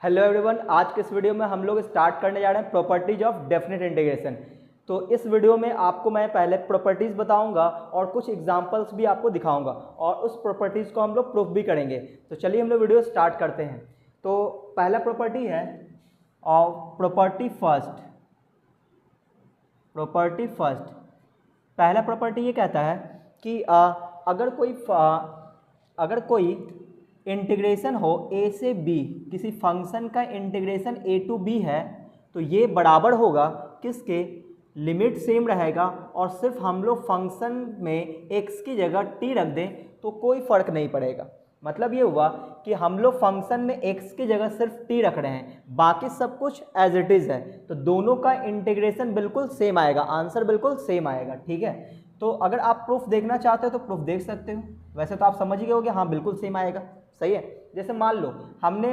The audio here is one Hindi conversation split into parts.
हेलो एवरीवन, आज के इस वीडियो में हम लोग स्टार्ट करने जा रहे हैं प्रॉपर्टीज ऑफ डेफिनेट इंटीग्रेशन। तो इस वीडियो में आपको मैं पहले प्रॉपर्टीज बताऊंगा और कुछ एग्जांपल्स भी आपको दिखाऊंगा और उस प्रॉपर्टीज को हम लोग प्रूफ भी करेंगे। तो चलिए हम लोग वीडियो स्टार्ट करते हैं। तो पहला प्रॉपर्टी है और प्रॉपर्टी फर्स्ट। पहला प्रॉपर्टी ये कहता है कि अगर कोई इंटीग्रेशन हो a से b, किसी फंक्शन का इंटीग्रेशन a टू b है तो ये बराबर होगा किसके, लिमिट सेम रहेगा और सिर्फ हम लोग फंक्शन में x की जगह t रख दें तो कोई फर्क नहीं पड़ेगा। मतलब ये हुआ कि हम लोग फंक्शन में x की जगह सिर्फ t रख रहे हैं, बाकी सब कुछ एज इट इज़ है, तो दोनों का इंटीग्रेशन बिल्कुल सेम आएगा, आंसर बिल्कुल सेम आएगा। ठीक है, तो अगर आप प्रूफ देखना चाहते हो तो प्रूफ देख सकते हो। वैसे तो आप समझ गए होगे, हाँ बिल्कुल सेम आएगा। सही है, जैसे मान लो हमने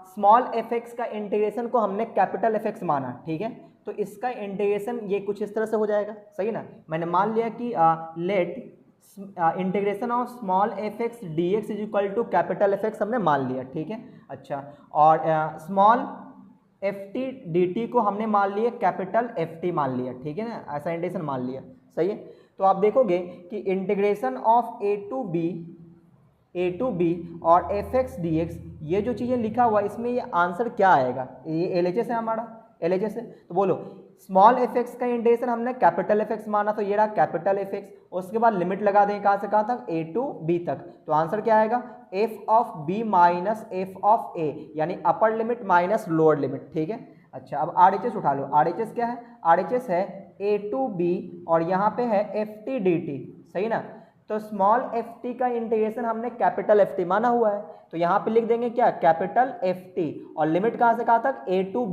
स्मॉल एफ एक्स का इंटीग्रेशन को हमने कैपिटल एफ एक्स माना, ठीक है, तो इसका इंटीग्रेशन ये कुछ इस तरह से हो जाएगा। सही ना, मैंने मान लिया कि let integration of small F X D X is equal to capital F X हमने मान लिया। ठीक है, अच्छा, और small F T D T को हमने मान लिया कैपिटल एफ टी मान लिया। ठीक है ना, ऐसा इंटीग्रेशन मान लिया। सही है, तो आप देखोगे कि integration of A to B और एफ एक्स डी एक्स, ये जो चीज़ें लिखा हुआ है इसमें ये आंसर क्या आएगा, ये एल एच एस है हमारा, एल एच एस है। तो बोलो स्मॉल एफ एक्स का इंटीग्रेशन हमने कैपिटल एफ एक्स माना, तो ये रहा कैपिटल एफ एक्स, उसके बाद लिमिट लगा दें कहाँ से कहाँ तक, ए टू बी तक, तो आंसर क्या आएगा, F of B minus F of A, यानी upper limit minus lower limit. ठीक है, अच्छा, अब आर एच एस उठा लो। आर एच एस क्या है, आर एच एस है ए टू बी और यहाँ पे है एफ टी डी टी। सही ना, तो स्मॉल एफ टी का इंटीग्रेशन हमने कैपिटल एफ टी माना हुआ है, तो यहाँ पे लिख देंगे क्या, कैपिटल एफ टी, और लिमिट कहाँ से कहाँ तक, ए टू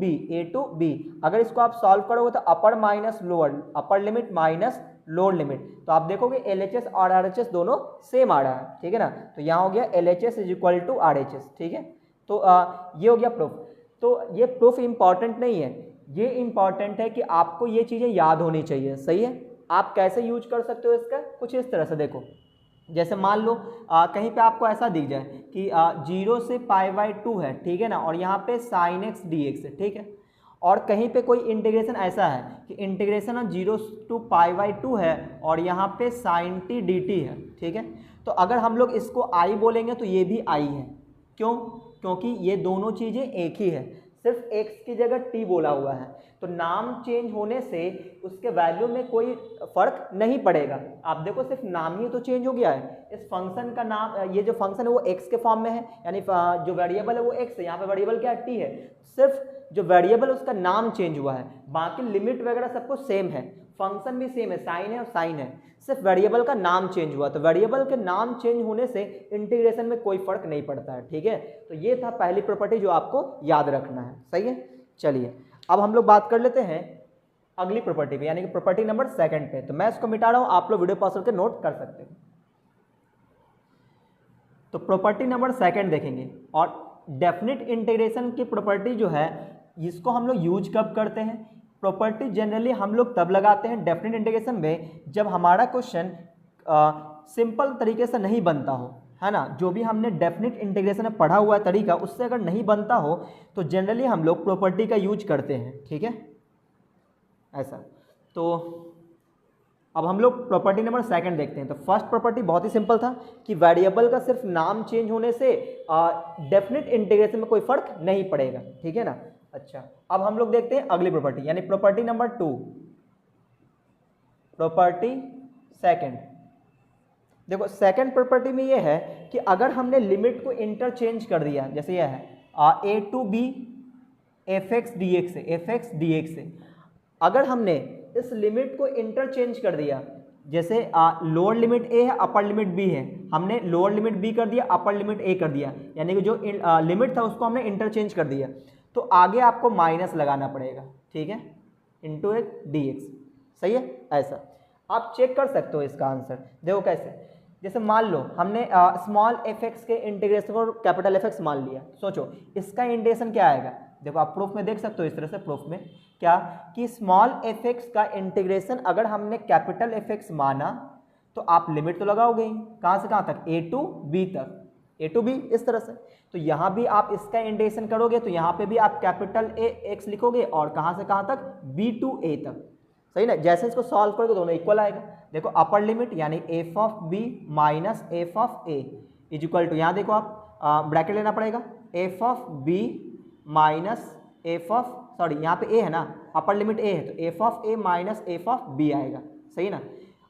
बी। अगर इसको आप सॉल्व करोगे तो upper minus lower, upper limit minus lower limit, तो आप देखोगे एल एच एस और आर एच एस दोनों सेम आ रहा है। ठीक है ना, तो यहाँ हो गया L H S is equal to R H S. ठीक है, तो ये हो गया प्रूफ। तो ये प्रूफ इंपॉर्टेंट नहीं है, ये इंपॉर्टेंट है कि आपको ये चीज़ें याद होनी चाहिए। सही है, आप कैसे यूज कर सकते हो इसका, कुछ इस तरह से देखो, जैसे मान लो कहीं पे आपको ऐसा दिख जाए कि 0 से π/2 है, ठीक है ना, और यहाँ पे sin x dx है, ठीक है, और कहीं पे कोई इंटीग्रेशन ऐसा है कि इंटीग्रेशन ऑफ 0 to π/2 है और यहाँ पे sin t dt है। ठीक है, तो अगर हम लोग इसको i बोलेंगे तो ये भी i है, क्यों, क्योंकि ये दोनों चीज़ें एक ही है, सिर्फ x की जगह t बोला हुआ है, तो नाम चेंज होने से उसके वैल्यू में कोई फर्क नहीं पड़ेगा। आप देखो सिर्फ नाम ही तो चेंज हो गया है, इस फंक्शन का नाम, ये जो फंक्शन है वो x के फॉर्म में है, यानी जो वेरिएबल है वो x है, यहाँ पे वेरिएबल क्या है, t है, सिर्फ जो वेरिएबल उसका नाम चेंज हुआ है, बाकी लिमिट वगैरह सब कुछ सेम है, फंक्शन भी सेम है, साइन है और साइन है, सिर्फ वेरिएबल का नाम चेंज हुआ, तो वेरिएबल के नाम चेंज होने से इंटीग्रेशन में कोई फर्क नहीं पड़ता है। ठीक है, तो ये था पहली प्रॉपर्टी जो आपको याद रखना है। सही है, चलिए अब हम लोग बात कर लेते हैं अगली प्रॉपर्टी पे, यानी कि प्रॉपर्टी नंबर सेकंड पे। तो मैं इसको मिटा रहा हूं, आप लोग वीडियो पॉज करके नोट कर सकते हो। तो प्रॉपर्टी नंबर सेकंड देखेंगे, और डेफिनेट इंटीग्रेशन की प्रॉपर्टी जो है इसको हम लोग यूज कब करते हैं, प्रॉपर्टी जनरली हम लोग तब लगाते हैं डेफिनेट इंटीग्रेशन में जब हमारा क्वेश्चन सिंपल तरीके से नहीं बनता हो, है ना, जो भी हमने डेफिनेट इंटीग्रेशन में पढ़ा हुआ है तरीका उससे अगर नहीं बनता हो तो जनरली हम लोग प्रॉपर्टी का यूज करते हैं। ठीक है, ऐसा। तो अब हम लोग प्रॉपर्टी नंबर सेकंड देखते हैं। तो फर्स्ट प्रॉपर्टी बहुत ही सिंपल था कि वेरिएबल का सिर्फ नाम चेंज होने से डेफिनेट इंटीग्रेशन में कोई फर्क नहीं पड़ेगा। ठीक है ना, अच्छा, अब हम लोग देखते हैं अगली प्रॉपर्टी, यानी प्रॉपर्टी नंबर 2, प्रॉपर्टी सेकंड। देखो सेकंड प्रॉपर्टी में ये है कि अगर हमने लिमिट को इंटरचेंज कर दिया, जैसे यह है A to B F X D X है, एफ एक्स डी एक्स है, अगर हमने इस लिमिट को इंटरचेंज कर दिया, जैसे लोअर लिमिट ए है अपर लिमिट बी है, हमने लोअर लिमिट बी कर दिया अपर लिमिट ए कर दिया, यानी कि जो लिमिट था उसको हमने इंटरचेंज कर दिया, तो आगे आपको माइनस लगाना पड़ेगा। ठीक है, इंटू एक डी एक्स। सही है, ऐसा आप चेक कर सकते हो इसका आंसर। देखो कैसे, जैसे मान लो हमने स्मॉल एफ एक्स के इंटीग्रेशन को कैपिटल एफ एक्स मान लिया, सोचो इसका इंटीग्रेशन क्या आएगा। देखो आप प्रूफ में देख सकते हो इस तरह से, प्रूफ में क्या कि स्मॉल एफ एक्स का इंटीग्रेशन अगर हमने कैपिटल एफ एक्स माना तो आप लिमिट तो लगाओगे ही, कहाँ से कहाँ तक, ए टू बी तक, ए टू बी इस तरह से। तो यहाँ भी आप इसका इंटीग्रेशन करोगे तो यहाँ पे भी आप कैपिटल ए एक्स लिखोगे और कहाँ से कहाँ तक, बी टू ए तक, सही ना। जैसे इसको सॉल्व करोगे दोनों इक्वल आएगा। देखो अपर लिमिट यानी F of B minus F of A is equal to, यहाँ देखो आप ब्रैकेट लेना पड़ेगा, F of B minus F of, sorry यहाँ पे ए है ना, अपर लिमिट ए है तो F of A minus F of B आएगा, सही ना।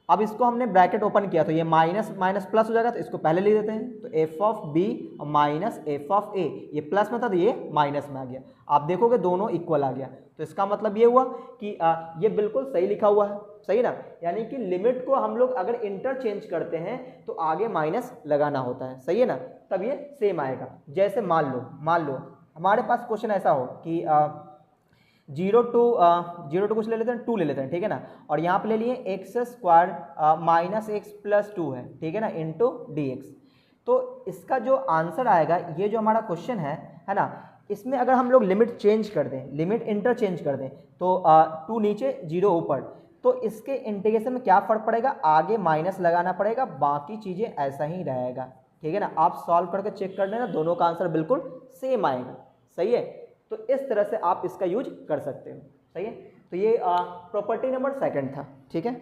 अब इसको हमने ब्रैकेट ओपन किया तो ये माइनस माइनस प्लस हो जाएगा, तो इसको पहले ले लेते हैं। तो F of B minus F of A, ये प्लस में था तो ये माइनस में आ गया। आप देखोगे दोनों इक्वल आ गया, तो इसका मतलब ये हुआ कि ये बिल्कुल सही लिखा हुआ है, सही ना। यानी कि लिमिट को हम लोग अगर इंटरचेंज करते हैं तो आगे माइनस लगाना होता है, सही है ना, तब ये सेम आएगा। जैसे मान लो हमारे पास क्वेश्चन ऐसा हो कि 0 टू कुछ ले लेते हैं, 2 ले लेते हैं, ठीक है ना। और यहाँ पे ले लिए x square minus x plus 2 है, ठीक है ना, इंटू डी एक्स। तो इसका जो आंसर आएगा, ये जो हमारा क्वेश्चन है ना, इसमें अगर हम लोग लिमिट चेंज कर दें, लिमिट इंटरचेंज कर दें, तो 2 नीचे 0 ऊपर, तो इसके इंटीग्रेशन में क्या फ़र्क पड़ेगा, आगे माइनस लगाना पड़ेगा, बाकी चीज़ें ऐसा ही रहेगा, ठीक है ना। आप सॉल्व करके चेक कर लेना, दोनों का आंसर बिल्कुल सेम आएगा, सही है। तो इस तरह से आप इसका यूज कर सकते हो, सही है। तो ये प्रॉपर्टी नंबर 2 था, ठीक है।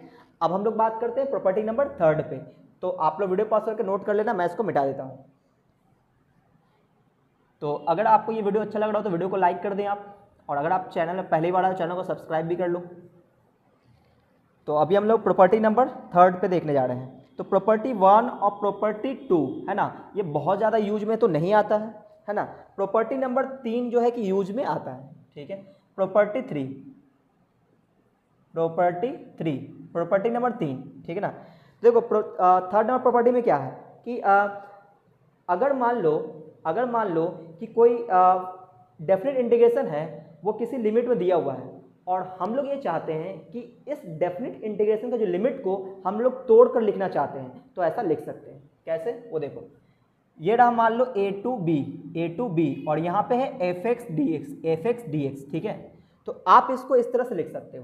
अब हम लोग बात करते हैं प्रॉपर्टी नंबर 3 पे। तो आप लोग वीडियो पॉज करके नोट कर लेना, मैं इसको मिटा देता हूँ। तो अगर आपको ये वीडियो अच्छा लग रहा हो तो वीडियो को लाइक कर दें आप, और अगर आप चैनल में पहली बार आए चैनल को सब्सक्राइब भी कर लो। तो अभी हम लोग प्रॉपर्टी नंबर 3 पे देखने जा रहे हैं। तो प्रॉपर्टी 1 और प्रॉपर्टी 2 है ना, ये बहुत ज़्यादा यूज में तो नहीं आता है ना। प्रॉपर्टी नंबर 3 जो है कि यूज में आता है, ठीक है। प्रॉपर्टी 3, प्रॉपर्टी नंबर 3, ठीक है ना। देखो थर्ड नंबर प्रॉपर्टी में क्या है कि अगर मान लो कि कोई डेफिनेट इंटीग्रेशन है, वो किसी लिमिट में दिया हुआ है, और हम लोग ये चाहते हैं कि इस डेफिनेट इंटीग्रेशन का जो लिमिट को हम लोग तोड़ कर लिखना चाहते हैं, तो ऐसा लिख सकते हैं। कैसे, वो देखो, ये रहा मान लो ए टू बी और यहाँ पे है एफ एक्स डी एक्स, ठीक है। तो आप इसको इस तरह से लिख सकते हो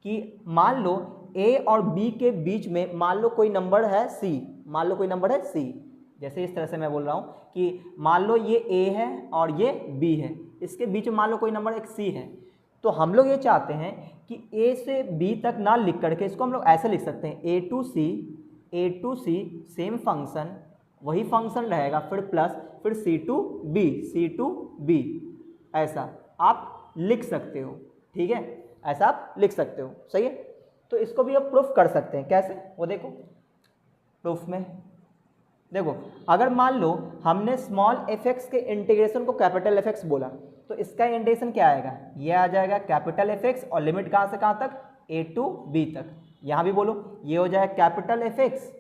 कि मान लो ए और बी के बीच में मान लो कोई नंबर है सी, जैसे इस तरह से मैं बोल रहा हूँ कि मान लो ये ए है और ये बी है, इसके बीच में मान लो कोई नंबर एक सी है। तो हम लोग ये चाहते हैं कि ए से बी तक ना लिख करके इसको हम लोग ऐसे लिख सकते हैं, ए टू सी सेम फंक्शन, वही फंक्शन रहेगा, फिर प्लस, फिर सी टू बी, ऐसा आप लिख सकते हो, ठीक है, ऐसा आप लिख सकते हो, सही है। तो इसको भी आप प्रूफ कर सकते हैं। कैसे, वो देखो, प्रूफ में देखो, अगर मान लो हमने स्मॉल एफ एक्स के इंटीग्रेशन को कैपिटल एफ एक्स बोला, तो इसका इंटीग्रेशन क्या आएगा, ये आ जाएगा कैपिटल एफ एक्स, और लिमिट कहाँ से कहाँ तक, ए टू बी तक। यहाँ भी बोलो, ये हो जाएगा कैपिटल एफ एक्स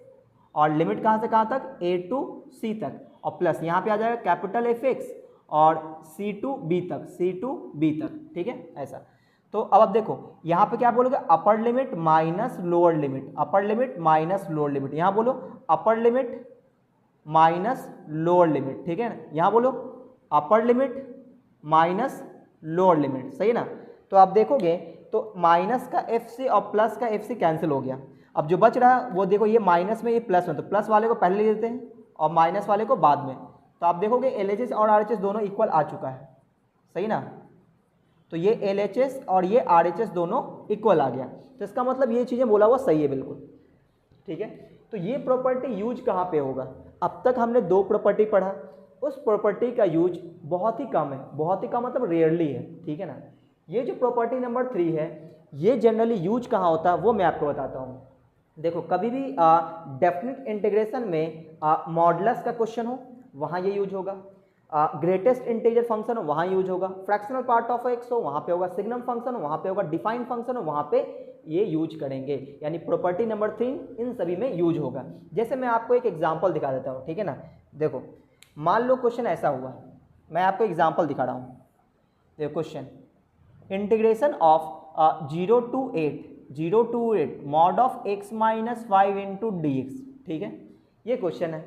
और लिमिट कहाँ से कहाँ तक, ए टू सी तक, और प्लस यहाँ पे आ जाएगा कैपिटल एफ एक्स और सी टू बी तक, ठीक है, ऐसा। तो अब आप देखो यहाँ पे क्या बोलोगे, अपर लिमिट माइनस लोअर लिमिट, यहाँ बोलो अपर लिमिट माइनस लोअर लिमिट, ठीक है ना। यहाँ बोलो अपर लिमिट माइनस लोअर लिमिट, सही ना। तो आप देखोगे तो माइनस का एफ सी और प्लस का एफ सी कैंसिल हो गया। अब जो बच रहा है वो देखो, ये माइनस में ये प्लस में, तो प्लस वाले को पहले ले लेते हैं और माइनस वाले को बाद में। तो आप देखोगे LHS और RHS दोनों इक्वल आ चुका है, सही ना। तो ये LHS और ये RHS दोनों इक्वल आ गया, तो इसका मतलब ये चीज़ें बोला हुआ सही है बिल्कुल, ठीक है। तो ये प्रॉपर्टी यूज कहाँ पे होगा, अब तक हमने 2 प्रॉपर्टी पढ़ा, उस प्रॉपर्टी का यूज बहुत ही कम है, बहुत ही कम मतलब रेयरली है, ठीक है ना। ये जो प्रॉपर्टी नंबर 3 है, ये जनरली यूज कहाँ होता है वो मैं आपको बताता हूँ। देखो, कभी भी डेफिनेट इंटीग्रेशन में मॉडुलस का क्वेश्चन हो, वहाँ ये यूज होगा, ग्रेटेस्ट इंटीजर फंक्शन हो वहाँ यूज होगा, फ्रैक्शनल पार्ट ऑफ एक्स हो वहाँ पे होगा, सिग्नम फंक्शन हो वहाँ पे होगा, डिफाइन फंक्शन हो वहाँ पे ये यूज करेंगे। यानी प्रॉपर्टी नंबर 3 इन सभी में यूज होगा। जैसे मैं आपको एक एग्जांपल दिखा देता हूँ, ठीक है ना। देखो, मान लो क्वेश्चन ऐसा हुआ, मैं आपको एग्जांपल दिखा रहा हूँ। देखो question, integration of 0 to 8 mod of x minus 5 into D X, ठीक है, ये क्वेश्चन है।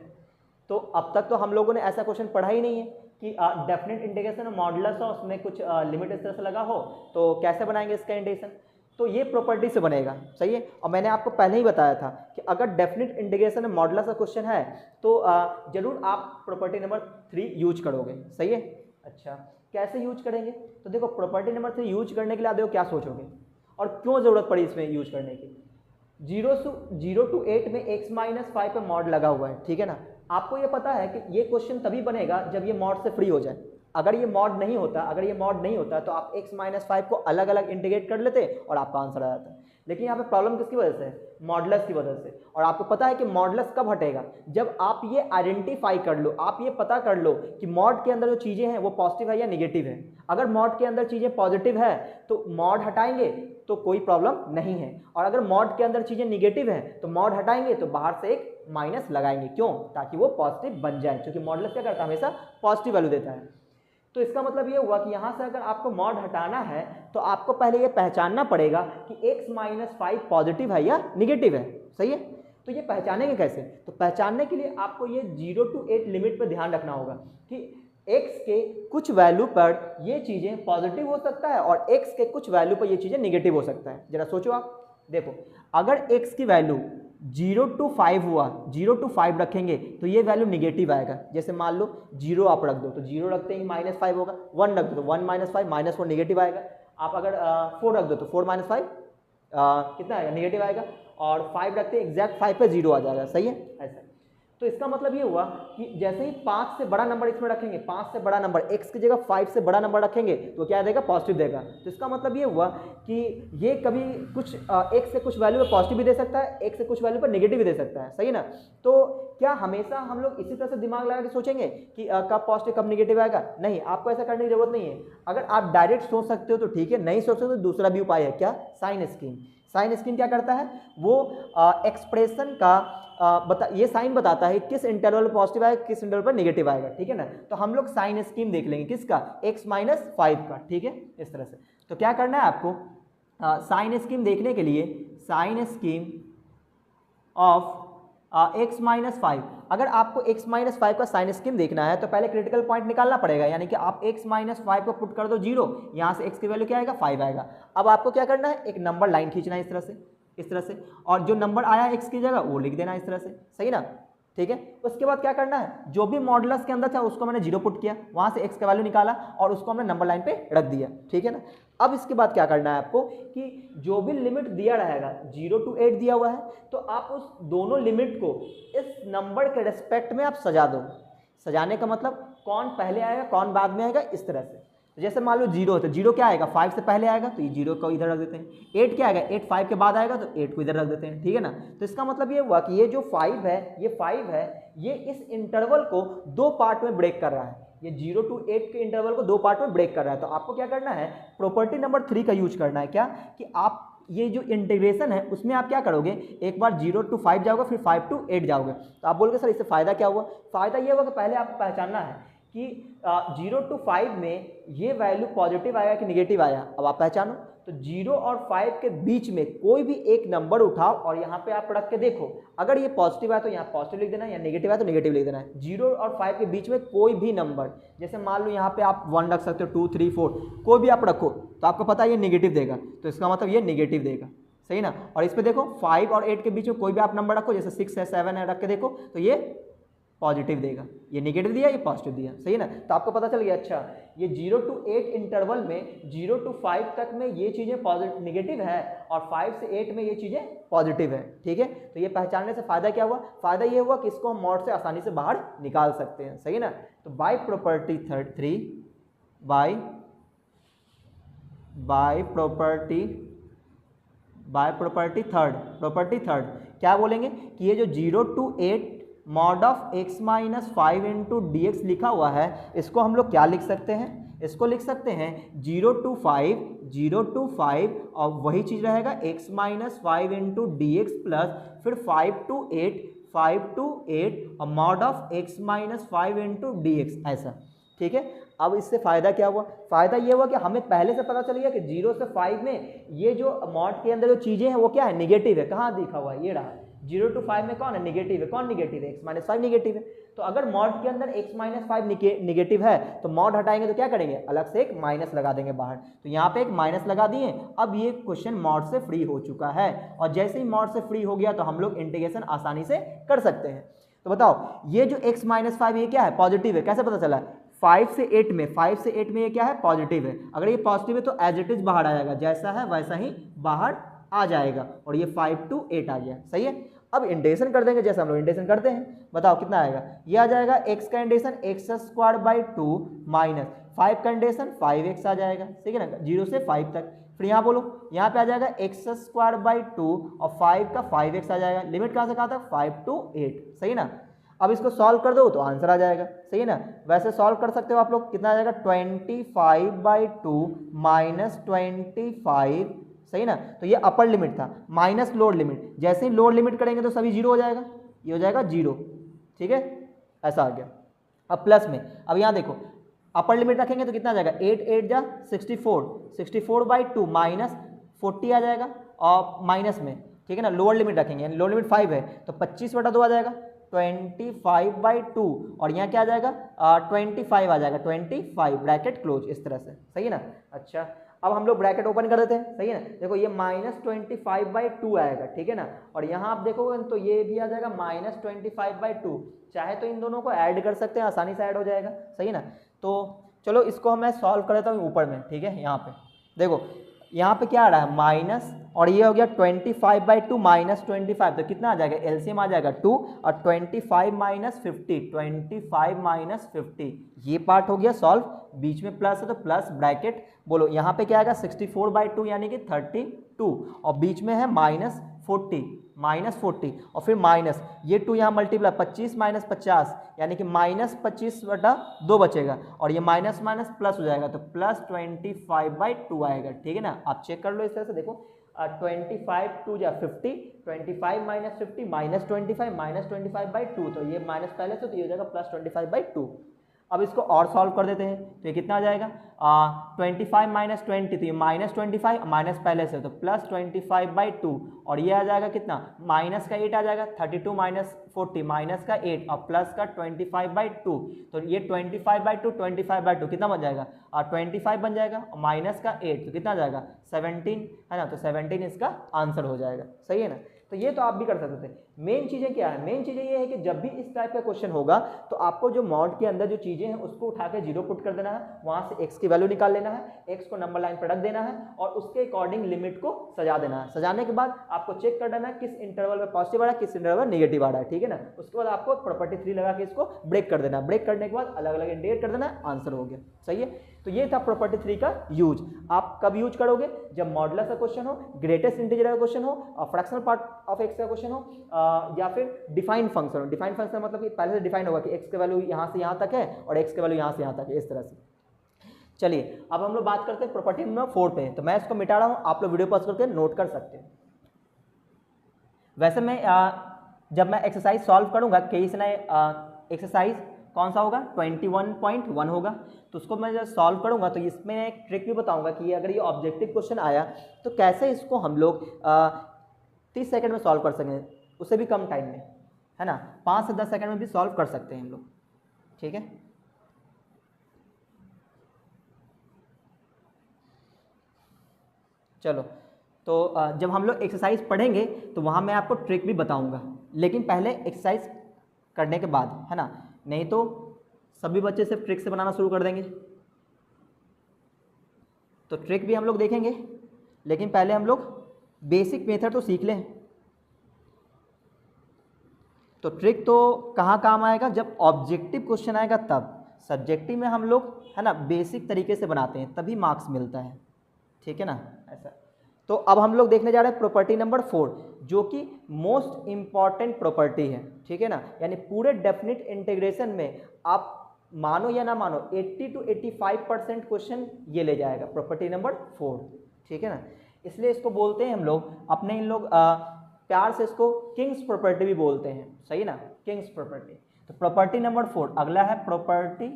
तो अब तक तो हम लोगों ने ऐसा क्वेश्चन पढ़ा ही नहीं है कि डेफिनेट इंटीग्रेशन मॉडुलस हो, उसमें कुछ लिमिट इस तरह से लगा हो, तो कैसे बनाएंगे इसका इंटीग्रेशन। तो ये प्रॉपर्टी से बनेगा, सही है। और मैंने आपको पहले ही बताया था कि अगर डेफिनेट इंटीग्रेशन में मॉडुलस का क्वेश्चन है तो जरूर आप प्रॉपर्टी नंबर 3 यूज करोगे, सही है। अच्छा, कैसे यूज करेंगे? तो देखो प्रॉपर्टी नंबर 3 यूज करने के लिए आप देखो क्या सोचोगे और क्यों ज़रूरत पड़ी इसमें यूज करने की। 0 to 8 में x - 5 पे मॉड लगा हुआ है, ठीक है ना। आपको ये पता है कि ये क्वेश्चन तभी बनेगा जब ये मॉड से फ्री हो जाए। अगर ये मॉड नहीं होता तो आप x - 5 को अलग अलग इंटीग्रेट कर लेते और आपका आंसर आ जाता। लेकिन यहाँ पे प्रॉब्लम किसकी वजह से है? मॉडुलस की वजह से। और आपको पता है कि मॉडुलस कब हटेगा? जब आप ये आइडेंटिफाई कर लो, आप ये पता कर लो कि मॉड के अंदर जो चीज़ें हैं वो पॉजिटिव है या निगेटिव है। अगर मॉड के अंदर चीज़ें पॉजिटिव है तो मॉड हटाएंगे तो कोई प्रॉब्लम नहीं है, और अगर मॉड के अंदर चीज़ें निगेटिव है तो मॉड हटाएंगे तो बाहर से एक माइनस लगाएंगे। क्यों? ताकि वो पॉजिटिव बन जाए, क्योंकि मॉडुलस क्या करता है? हमेशा पॉजिटिव वैल्यू देता है। तो इसका मतलब ये हुआ कि यहाँ से अगर आपको मॉड हटाना है तो आपको पहले ये पहचानना पड़ेगा कि x - 5 पॉजिटिव है या निगेटिव है, सही है। तो ये पहचानेंगे कैसे? तो पहचानने के लिए आपको ये 0 to 8 लिमिट पर ध्यान रखना होगा कि x के कुछ वैल्यू पर ये चीज़ें पॉजिटिव हो सकता है और x के कुछ वैल्यू पर ये चीज़ें निगेटिव हो सकता है। जरा सोचो आप, देखो अगर x की वैल्यू 0 to 5 हुआ, 0 to 5 रखेंगे तो ये वैल्यू निगेटिव आएगा। जैसे मान लो 0 आप रख दो तो 0 रखते ही -5 होगा, 1 रख दो तो 1 - 5 -4 निगेटिव आएगा। आप अगर 4 रख दो तो 4 - 5 कितना आएगा? निगेटिव आएगा। और 5 रखते ही एग्जैक्ट 5 पे 0 आ जाएगा, सही है ऐसा। तो इसका मतलब ये हुआ कि जैसे ही 5 से बड़ा नंबर इसमें रखेंगे, 5 से बड़ा नंबर x की जगह 5 से बड़ा नंबर रखेंगे तो क्या देगा? पॉजिटिव देगा। तो इसका मतलब ये हुआ कि ये कभी कुछ x से कुछ वैल्यू पर पॉजिटिव भी दे सकता है, x से कुछ वैल्यू पर नेगेटिव भी दे सकता है, सही ना। तो क्या हमेशा हम लोग इसी तरह से दिमाग लगा के सोचेंगे कि कब पॉजिटिव कब नेगेटिव आएगा? नहीं, आपको ऐसा करने की जरूरत नहीं है। अगर आप डायरेक्ट सोच सकते हो तो ठीक है, नहीं सोच सकते तो दूसरा भी उपाय है। क्या? Sign scheme. साइन स्कीम क्या करता है? वो एक्सप्रेशन का ये साइन बताता है किस इंटरवल पर पॉजिटिव आएगा, किस इंटरवल पर नेगेटिव आएगा, ठीक है ना। तो हम लोग साइन स्कीम देख लेंगे किसका? x - 5 का, ठीक है, इस तरह से। तो क्या करना है आपको? साइन स्कीम देखने के लिए साइन स्कीम ऑफ x - 5। अगर आपको x - 5 का साइन स्कीम देखना है तो पहले क्रिटिकल पॉइंट निकालना पड़ेगा, यानी कि आप x - 5 को पुट कर दो 0, यहाँ से x की वैल्यू क्या आएगा? 5 आएगा। अब आपको क्या करना है? एक नंबर लाइन खींचना है इस तरह से, और जो नंबर आया x की जगह वो लिख देना इस तरह से, सही ना, ठीक है। उसके बाद क्या करना है? जो भी मॉडुलस के अंदर था उसको मैंने 0 पुट किया, वहाँ से x का वैल्यू निकाला और उसको हमने नंबर लाइन पे रख दिया, ठीक है ना। अब इसके बाद क्या करना है आपको कि जो भी लिमिट दिया रहेगा 0 to 8 दिया हुआ है तो आप उस दोनों लिमिट को इस नंबर के रेस्पेक्ट में आप सजा दो। सजाने का मतलब कौन पहले आएगा कौन बाद में आएगा, इस तरह से। तो जैसे मान लो 0 है तो 0 क्या आएगा? 5 से पहले आएगा तो ये 0 को इधर रख देते हैं। 8 क्या आएगा? 8 5 के बाद आएगा तो 8 को इधर रख देते हैं, ठीक है ना। तो इसका मतलब ये हुआ कि ये जो 5 है, ये इस इंटरवल को 2 पार्ट में ब्रेक कर रहा है। ये 0 to 8 के इंटरवल को 2 पार्ट में ब्रेक कर रहा है। तो आपको क्या करना है? प्रॉपर्टी नंबर 3 का यूज करना है। क्या? कि आप ये जो इंटीग्रेशन है उसमें आप क्या करोगे? एक बार 0 to 5 जाओगे, फिर 5 to 8 जाओगे। तो आप बोलोगे सर इससे फायदा क्या हुआ? फायदा ये हुआ कि पहले आपको पहचानना है कि 0 to 5 में ये वैल्यू पॉजिटिव आया कि निगेटिव आया। अब आप पहचानो। तो 0 और 5 के बीच में कोई भी एक नंबर उठाओ और यहाँ पे आप रख के देखो, अगर ये पॉजिटिव है तो यहाँ पॉजिटिव लिख देना है, या नेगेटिव है तो नेगेटिव लिख देना है। 0 और 5 के बीच में कोई भी नंबर, जैसे मान लो यहाँ पे आप 1 रख सकते हो, 2 3 4, कोई भी आप रखो तो आपको पता है ये नेगेटिव देगा, तो इसका मतलब ये नेगेटिव देगा, सही ना। और इस पर देखो 5 और 8 के बीच में कोई भी आप नंबर रखो, जैसे 6 है 7 है, रख के देखो तो ये पॉजिटिव देगा, ये नेगेटिव दिया ये पॉजिटिव दिया, सही है ना। तो आपको पता चल गया अच्छा ये 0 to 8 इंटरवल में 0 to 5 तक में ये चीज़ें पॉजिटिव नेगेटिव है और 5 से 8 में ये चीज़ें पॉजिटिव है, ठीक है। तो ये पहचानने से फ़ायदा क्या हुआ? फ़ायदा ये हुआ कि इसको हम मॉड से आसानी से बाहर निकाल सकते हैं, सही ना। तो बाय प्रॉपर्टी थर्ड क्या बोलेंगे कि ये जो 0 to 8 mod of x - 5 into dx लिखा हुआ है, इसको हम लोग क्या लिख सकते हैं? इसको लिख सकते हैं 0 to 5 और वही चीज़ रहेगा x - 5 इंटू dx प्लस फिर 5 to 8 और mod of x - 5 into dx, ऐसा, ठीक है। अब इससे फ़ायदा क्या हुआ? फ़ायदा ये हुआ कि हमें पहले से पता चल गया कि 0 से 5 में ये जो मॉड के अंदर जो चीज़ें हैं वो क्या है? निगेटिव है। कहाँ दिखा हुआ है? ये रहा 0 to 5 में कौन है? निगेटिव है। कौन निगेटिव है? x - 5 निगेटिव है। तो अगर मॉड के अंदर x माइनस 5 निगेटिव है तो मॉड हटाएंगे तो क्या करेंगे, अलग से एक माइनस लगा देंगे बाहर, तो यहाँ पे एक माइनस लगा दिए। अब ये क्वेश्चन मॉड से फ्री हो चुका है, और जैसे ही मॉड से फ्री हो गया तो हम लोग इंटीग्रेशन आसानी से कर सकते हैं। तो बताओ ये जो x माइनस 5 ये क्या है, पॉजिटिव है, कैसे पता चला, 5 से 8 में ये क्या है, पॉजिटिव है। अगर ये पॉजिटिव है तो एज इट इज बाहर आ जाएगा, जैसा है वैसा ही बाहर आ जाएगा, और ये 5 to 8 आ गया, सही है। अब इंटीग्रेशन कर देंगे जैसे हम लोग इंटीग्रेशन करते हैं, बताओ कितना आएगा, ये आ जाएगा x का इंटीग्रेशन x² 2 माइनस 5 का इंटीग्रेशन 5x आ जाएगा, ठीक है ना, 0 से 5 तक। फिर यहाँ बोलो, यहाँ पे आ जाएगा x² 2 और 5 का 5x आ जाएगा, लिमिट कहाँ से कहाँ तक, 5 to 8, सही ना। अब इसको सॉल्व कर दो तो आंसर आ जाएगा, सही है ना। वैसे सॉल्व कर सकते हो आप लोग, कितना आ जाएगा, 25/2 माइनस 25, सही ना। तो ये अपर लिमिट था, माइनस लोअर लिमिट, जैसे ही लोअर लिमिट करेंगे तो सभी जीरो हो जाएगा, ये हो जाएगा 0, ठीक है, ऐसा आ गया। अब प्लस में, अब यहाँ देखो अपर लिमिट रखेंगे तो कितना आ जाएगा, 8 8 जा 64, 64/2 माइनस 40 आ जाएगा, और माइनस में, ठीक है ना, लोअर लिमिट रखेंगे, यानी लोअर लिमिट 5 है तो 25/2 आ जाएगा, 25/2, और यहाँ क्या आ जाएगा, 25 आ जाएगा, 25 ब्रैकेट क्लोज, इस तरह से, सही है ना। अच्छा, अब हम लोग ब्रैकेट ओपन कर देते हैं, सही है ना। देखो ये -25/2 आएगा, ठीक है ना, और यहाँ आप देखोगे तो ये भी आ जाएगा -25/2, चाहे तो इन दोनों को ऐड कर सकते हैं, आसानी से ऐड हो जाएगा, सही है ना। तो चलो इसको मैं सॉल्व कर देता हूँ ऊपर में, ठीक है। यहाँ पे देखो, यहाँ पे क्या आ रहा है, माइनस, और ये हो गया 25/2 माइनस 25, तो कितना आ जाएगा, एलसीएम आ जाएगा 2, और 25 माइनस 50, 25 माइनस 50, ये पार्ट हो गया सॉल्व। बीच में प्लस है तो प्लस ब्रैकेट बोलो, यहाँ पे क्या आएगा 64/2 यानी कि 32, और बीच में है -40 और फिर माइनस ये 2 यहाँ मल्टीप्लाई, 25 माइनस 50 यानी कि -25/2 बचेगा, और ये माइनस माइनस प्लस हो जाएगा तो प्लस 25/2 आएगा, ठीक है ना। आप चेक कर लो इस तरह से, देखो 25 2 जा 50, 25 माइनस 50 माइनस 25 माइनस 25/2, तो ये माइनस पहले से, तो ये हो जाएगा प्लस 25/2। अब इसको और सॉल्व कर देते हैं तो ये कितना आ जाएगा, 25 माइनस 20, तो ये माइनस 25 माइनस पहले से तो प्लस 25/2, और ये आ जाएगा कितना, माइनस का 8 आ जाएगा, 32 माइनस 40 माइनस का 8 और प्लस का 25/2, तो ये 25/2 25/2 कितना बन जाएगा, 25 बन जाएगा, और माइनस का 8 तो कितना आ जाएगा 17, है ना, तो 17 इसका आंसर हो जाएगा, सही है ना। तो ये तो आप भी कर सकते थे। मेन चीज़ें क्या है, मेन चीज़ें ये है कि जब भी इस टाइप का क्वेश्चन होगा तो आपको जो मॉड के अंदर जो चीज़ें हैं उसको उठा के 0 पुट कर देना है, वहाँ से x की वैल्यू निकाल लेना है, x को नंबर लाइन पर रख देना है, और उसके अकॉर्डिंग लिमिट को सजा देना है। सजाने के बाद आपको चेक कर देना है किस इंटरवल में पॉजिटिव आ रहा है, किस इंटरवल में नेगेटिव आ रहा है, ठीक है ना। उसके बाद आपको प्रॉपर्टी 3 लगा के इसको ब्रेक कर देना है, ब्रेक करने के बाद अलग अलग इंडिकेट कर देना है, आंसर हो गया, सही है। तो ये था प्रॉपर्टी 3 का यूज। आप कब यूज करोगे, जब मॉडुलस का क्वेश्चन हो, ग्रेटेस्ट इंटीजर का क्वेश्चन हो, और फ्रैक्शनल पार्ट ऑफ एक्स का क्वेश्चन हो, या फिर डिफाइंड फंक्शन हो। डिफाइंड फंक्शन मतलब कि पहले से डिफाइन होगा कि एक्स की वैल्यू यहाँ से यहाँ तक है और एक्स की वैल्यू यहाँ से यहाँ तक है, इस तरह से। चलिए अब हम लोग बात करते हैं प्रॉपर्टी नंबर 4 पे, तो मैं इसको मिटा रहा हूँ, आप लोग वीडियो पॉज करके नोट कर सकते हैं। वैसे मैं जब मैं एक्सरसाइज सॉल्व करूँगा, केस ना एक्सरसाइज कौन सा होगा, 21.1 होगा, तो उसको मैं जब सॉल्व करूंगा तो इसमें एक ट्रिक भी बताऊंगा कि अगर ये ऑब्जेक्टिव क्वेश्चन आया तो कैसे इसको हम लोग 30 सेकंड में सॉल्व कर सकें, उससे भी कम टाइम में, है ना, 5 से 10 सेकंड में भी सॉल्व कर सकते हैं हम लोग, ठीक है। चलो, तो जब हम लोग एक्सरसाइज पढ़ेंगे तो वहाँ मैं आपको ट्रिक भी बताऊँगा, लेकिन पहले एक्सरसाइज करने के बाद, है ना, नहीं तो सभी बच्चे सिर्फ ट्रिक से बनाना शुरू कर देंगे। तो ट्रिक भी हम लोग देखेंगे, लेकिन पहले हम लोग बेसिक मेथड तो सीख लें। तो ट्रिक तो कहाँ काम आएगा, जब ऑब्जेक्टिव क्वेश्चन आएगा तब। सब्जेक्टिव में हम लोग, है ना, बेसिक तरीके से बनाते हैं, तभी मार्क्स मिलता है, ठीक है ना, ऐसा। तो अब हम लोग देखने जा रहे हैं प्रॉपर्टी नंबर 4, जो कि मोस्ट इंपॉर्टेंट प्रॉपर्टी है, ठीक है ना। यानी पूरे डेफिनिट इंटीग्रेशन में आप मानो या ना मानो 80 to 85% क्वेश्चन ये ले जाएगा, प्रॉपर्टी नंबर 4, ठीक है ना। इसलिए इसको बोलते हैं हम लोग, अपने इन लोग प्यार से इसको किंग्स प्रॉपर्टी भी बोलते हैं, सही ना, किंग्स प्रॉपर्टी। तो प्रॉपर्टी नंबर 4, अगला है प्रॉपर्टी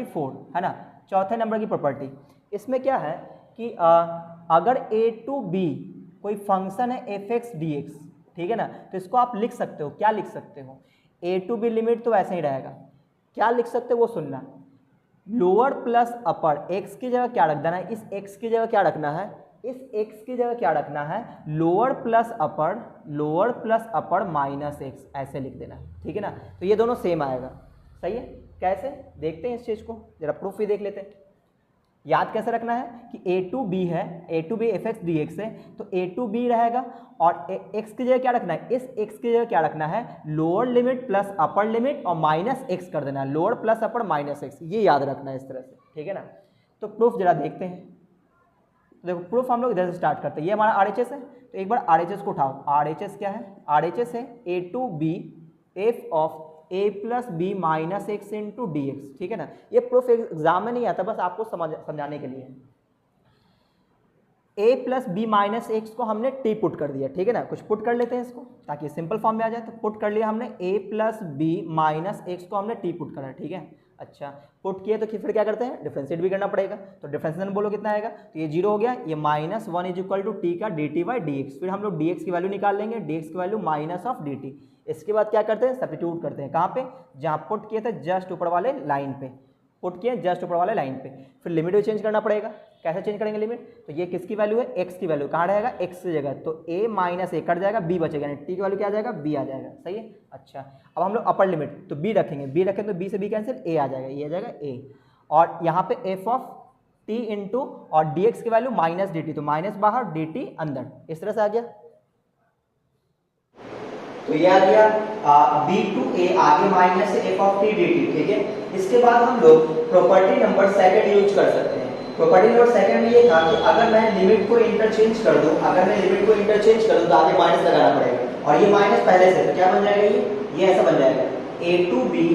4, है ना, चौथे नंबर की प्रॉपर्टी। इसमें क्या है कि अगर a to b कोई फंक्शन है f(x) dx, ठीक है ना। तो इसको आप लिख सकते हो, क्या लिख सकते हो, ए टू बी लिमिट तो ऐसे ही रहेगा, क्या लिख सकते हो वो सुनना, लोअर प्लस अपर, एक्स की जगह क्या रख देना है, इस एक्स की जगह क्या रखना है, इस x की जगह क्या रखना है, लोअर प्लस अपर माइनस एक्स, ऐसे लिख देना, ठीक है ना। तो ये दोनों सेम आएगा, सही है। कैसे देखते हैं इस चीज को, जरा प्रूफ भी देख लेते हैं। याद कैसे रखना है कि ए टू बी है, A to B F X D X है, तो ए टू बी रहेगा और एक्स की जगह क्या रखना है, इस एक्स की जगह क्या रखना है, lower limit plus upper limit और माइनस एक्स कर देना है, लोअर प्लस अपर माइनस एक्स, ये याद रखना है इस तरह से, ठीक है ना। तो प्रूफ जरा देखते हैं। देखो प्रूफ हम लोग इधर से स्टार्ट करते हैं, ये हमारा आरएचएस है, तो एक बार आरएचएस को उठाओ। आरएचएस क्या है, आरएचएस है A to B F of A plus B minus X into D X, ठीक है ना। ये प्रूफ एग्जाम में नहीं आता, बस आपको समझाने के लिए। ए प्लस बी माइनस एक्स को हमने टी पुट कर दिया, ठीक है ना। कुछ पुट कर लेते हैं इसको ताकि सिंपल फॉर्म में आ जाए। तो पुट कर लिया हमने, ए प्लस बी माइनस एक्स को हमने टी पुट करा, ठीक है। अच्छा पुट किए तो फिर क्या करते हैं, डिफरेंशिएट भी करना पड़ेगा। तो डिफरेंशिएशन बोलो कितना आएगा, तो ये 0 हो गया, ये minus 1 is equal to t का d t by d x. फिर हम लोग डी एक्स की वैल्यू निकाल लेंगे, डी एक्स की value minus of d t. इसके बाद क्या करते हैं, सब्स्टिट्यूट करते हैं, कहाँ पे, जहाँ पुट किए थे जस्ट ऊपर वाले लाइन पे, पुट किए जस्ट ऊपर वाले लाइन पे। फिर लिमिट भी चेंज करना पड़ेगा, कैसे चेंज करेंगे लिमिट, तो ये किसकी वैल्यू है, एक्स की वैल्यू, कहाँ रहेगा, एक्स की जगह, तो ए माइनस ए कट जाएगा, बी बचेगा, यानी टी की वैल्यू क्या आ जाएगा, बी आ जाएगा, सही है। अच्छा अब हम लोग अपर लिमिट, तो बी रखेंगे, बी रखें तो बी से बी कैंसिल, ए आ जाएगा, ये आ जाएगा ए, और यहाँ पे एफ ऑफ टी इंटू और डी एक्स की वैल्यू माइनस डी टी, तो माइनस बाहर डी टी अंदर, इस तरह से आ गया। तो ये आ गया बी टू ए, आगे minus F of T D T, ठीक है। इसके बाद हम लोग प्रॉपर्टी नंबर सेकंड यूज कर सकते हैं। प्रॉपर्टी नंबर सेकंड में ये था कि अगर मैं लिमिट को इंटरचेंज कर दूं, तो आगे माइनस लगाना पड़ेगा, और ये माइनस पहले से, तो क्या बन जाएगा, ये ऐसा बन जाएगा, a to B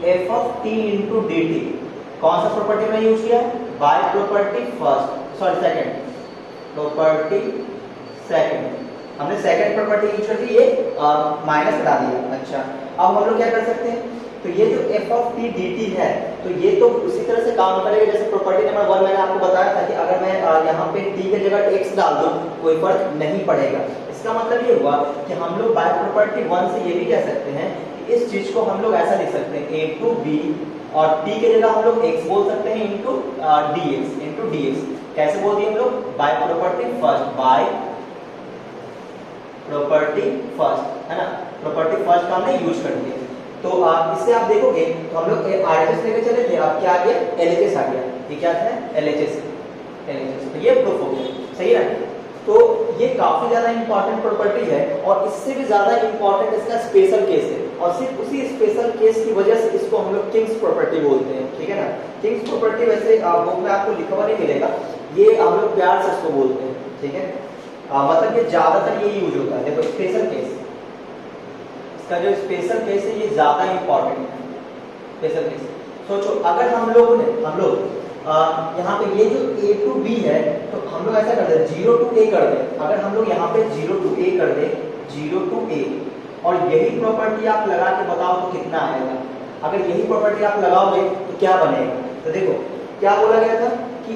F of t into d t. कौन सा प्रॉपर्टी में यूज किया, by property first, sorry second, property second, हमने सेकंड प्रॉपर्टी यूज करके ये माइनस हटा दिया। अच्छा अब हम लोग क्या कर सकते हैं, तो ये जो F of T D T है, तो ये तो उसी तरह से काम करेगा जैसे प्रॉपर्टी नंबर 1 मैंने आपको बताया था कि अगर मैं यहाँ पे टी की जगह एक्स डाल दूं कोई फर्क नहीं पड़ेगा। इसका मतलब ये हुआ कि हम लोग बाय प्रॉपर्टी 1 से ये भी कह सकते हैं कि इस चीज को हम लोग ऐसा लिख सकते हैं, ए टू बी और टी के जगह हम लोग एक्स बोल सकते हैं इंटू डी एक्स। कैसे बोल दिए हम लोग, by property first, by property first, है ना, प्रॉपर्टी फर्स्ट का हमने यूज कर दिया। तो इससे आप देखोगे तो हम लोग आरएचएस लेके चले थे, अब क्या आ गया, एलएचएस आ गया, ये क्या है, एलएचएस, तो ये प्रूफ हो गया, सही है। तो ये काफी ज्यादा इंपॉर्टेंट प्रॉपर्टी है, और इससे भी ज्यादा इंपॉर्टेंट इसका स्पेशल केस है, और सिर्फ उसी स्पेशल केस की वजह से इसको हम लोग किंग्स प्रॉपर्टी बोलते हैं, ठीक है ना। किंग्स प्रॉपर्टी वैसे बुक में आपको लिखा हुआ नहीं मिलेगा, ये हम लोग प्यार से इसको बोलते हैं, ठीक है। मतलब ये ज्यादातर ये यूज होता है। देखो स्पेशल केस, इसका जो स्पेशल केस है ये ज्यादा इंपॉर्टेंट है, स्पेशल केस। सोचो अगर हम लोग यहाँ पे ये जो ए टू बी है, तो हम लोग ऐसा कर दे 0 to a कर दे, अगर हम लोग यहाँ पे 0 to a कर दे, 0 to a, और यही प्रॉपर्टी आप लगा के बताओ तो कितना आएगा। अगर यही प्रॉपर्टी आप लगाओगे तो क्या बनेगा, तो देखो क्या बोला गया था कि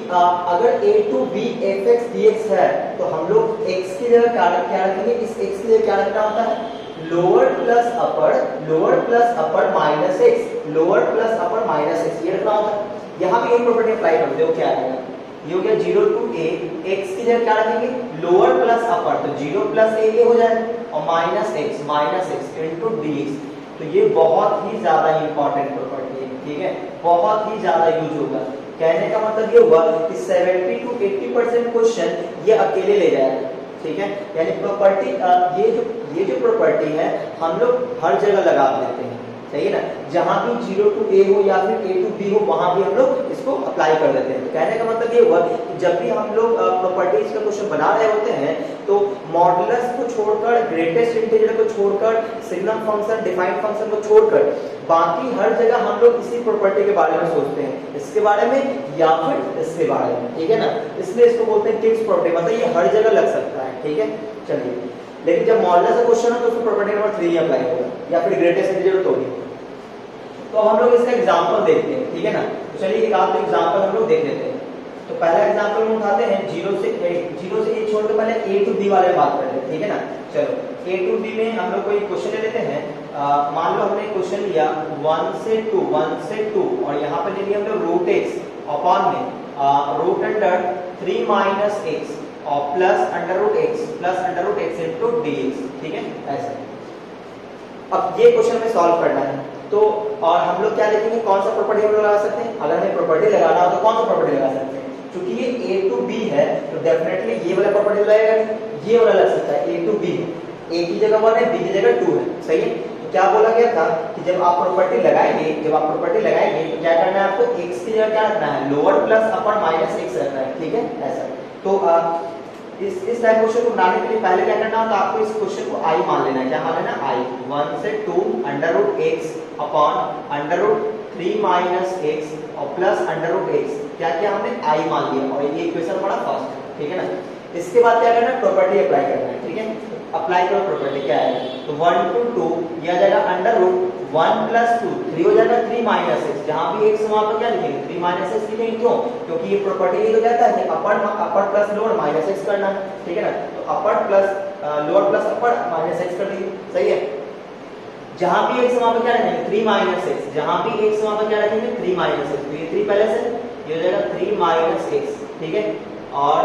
अगर a to B F X D X है, तो हम लोग x की जगह क्या रखेंगे, इस x की जगह क्या रखना होता है, लोअर प्लस अपर माइनस एक्स, लोअर प्लस अपर माइनस एक्स, ये रखना होता है। यहाँ भी एक प्रॉपर्टी अप्लाई कर दो, क्या आएगा, ये हो गया 0 to a, x की जगह क्या रखेंगे, लोअर प्लस अपर, तो 0 प्लस a हो जाएगा, और minus X into D x. तो ये बहुत ही ज्यादा इंपॉर्टेंट प्रॉपर्टी है, ठीक है, बहुत ही ज्यादा यूज होगा। कहने का मतलब ये हुआ कि 70 to 80% क्वेश्चन ये अकेले ले जाएगा, ठीक है। यानी प्रॉपर्टी ये जो प्रॉपर्टी है हम लोग हर जगह लगा देते हैं, सही है ना, जहां भी 0 to a हो या फिर a to b हो, वहां भी हम लोग इसको अप्लाई कर देते हैं। तो कहने का मतलब ये हुआ कि जब भी हम लोग प्रॉपर्टीज का क्वेश्चन बना रहे होते हैं, तो मॉडुलस को छोड़कर, ग्रेटेस्ट इंटीजर को छोड़कर, सिग्नम फंक्शन, डिफाइंड फंक्शन को छोड़कर, बाकी हर जगह हम लोग इसी प्रॉपर्टी के बारे में सोचते हैं, इसके बारे में या फिर इसके बारे में, ठीक है ना। इसलिए इसको बोलते हैं किंग्स प्रॉपर्टी, मतलब ये हर जगह लग सकता है, ठीक है। चलिए, लेकिन जब मॉडुलस का क्वेश्चन है तो उसको प्रॉपर्टी नंबर 3 अप्लाई होगा, या फिर ग्रेटेस्ट इंटीजर तो होगी। तो हम लोग इसका एग्जांपल देखते हैं, ठीक है ना। तो चलिए एक आध एग्जांपल हम लोग देख लेते हैं। तो पहला एग्जांपल हम उठाते हैं 0 से 1 छोड़ के पहले a to b वाले में बात करते हैं, ठीक है ना। चलो a to b में हम लोग कोई क्वेश्चन ले लेते हैं। मान लो हमने क्वेश्चन लिया 1 से 2 और यहाँ पे ले लिया हम लोग रूट x अपॉन में रूट अंडर 3 माइनस x और plus under root x into dx, ठीक है ऐसे। अब ये क्वेश्चन में सॉल्व करना है तो और हम लोग क्या देखेंगे, कौन सा प्रॉपर्टी हम लोग लगा सकते हैं। अगर हमें प्रॉपर्टी लगाना हो तो कौन सा प्रॉपर्टी लगा सकते हैं, क्योंकि ये a to b है तो डेफिनेटली ये वाला प्रॉपर्टी लगेगा, ये वाला लग सकता है। a to b a की जगह 1 है, b की जगह 2 है, सही है। तो क्या बोला गया था कि जब आप प्रॉपर्टी लगाएंगे तो क्या करना है आपको, x की जगह क्या रखना है, लोअर प्लस अपर माइनस x रखना है, ठीक है ऐसा। तो इस टाइप क्वेश्चन को बनाने के लिए पहले क्या करना होता है, आपको इस क्वेश्चन को i मान लेना है। क्या मान लेना, i 1 से 2 under root x upon under root 3 minus x और प्लस अंडर रूट x, क्या किया हमने i मान लिया और ये इक्वेशन बड़ा फास्ट है, ठीक है ना। इसके बाद क्या करना है, प्रॉपर्टी अप्लाई करना है, ठीक है। अप्लाई करो प्रॉपर्टी, क्या है तो 1 to 2 ये आ जाएगा अंडर रूट 1 प्लस 2 3 हो जाएगा 3 माइनस x, जहां भी x वहां पर क्या लिखेंगे 3 माइनस x लिखेंगे, क्यों, क्योंकि ये प्रॉपर्टी ये तो कहता है कि अपर प्लस लोअर माइनस x करना है, ठीक है ना। तो अपर प्लस लोअर प्लस अपर माइनस x कर दीजिए, सही है। जहां भी x वहां पर क्या रखेंगे 3 माइनस x, जहां भी x वहां पर क्या रखेंगे 3 माइनस x, तो ये 3 पहले से ये हो जाएगा 3 माइनस x, ठीक है। और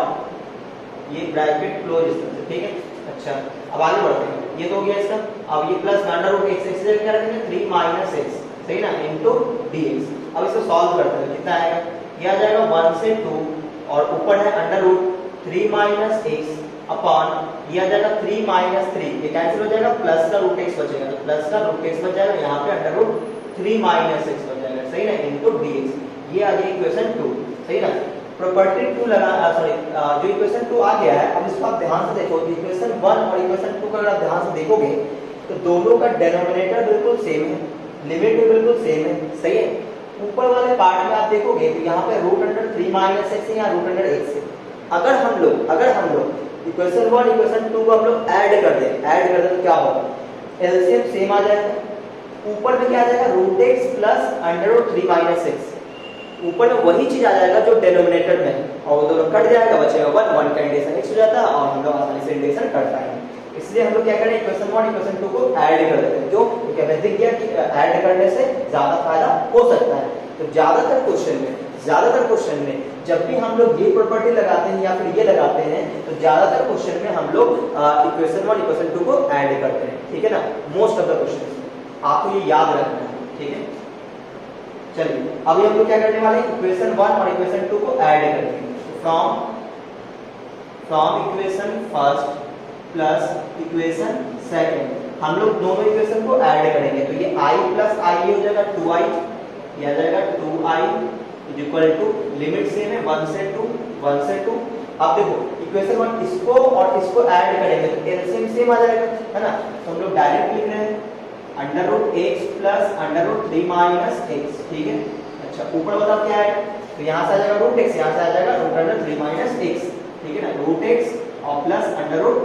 ये ब्रैकेट क्लोज इस तरह से, ठीक है। अच्छा अब आगे बढ़ते हैं, ये तो हो गया इसका। अब ये plus under root x x क्या रखेंगे 3 माइनस x, सही ना, इनटू dx। अब इसको सॉल्व करते हैं, कितना आएगा, ये आ जाएगा 1 से 2 और ऊपर है under root 3 minus x upon ये आ जाएगा 3 माइनस 3, ये कैंसिल हो जाएगा, प्लस का रूट x बचेगा, तो प्लस का रूट x बच जाएगा, यहाँ पे अंडर रूट 3 माइनस x बच जाएगा, सही ना, इनटू dx। ये आ गया इक्वेशन 2, सही ना। प्रॉपर्टी 2 लगा जो इक्वेशन 2 आ गया है, अब इसको आप ध्यान से देखो, इक्वेशन 1 और इक्वेशन 2 का अगर आप ध्यान से देखोगे तो दोनों का डिनोमिनेटर बिल्कुल सेम है, लिमिट भी बिल्कुल सेम है, सही है। ऊपर वाले पार्ट में आप देखोगे तो यहाँ पे रूट अंडर 3 माइनस x है या रूट अंडर x है। अगर हम लोग इक्वेशन 1 इक्वेशन 2 को हम लोग ऐड कर दें तो क्या होगा, एलसीएम सेम आ जाएगा। ऊपर में क्या आ जाएगा root x plus under root 3 minus x, ऊपर में वही चीज आ जाएगा जो डिनोमिनेटर में है और वो दोनों कट जाएगा, बचेगा 1 का इंटीग्रेशन x हो जाता है और हम लोग आसानी से इंटीग्रेशन कर पाएंगे। इसलिए हम लोग क्या करें, इक्वेशन 1 इक्वेशन 2 को ऐड कर देते हैं, जो क्योंकि हमें दिख गया कि ऐड करने से ज्यादा फायदा हो सकता है। तो ज्यादातर क्वेश्चन में जब भी हम लोग ये प्रॉपर्टी लगाते हैं या फिर ये लगाते हैं तो ज्यादातर क्वेश्चन में हम लोग इक्वेशन 1 इक्वेशन 2 को ऐड करते हैं, ठीक है ना। मोस्ट ऑफ द क्वेश्चन आपको ये याद रखना है, ठीक है। चलिए अभी हम लोग क्या करने वाले हैं, इक्वेशन 1 और इक्वेशन 2 को ऐड करेंगे। From equation first plus equation second हम लोग दोनों इक्वेशन को ऐड करेंगे, तो ये i प्लस i हो जाएगा 2i, ये आ जाएगा 2i equal to limit same है 1 से 2। अब देखो इक्वेशन 1 इसको और इसको ऐड करेंगे तो एलसीएम सेम आ जाएगा, है ना। तो हम लोग डायरेक्ट लिख रहे हैं under root x plus under root 3 minus x, ठीक है। अच्छा ऊपर बताओ क्या है, तो यहाँ से आ जाएगा रूट x, यहाँ से आ जाएगा रूट अंडर 3 माइनस x, ठीक है ना, रूट x और plus under root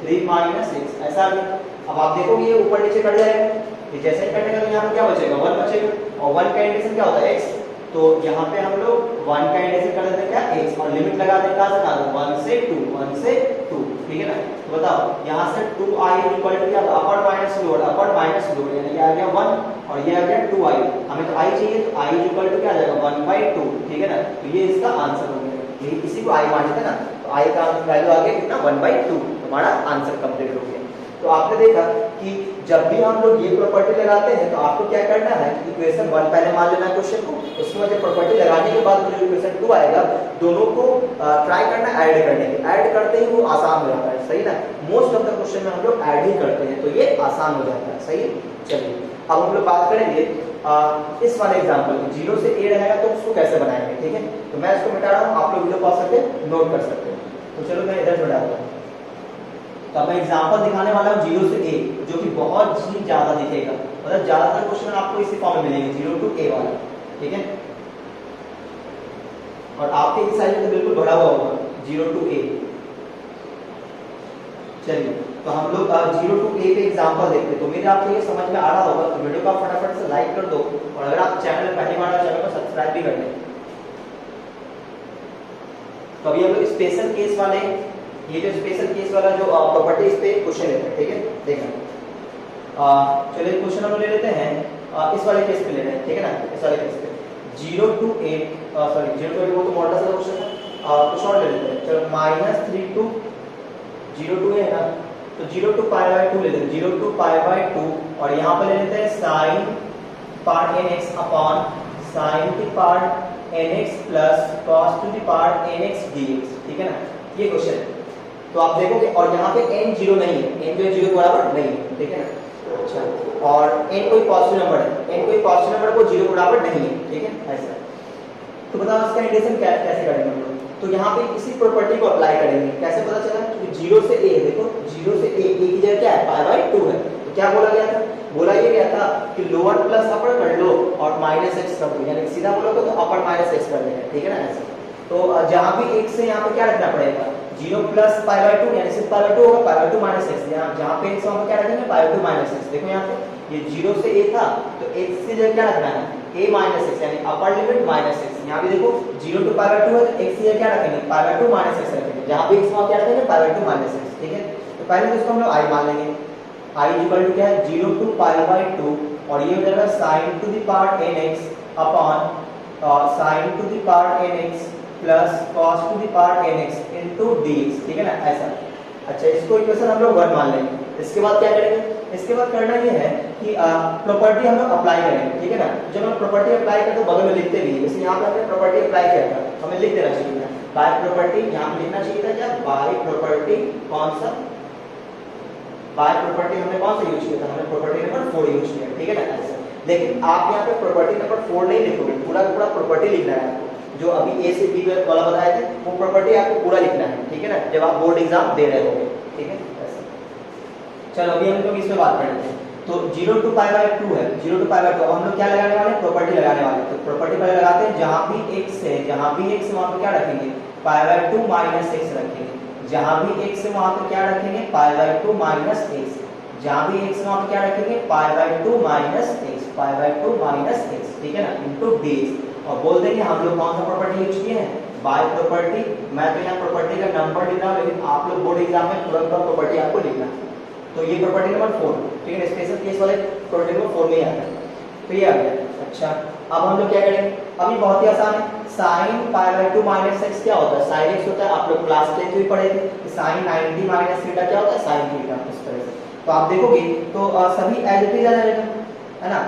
3 minus x, ऐसा आ गया। अब आप देखोगे ये ऊपर नीचे कट जाएगा, ये जैसे ही कटेगा तो यहाँ पे क्या बचेगा 1 बचेगा, और 1 का इंटीग्रेशन क्या होता है x, तो यहाँ पे हम लोग 1 का इंटीग्रेशन कर देते हैं क्या x और लिमिट लगा दें कहाँ से कहाँ 1 से 2, ठीक है ना। तो बताओ यहाँ से 2i इक्वल टू क्या अपर माइनस लोअर यानी ये आ गया 1 और ये आ गया 2i, हमें तो i चाहिए तो i इक्वल टू क्या आ जाएगा 1/2, ठीक है ना। तो ये इसका आंसर हो गया, यही इसी को i मानते हैं ना, तो i का वैल्यू आ गया कितना 1/2, हमारा आंसर कंप्लीट हो गया। तो आपने देखा कि जब भी हम लोग ये प्रॉपर्टी लगाते हैं तो आपको क्या करना है, इक्वेशन 1 पहले मान लेना क्वेश्चन को, उसके बाद जब प्रॉपर्टी लगाने के बाद जो इक्वेशन 2 आएगा दोनों को ट्राई करना ऐड करने के, ऐड करते ही वो आसान हो जाता है, सही ना। मोस्ट ऑफ द क्वेश्चन में हम लोग ऐड ही करते हैं तो ये आसान हो जाता है, सही है। चलिए अब हम लोग बात करेंगे इस वाले एग्जाम्पल की, 0 से a रहेगा तो उसको कैसे बनाएंगे, ठीक है। तो मैं इसको मिटा रहा हूँ, आप लोग वीडियो पॉज करके नोट कर सकते हैं। तो चलो मैं इधर मिटा दूंगा। तो अब मैं एग्जांपल दिखाने वाला हूं 0 से a, जो कि बहुत ही ज्यादा दिखेगा, मतलब ज्यादातर क्वेश्चन आपको इसी फॉर्म में मिलेंगे 0 to a वाला, ठीक है। और आपके इस साइज में तो बिल्कुल भरा हुआ होगा 0 to a। चलिए तो हम लोग 0 to a पे एग्जांपल देखते हैं। तो मेरे आपको ये समझ में आ रहा होगा तो वीडियो को फटाफट से लाइक कर दो, और अगर आप चैनल पहली बार चैनल को सब्सक्राइब भी कर लें। तो अभी हम लोग स्पेशल केस वाले, ये जो स्पेशल केस वाला जो प्रॉपर्टी, इस पे क्वेश्चन लेते हैं, ठीक है। देखना चलिए क्वेश्चन हम ले लेते हैं, इस वाले केस पे ले रहे हैं, ठीक है ना। इस वाले केस पे 0 to 8 सॉरी 0 to 8 वो तो मॉडल सा क्वेश्चन है, कुछ और ले लेते हैं। चलो -3 to 0 to है ना, तो 0 to पाई बाय 2 ले लेते हैं, 0 to पाई बाय 2, और यहाँ पे ले लेते हैं sin part nx upon sin की part nx plus cos to the part nx dx, ठीक है ना। ये क्वेश्चन है, तो आप देखोगे, और यहाँ पे n 0 नहीं है, n जो है 0 के बराबर नहीं है, ठीक है ना। अच्छा, और n कोई पॉजिटिव नंबर है, n कोई पॉजिटिव नंबर को 0 के बराबर नहीं है, ठीक है ऐसा। तो बताओ इसका इंटीग्रेशन कैसे करेंगे हम लोग। तो यहाँ पे इसी प्रॉपर्टी को अप्लाई करेंगे। कैसे पता चला, क्योंकि 0 से a, देखो 0 से a की जगह क्या है, पाई बाय 2 है। तो क्या बोला गया था, बोला ये गया था कि लोअर प्लस अपर कर लो और माइनस एक्स कर दो, यानी सीधा बोलोगे तो अपर माइनस एक्स कर देगा, ठीक है ना ऐसे। तो जहाँ भी x से यहाँ पे क्या रखना पड़ेगा, 0 प्लस पाई बाय 2, यानी सिर्फ पाई बाय 2 होगा, पाई बाय 2 माइनस एक्स, जहाँ पे x वहाँ पे क्या रखेंगे, पाई बाय 2 माइनस एक्स। देखो यहाँ पे ये 0 से a था, तो x की जगह क्या रखना है, a माइनस एक्स, यानी अपर लिमिट माइनस एक्स। यहाँ भी देखो 0 टू पाई बाय 2 है, तो x की जगह क्या रखेंगे, पाई बाय 2 माइनस एक्स रखेंगे, जहाँ पे x वहाँ क्या रखेंगे, पाई बाय 2 माइनस एक्स, ठीक है। तो पहले तो इसको हम लोग i मान लेंगे, i इक्वल टू क्या है, 0 टू पाई बाय 2, और ये हो जाएगा sin to the power nx upon sin to the power nx plus cos to the power nx into dx, ठीक है ना ऐसा। अच्छा, इसको इक्वेशन हम लोग 1 मान लेंगे। इसके बाद क्या करेंगे, इसके बाद करना ये है कि प्रॉपर्टी हम लोग अप्लाई करेंगे, ठीक है ना। जब हम प्रॉपर्टी अप्लाई करते तो बगल में लिखते भी, जैसे यहाँ पे हमने प्रॉपर्टी अप्लाई किया था, हमें लिख देना चाहिए था बाय प्रॉपर्टी, यहाँ पे लिखना चाहिए था क्या, बाय प्रॉपर्टी, कौन सा बाय प्रॉपर्टी हमने कौन सा यूज किया था, हमने प्रॉपर्टी नंबर 4 यूज किया, ठीक है ना ऐसा। लेकिन आप यहाँ पे प्रॉपर्टी नंबर 4 नहीं लिखोगे, पूरा का पूरा प्रॉपर्टी लिखना है आपको, जो अभी ए से बी वाला बताए थे वो प्रॉपर्टी आपको पूरा लिखना है, ठीक है ना, जब आप बोर्ड एग्जाम दे रहे होगे, ठीक है ऐसा। चलो अभी हम लोग इसमें बात कर लेते हैं। तो 0 टू पाई बाय 2 है, 0 टू पाई बाय 2, हम लोग क्या लगाने वाले हैं, प्रॉपर्टी लगाने वाले हैं। तो प्रॉपर्टी पहले लगाते हैं, जहां भी x है, जहां भी x वहां पे क्या रखेंगे, पाई बाय 2 माइनस x रखेंगे, जहां भी x है वहां पे क्या रखेंगे, पाई बाय 2 माइनस x, जहां भी x वहां पे क्या रखेंगे, पाई by 2 minus x, pi by 2 minus x, ठीक है ना, इनटू dx, और बोल देंगे हम लोग कौन सा प्रॉपर्टी यूज किए हैं, बाय प्रॉपर्टी। मैं तो यहाँ प्रॉपर्टी का नंबर लिख रहा हूँ, लेकिन आप लोग बोर्ड एग्जाम में तुरंत प्रॉपर्टी आपको लिखना है। तो ये प्रॉपर्टी नंबर 4, ठीक है, स्पेशल केस वाले प्रॉपर्टी नंबर 4 में ही आता है, तो ये आ गया। अच्छा, अब हम लोग क्या करेंगे, अभी बहुत ही आसान है, sin pi by 2 minus x क्या होता है, sin x होता है, आप लोग क्लास 10 में भी पढ़े थे कि sin 90 माइनस थीटा क्या होता है, sin थीटा, इस तरह से। तो आप देखोगे तो सभी एज इट इज आ जाएगा, है ना,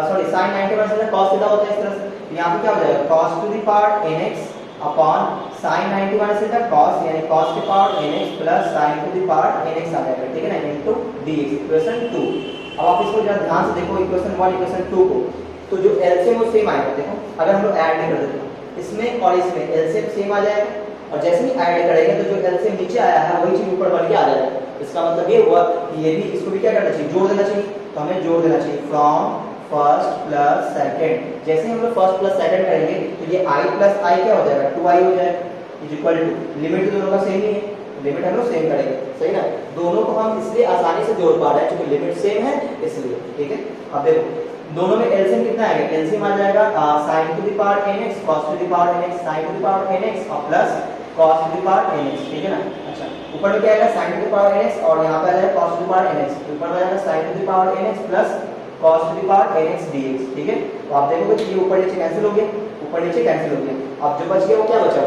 sorry sin 90 minus theta cos theta होता है, इस तरह से। यहाँ पे क्या हो जाएगा, cos to the power nx upon sin 90 minus theta cos, यानी cos के power nx plus sin to the power nx आ जाएगा, ठीक है ना, इनटू dx, इक्वेशन 2। अब आप इसको जरा ध्यान से देखो, इक्वेशन 1 इक्वेशन 2 को, तो जो एलसीएम वो सेम आएगा। देखो अगर हम लोग ऐड नहीं कर देते इसमें और इसमें, एलसीएम सेम आ जाएगा, और जैसे ही ऐड करेंगे तो जो एलसीएम नीचे आया है वही चीज ऊपर बन के आ जाएगा। इसका मतलब ये हुआ कि ये भी, इसको भी क्या करना चाहिए, जोड़ देना चाहिए। तो हमें जोड़ देना चाहिए फ्रॉम फर्स्ट प्लस सेकंड, जैसे हम लोग फर्स्ट प्लस सेकंड करेंगे तो ये i प्लस i क्या हो जाएगा, 2i हो जाएगा, इज इक्वल टू, लिमिट दोनों का सेम ही है, लिमिट हम लोग सेम करेंगे, सही ना। दोनों को हम इसलिए आसानी से जोड़ पा रहे हैं क्योंकि लिमिट सेम है इसलिए, ठीक है। अब देखो दोनों में एलसीएम कितना आएगा, एलसीएम आ जाएगा sin to the power nx cos to the power nx sin to the power nx और plus cos to the power nx, ठीक है ना। अच्छा, ऊपर में क्या आएगा, sin to the power nx, और यहाँ पे आ जाएगा cos to the power nx, ऊपर में आ जाएगा sin to the power nx plus cos to the power nx dx, ठीक है। तो आप देखोगे कि ये ऊपर नीचे कैंसिल हो गया, ऊपर नीचे कैंसिल हो गया। अब जो बच गया वो क्या बचा,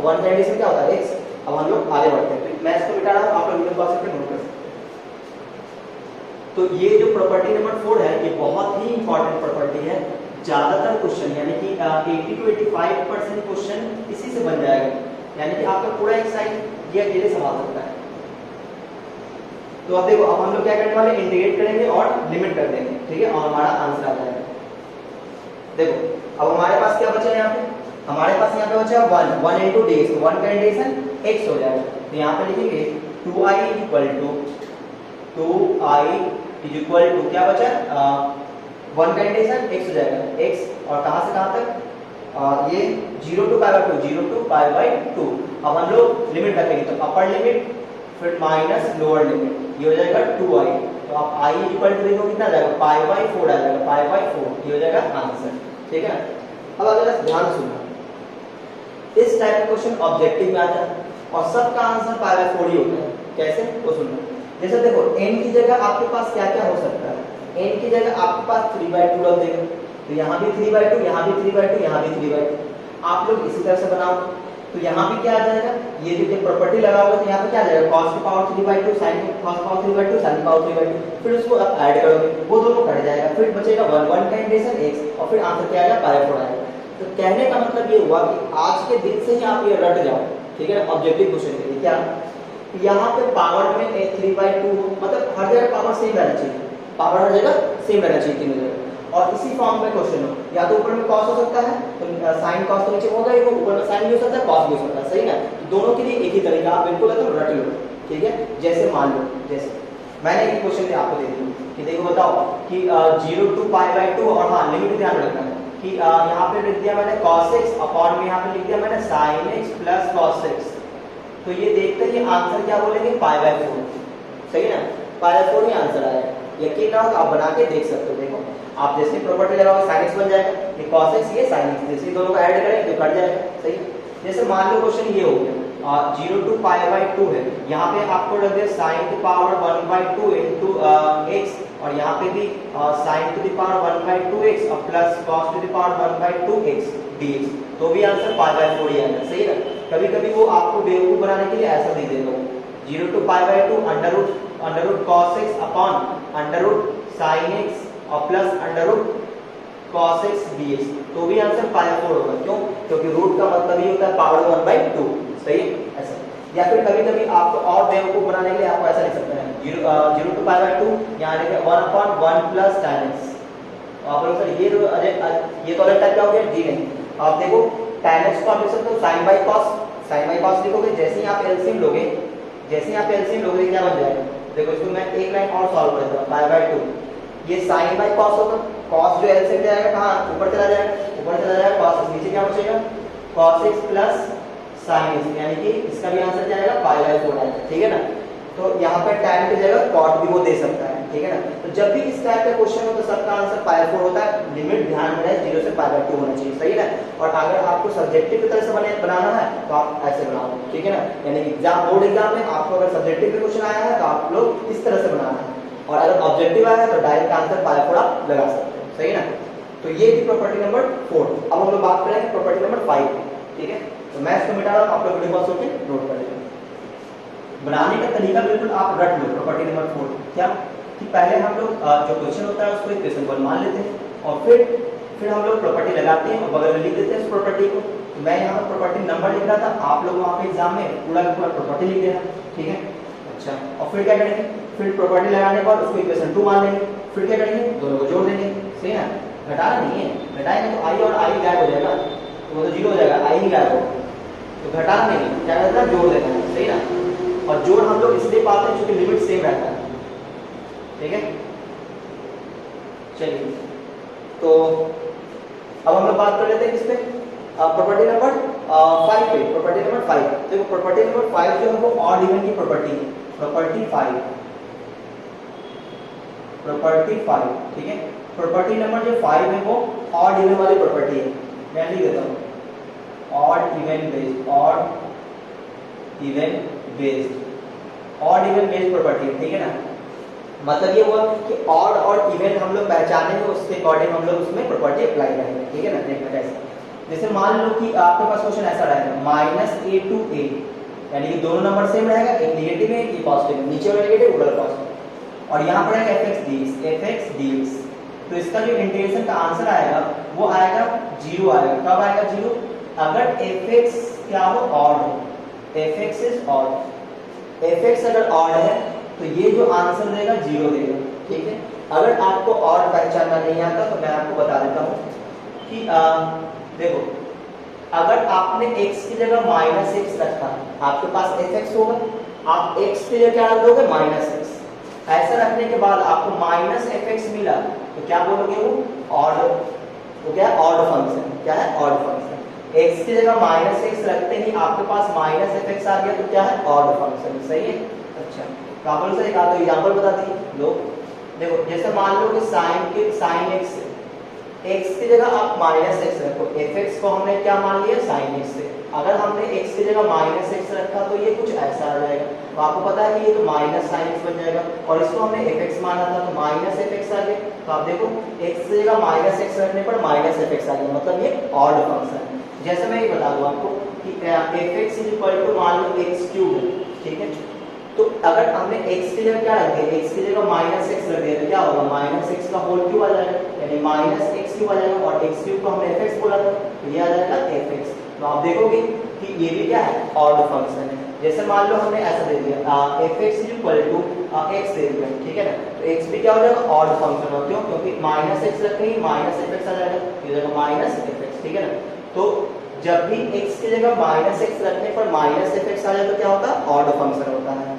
1 का एडिशन क्या होता है, x। अब हम लोग आगे बढ़ते हैं, तो मैं इसको मिटा रहा हूं, आप लोग वीडियो पॉज करके नोट कर सकते हैं। तो ये जो प्रॉपर्टी नंबर 4 है, ये बहुत ही इंपॉर्टेंट प्रॉपर्टी है। ज्यादातर क्वेश्चन यानी कि 80 to 85% क्वेश्चन इसी से बन जाएगा, यानी कि आपका पूरा एक्सरसाइज ये अकेले संभाल सकता है। तो अब देखो, अब हम लोग क्या करने वाले, इंटीग्रेट करेंगे और लिमिट कर देंगे, ठीक है, और हमारा आंसर आ जाएगा। देखो अब हमारे पास क्या बचा है, यहाँ पे हमारे पास यहाँ पे बचा 1 इनटू dx, तो 1 का इंटीग्रेशन x हो जाएगा। तो यहाँ पे लिखेंगे 2i equal to 2i is equal to क्या बचा, 1 का इंटीग्रेशन x हो जाएगा, x और कहाँ से कहाँ तक, ये 0 to pi by 2, 0 to pi by 2। अब हम लोग लिमिट रखेंगे, तो अपर लिमिट फिर माइनस लोअर लिमिट, ये हो जाएगा 2i। तो आप i इक्वल टू देखो कितना आ जाएगा, पाई बाय 4 आ जाएगा, पाई बाय 4, ये हो जाएगा आंसर, ठीक है ना। अब अगर ध्यान सुनना, इस टाइप का क्वेश्चन ऑब्जेक्टिव में आता है और सबका आंसर पाई बाय 4 ही होता है। कैसे वो सुनना, जैसे देखो n की जगह आपके पास क्या क्या हो सकता है। n की जगह आपके पास 3/2 रख देगा, तो यहाँ भी 3/2, यहाँ भी 3/2, यहाँ भी 3/2। आप लोग इसी तरह से बनाओ, तो यहाँ भी क्या आ जाएगा, ये जो प्रॉपर्टी लगा होगा तो यहाँ पे क्या आ जाएगा, cos की पावर 3/2 sin की cos पावर 3/2 sin की पावर 3/2, फिर उसको आप ऐड करोगे वो दोनों कट जाएगा, फिर बचेगा 1 का इंटीग्रेशन x और फिर आंसर क्या आएगा पाई 4 आएगा। तो कहने का मतलब ये हुआ कि आज के दिन से ही आप ये रट जाओ, ठीक है, ऑब्जेक्टिव क्वेश्चन के लिए। क्या यहाँ पे पावर में 3/2 मतलब हर जगह पावर सेम रहना चाहिए, पावर हर जगह सेम रहना चाहिए तीनों जगह, और इसी फॉर्म में क्वेश्चन हो, या तो ऊपर में cos हो सकता है तो sin cos तो नीचे होगा ही, वो ऊपर में sin भी हो सकता है cos भी हो सकता है, सही ना। तो दोनों के लिए एक ही तरीका आप बिल्कुल एकदम रट लो, ठीक है। जैसे मान लो, जैसे मैंने एक क्वेश्चन आपको दे दी कि देखो बताओ कि 0 to π/2, और हाँ लिमिट ध्यान रखना है कि यहाँ पे लिख दिया मैंने cos x अपॉन में यहाँ पे लिख दिया मैंने sin x plus cos x, तो ये देखते ही आंसर क्या बोलेंगे π/4, सही है ना, π/4 ही आंसर आएगा। यकीन ना हो तो आप बना के देख सकते हो। देखो आप जैसे प्रॉपर्टी लगाओगे sin x बन जाएगा, ये cos x ये sin x, जैसे दोनों को ऐड करें तो कट जाएगा, सही। जैसे मान लो क्वेश्चन ये हो गया 0 to π/2 है, यहाँ पे आपको रख दिया sin की पावर 1/2 into x, और यहाँ पे भी sin to the power 1/2x और plus cos to the power 1/2x dx, तो भी आंसर π/4 ही आएगा, सही है। कभी कभी वो आपको बेवकूफ बनाने के लिए ऐसा दे देगा, 0 to π/2 under root cos x upon under root sin x और plus under root cos x dx, तो भी आंसर π/4 होगा। क्यों? क्योंकि रूट का मतलब ही होता है पावर 1/2, सही है ऐसा। या फिर कभी कभी आपको और बेवकूफ बनाने के लिए आपको ऐसा लिख सकते हैं 0 to π/2 यहाँ लिखे 1/1 प्लस tan x, आप लोग सर ये तो अलग टाइप का हो गया जी, नहीं आप देखो tan x को आप लिख सकते हो sin by cos लिखोगे, जैसे ही आप एलसीएम लोगे, क्या बन जाएगा, देखो इसको मैं एक लाइन और सॉल्व कर देता हूं, π/2 ये sin by cos होगा, cos जो एलसीएम जाएगा कहां, ऊपर चला जाएगा cos x, नीचे क्या बचेगा cos x plus sin x, यानी कि इसका भी आंसर क्या आएगा π/4 आएगा, ठीक है ना। तो यहाँ पर tan की जगह cot भी वो दे सकता है, ठीक है ना। तो जब भी इस टाइप का क्वेश्चन हो तो सबका आंसर π/4 होता है, लिमिट ध्यान में रहे 0 से π/2 होना चाहिए, सही है ना। और अगर आपको सब्जेक्टिव की तरह से बनाना है तो आप ऐसे बनाओ, ठीक है ना, यानी कि बोर्ड एग्जाम में आपको अगर सब्जेक्टिव का क्वेश्चन आया है तो आप लोग इस तरह से बनाना है, और अगर ऑब्जेक्टिव आया है तो डायरेक्ट आंसर π/4 आप लगा सकते हो, सही है ना। तो ये थी प्रॉपर्टी नंबर 4। अब हम लोग बात करेंगे प्रॉपर्टी नंबर 5, ठीक है। तो मैं इसको मिटा रहा हूं, आप लोग वीडियो पॉज करके नोट कर लेंगे। बनाने का तरीका बिल्कुल आप रट लो प्रॉपर्टी नंबर 4, क्या कि पहले हम लोग जो क्वेश्चन होता है उसको इक्वेशन 1 मान लेते हैं, और फिर हम लोग प्रॉपर्टी लगाते हैं और बगल में लिख देते हैं उस प्रॉपर्टी को। तो मैं यहाँ पर प्रॉपर्टी नंबर लिख रहा था, आप लोग वहाँ पे एग्जाम में पूरा का पूरा प्रॉपर्टी लिख देना, ठीक है। अच्छा, और फिर क्या करेंगे, फिर प्रॉपर्टी लगाने के बाद उसको इक्वेशन 2 मान लेंगे, फिर क्या करेंगे, दोनों को जोड़ देंगे, सही है। घटाना नहीं है, घटाएंगे तो आई और आई गायब हो जाएगा, तो वो तो 0 हो जाएगा, आई ही गायब होगा, तो घटाना नहीं, क्या करना है, जोड़ देना है, सही ना। और जोड़ हम लोग इसलिए पाते हैं क्योंकि लिमिट सेम रहता है, ठीक है। चलिए, तो अब हम लोग बात कर लेते हैं किस पे, प्रॉपर्टी नंबर 5 पे। प्रॉपर्टी नंबर 5, देखो प्रॉपर्टी नंबर 5 जो है वो ऑड इवन की प्रॉपर्टी है, प्रॉपर्टी 5, ठीक है। प्रॉपर्टी नंबर जो 5 है वो ऑड इवन वाली प्रॉपर्टी है, मैं लिख देता हूँ odd even based, odd even based property, ठीक है ना। मतलब ये हुआ कि ऑड और इवन हम लोग पहचानेंगे, उसके अकॉर्डिंग हम लोग उसमें प्रॉपर्टी अप्लाई करेंगे, ठीक है ना। देखना कैसे, जैसे मान लो कि आपके पास क्वेश्चन ऐसा रहेगा -a to a, यानी कि दोनों नंबर सेम रहेगा, एक नेगेटिव है एक पॉजिटिव है, नीचे वाला नेगेटिव ऊपर वाला पॉजिटिव, और यहाँ पर है fx dx, तो इसका जो इंटीग्रेशन का आंसर आएगा वो आएगा 0 आएगा। कब आएगा 0? अगर fx क्या हो, ऑड हो, fx इज ऑड, fx अगर ऑड है तो ये जो आंसर देगा 0 देगा, ठीक है। अगर आपको ऑड पहचानना नहीं आता तो मैं आपको बता देता हूँ कि देखो, अगर आपने x की जगह -x रखा, आपके पास fx होगा, आप x की जगह क्या रख दोगे, -x, ऐसा रखने के बाद आपको -fx मिला तो क्या बोलोगे, वो ऑड, वो क्या है, ऑड फंक्शन, क्या है, ऑड फंक्शन। x की जगह -x रखते ही आपके पास -fx आ गया तो क्या है, ऑड फंक्शन, सही है। अच्छा, तो आप लोग से एक आधा एग्जांपल बता दिए लोग, देखो जैसे मान लो कि sin x है, x की जगह आप माइनस एक्स रखो, fx को हमने क्या मान लिया sin x से। अगर हमने x की जगह माइनस एक्स रखा तो ये कुछ ऐसा आ जाएगा, तो आपको पता है कि ये तो माइनस sin x बन जाएगा, और इसको हमने fx माना था तो माइनस fx आ गया। तो आप देखो x की जगह माइनस एक्स रखने पर माइनस fx आ गया, मतलब ये ऑड फंक्शन है। जैसे मैं ये बता दूं आपको कि fx इज इक्वल टू मान लो x क्यूब, ठीक है। तो अगर हमने x की जगह क्या रख दिया, x की जगह माइनस एक्स रख दिया तो क्या होगा, माइनस एक्स का होल क्यूब आ जाएगा, यानी माइनस एक्स क्यूब आ जाएगा, और एक्स क्यूब को हमने fx बोला था तो ये आ जाएगा fx। तो आप देखोगे कि ये भी क्या है, ऑड फंक्शन है। जैसे मान लो हमने ऐसा दे दिया fx is equal to x दे दिया, ठीक है ना, तो x भी क्या हो जाएगा, ऑड फंक्शन हो, क्यों, क्योंकि माइनस एक्स रखेंगे माइनस fx आ जाएगा, ये जाएगा माइनस fx, ठीक है ना। तो जब भी x की जगह माइनस एक्स रखने पर माइनस fx आ जाए तो क्या होता है, ऑड फंक्शन होता है।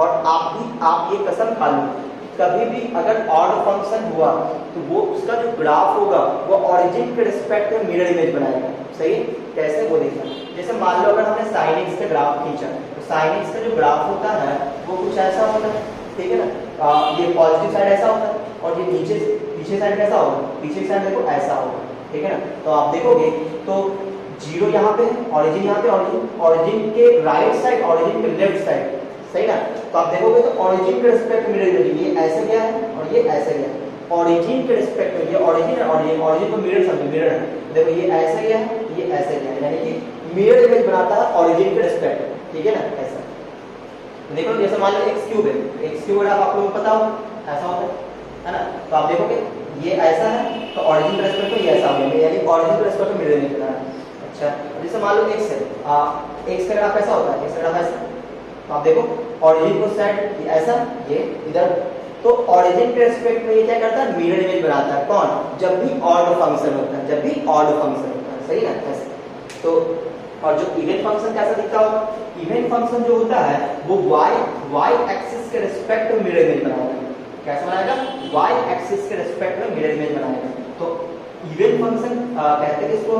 और आप ये कसम खा लो, कभी भी अगर ऑड फंक्शन हुआ तो वो उसका जो ग्राफ होगा वो ओरिजिन के रिस्पेक्ट में मिरर इमेज बनाएगा, सही है। कैसे, वो देखना, जैसे मान लो अगर हमने sin x का ग्राफ खींचा तो sin x का जो ग्राफ होता है वो कुछ ऐसा होता है, ठीक है ना। ये पॉजिटिव साइड ऐसा होता है और ये पीछे साइड कैसा होगा, पीछे साइड देखो ऐसा होगा, ठीक है ना। तो आप देखोगे तो जीरो यहाँ पे है, ऑरिजिन यहाँ पे, ऑरिजिन के राइट साइड, ऑरिजिन के लेफ्ट साइड, सही ना। तो आप देखोगे तो ऑरिजिन के रिस्पेक्ट में मिरर इमेज, ये ऐसे गया है और ये ऐसे गया है, ऑरिजिन के रिस्पेक्ट में, ये ऑरिजिन है और ये ऑरिजिन को मिरर समझो, मिरर है, देखो ये ऐसे गया है, ये ऐसे गया है, यानी कि मिरर इमेज बनाता है ऑरिजिन के रिस्पेक्ट में, ठीक है ना, ऐसा। देखो जैसे मान लो x क्यूब है, x क्यूब आप लोगों को पता हो ऐसा होता है ना। तो आप देखोगे ये ऐसा है तो ऑरिजिन के रिस्पेक्ट में ये ऐसा हो गया, यानी ऑरिजिन के रिस्पेक्ट में मिरर इमेज बना है। अच्छा, जैसे मान लो x है, x का ग्राफ ऐसा होता है, x का ग्राफ ऐसा, तो आप देखो ऑरिजिन को साइड ऐसा, ये इधर, तो ऑरिजिन के रिस्पेक्ट में ये क्या करता है, मिरर इमेज बनाता है, कौन, जब भी ऑड फंक्शन होता है, जब भी ऑड फंक्शन होता है, सही ना, ऐसे। तो और जो इवन फंक्शन कैसा दिखता होगा, इवन फंक्शन जो होता है वो y एक्सिस के रिस्पेक्ट में मिरर इमेज बनाएगा, कैसा बनाएगा, y एक्सिस के रिस्पेक्ट में मिरर इमेज बनाएगा। तो इवन फंक्शन कहते हैं इसको,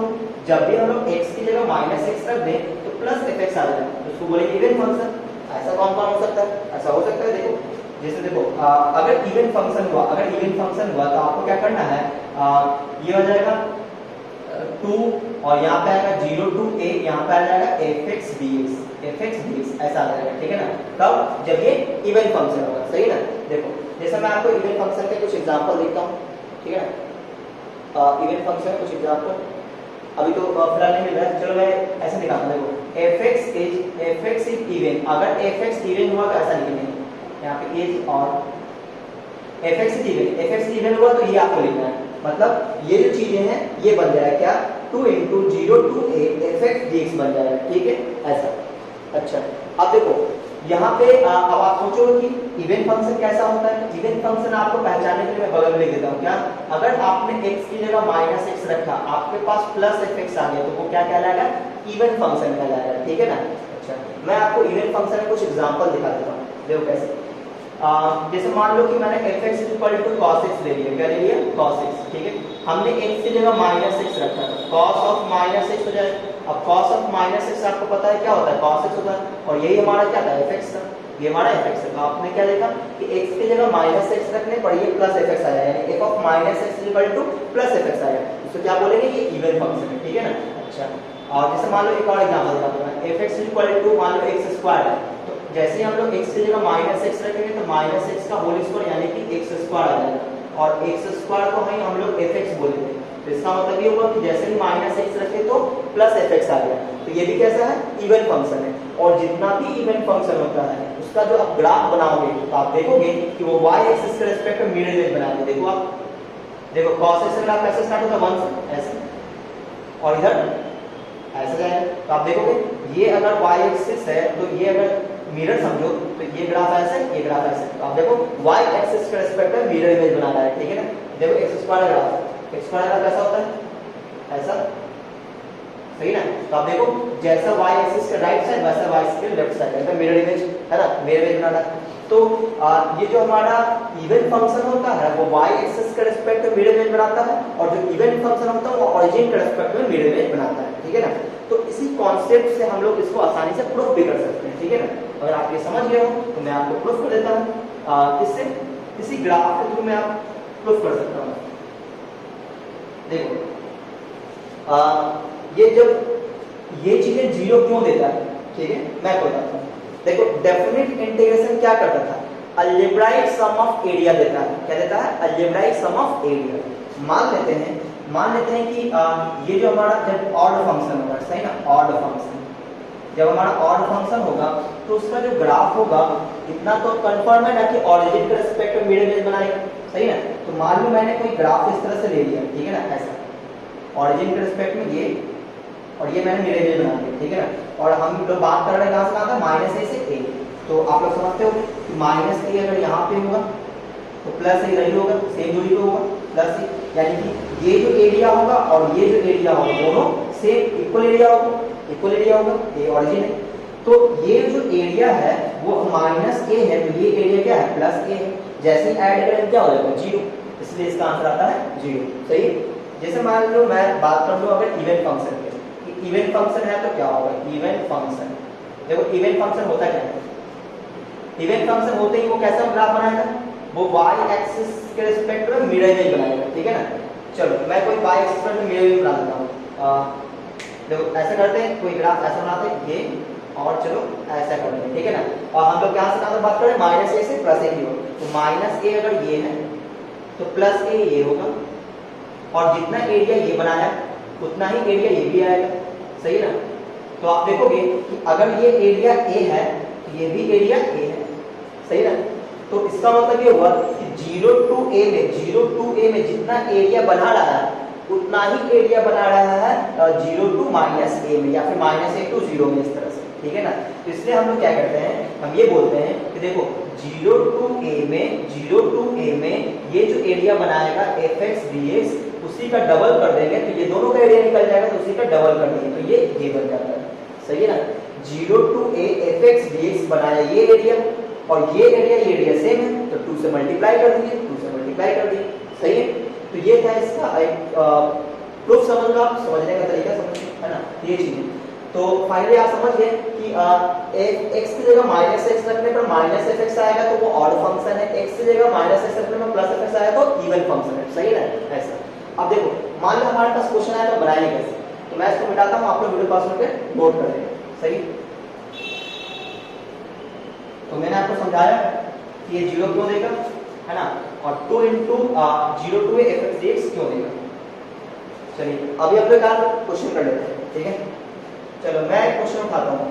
जब भी हम लोग x की जगह माइनस एक्स रख दें तो प्लस fx आ जाए, उसको बोलेंगे इवन फंक्शन। ऐसा कौन कौन हो सकता है, ऐसा हो सकता है, देखो जैसे देखो अगर इवन फंक्शन हुआ, तो आपको क्या करना है, ये हो जाएगा 2 और यहाँ पे आएगा 0 to a, यहाँ पे आ जाएगा fx dx, ऐसा आ जाएगा, ठीक है ना। तब जब ये इवन फंक्शन होगा, सही ना। देखो जैसे मैं आपको इवन फंक्शन के कुछ एग्जांपल देता हूँ, ठीक है ना, इवन फंक्शन कुछ एग्जांपल अभी तो फिलहाल नहीं मिल रहा है, चलो मैं ऐसे दिखाता हूँ। देखो fx इज इवन, अगर fx इवन हुआ तो ऐसा लिखेंगे, यहाँ पे इज और fx इवन हुआ तो ये आपको लिखना है, मतलब ये जो चीजें हैं ये बन जाएगा क्या, 2 × 0 to a fx dx बन जाएगा, ठीक है, ऐसा। अच्छा, अब देखो यहाँ पे अब आप सोचोगे कि इवन फंक्शन कैसा होता है। इवन फंक्शन आपको पहचानने के लिए मैं बगल में लिख देता हूँ, क्या, अगर आपने x की जगह माइनस एक्स रखा, आपके पास प्लस fx आ गया तो वो क्या कहलाएगा, इवन फंक्शन कहलाएगा, ठीक है ना। अच्छा, मैं आपको इवन फंक्शन में कुछ एग्जांपल दिखा देता हूँ, देखो कैसे। जैसे मान लो कि मैंने fx = cos x ले लिया, क्या ले लिया, cos x, ठीक है। हमने x की जगह माइनस एक्स रखा, cos ऑफ माइनस एक्स हो जाएगा। अब cos ऑफ माइनस एक्स आपको पता है क्या होता है, cos x होता है, और यही हमारा क्या था, fx था, ये हमारा fx है। तो आपने क्या देखा कि x की जगह माइनस एक्स रखने पर ये प्लस fx आ जाएगा, यानी f of minus x = plus fx आएगा, इसको क्या बोलेंगे, ये इवन फंक्शन है, ठीक है ना। अच्छा, और जैसे मान लो एक और एग्जांपल देता हूं, fx = मान लो x² है, तो जैसे ही हम लोग x की जगह माइनस एक्स रखेंगे तो माइनस एक्स का होल स्क्वायर यानी कि x² आ जाएगा, और x² को हम लोग fx बोलेंगे। तो इसका मतलब ये होगा कि जैसे ही माइनस एक्स रखे तो प्लस fx आ गया, तो ये भी कैसा है, इवन फंक्शन है। और जितना भी इवन फंक्शन होता है उसका जो आप ग्राफ बनाओगे तो आप देखोगे कि वो y एक्सिस के रिस्पेक्ट में मिरर इमेज बनाते, देखो आप, देखो cos x का ग्राफ कैसे स्टार्ट होता है, 1 से ऐसे, और इधर ऐसे जाएगा। तो आप देखोगे ये अगर y एक्सिस है तो ये अगर मिरर समझो तो ये ग्राफ ऐसे, ये ग्राफ ऐसे, तो आप देखो y एक्सिस के रिस्पेक्ट में मिरर इमेज बना रहा है, ठीक है ना। देखो x² ग्राफ, x² ग्राफ कैसा होता है, ऐसा, सही ना। तो आप देखो जैसा y एक्सिस के राइट साइड वैसा y एक्सिस के लेफ्ट साइड, ऐसा मिरर इमेज है ना, मिरर इमेज बना रहा है। तो ये जो हमारा इवन फंक्शन होता है वो y एक्सिस के रिस्पेक्ट में मिरर इमेज बनाता है, और जो इवन फंक्शन होता है वो ओरिजिन के रिस्पेक्ट में मिरर इमेज बनाता है, ठीक है ना। तो इसी कॉन्सेप्ट से हम लोग इसको आसानी से प्रूफ भी कर सकते हैं, ठीक है ना। अगर आप ये समझ गए हो तो मैं आपको प्रूफ कर देता हूँ, किससे, किसी ग्राफ के थ्रू मैं आप प्रूफ कर सकता हूँ। देखो ये जब ये चीजें जीरो क्यों देता है, ठीक है मैं बताता हूँ। देखो डेफिनेट इंटीग्रेशन क्या करता था, अलजेब्राइक सम ऑफ एरिया देता है। क्या देता है? Algebraic sum of area. मान लेते हैं कि ये जो हमारा जब ऑड फंक्शन होगा, सही ना, ऑड फंक्शन जब हमारा ऑड फंक्शन होगा तो उसका जो ग्राफ होगा इतना तो कंफर्म है ना कि ऑरिजिन के रिस्पेक्ट में मिरर इमेज बनाएगा, सही ना। तो मान लो मैंने कोई ग्राफ इस तरह से ले लिया, ठीक है ना, ऐसा ऑरिजिन के रिस्पेक्ट में ये और ये मैंने मिरर इमेज बना लिया, ठीक है ना। और हम लोग बात कर रहे हैं कहाँ से, कहाँ माइनस ए से ए। तो आप लोग समझते हो कि माइनस ए अगर यहाँ पे होगा तो प्लस ए इधर होगा, सेम दूरी पे होगा प्लस ए, यानी कि ये जो एरिया होगा और ये जो एरिया होगा दोनों सेम इक्वल एरिया होगा, इक्वल एरिया होगा, ये ऑरिजिन है। तो ये जो एरिया है वो माइनस ए है, तो ये एरिया क्या है, प्लस ए है। जैसे ही ऐड करेंगे क्या हो जाएगा, जीरो, इसलिए इसका आंसर आता है जीरो, सही है। जैसे मान लो मैं बात कर लूँ अगर इवन फंक्शन की, इवन फंक्शन है तो क्या होगा, इवन फंक्शन, देखो इवन फंक्शन होता क्या है, इवन फंक्शन होते ही वो कैसा ग्राफ बनाएगा, वो y एक्सिस के रिस्पेक्ट में मिरर इमेज बनाएगा, ठीक है ना। चलो मैं कोई y एक्सिस पर मिरर इमेज बना देता हूँ। देखो ऐसा करते हैं, कोई ग्राफ ऐसा बनाते हैं ये, और चलो ऐसा करते हैं, ठीक है ना। और हम लोग कहाँ से कहाँ तक बात करें, माइनस ए से प्लस ए की ओर। तो माइनस ए अगर ये है तो प्लस ए ये होगा, और जितना एरिया ये बनाया उतना ही एरिया ये भी आएगा, सही है ना। तो आप देखोगे कि अगर ये एरिया ए है तो ये भी एरिया ए है, सही ना। तो इसका मतलब ये हुआ कि 0 to a में जितना एरिया बना रहा है उतना ही एरिया बना रहा है 0 to -a में, या फिर -a to 0 में, इस तरह से, ठीक है ना। तो इसलिए हम लोग क्या करते हैं, हम ये बोलते हैं कि देखो 0 to a में ये जो एरिया बनाएगा fx dx उसी का डबल कर देंगे तो ये दोनों का एरिया निकल जाएगा, तो उसी का डबल कर देंगे तो ये बन जाता है, सही है ना। 0 to a fx dx बनाया ये एरिया, और ये एरिया सेम है तो 2 से मल्टीप्लाई कर दिए, 2 से मल्टीप्लाई कर दिए, सही है। तो ये था इसका एक प्रूफ, समझ लो आप, समझने का तरीका समझिए, है ना, ये चीज है। तो फाइनली आप समझ गए कि x की जगह -x रखने पर -fx आएगा तो वो ऑड फंक्शन है, x की जगह -x रखने पर +fx आएगा तो इवन फंक्शन है, सही है ना, ऐसा। अब देखो मान लो हमारे पास क्वेश्चन आया तो बनाएंगे कैसे, तो मैं इसको मिटाता हूँ, आप लोग वीडियो पास करके नोट कर लेंगे, सही। तो मैंने आपको समझाया कि ये 0 क्यों देगा, है ना, और 2 into 0 to a fx dx क्यों देगा। चलिए अभी आप लोग क्वेश्चन कर लेते हैं, ठीक है। चलो मैं एक क्वेश्चन उठाता हूँ,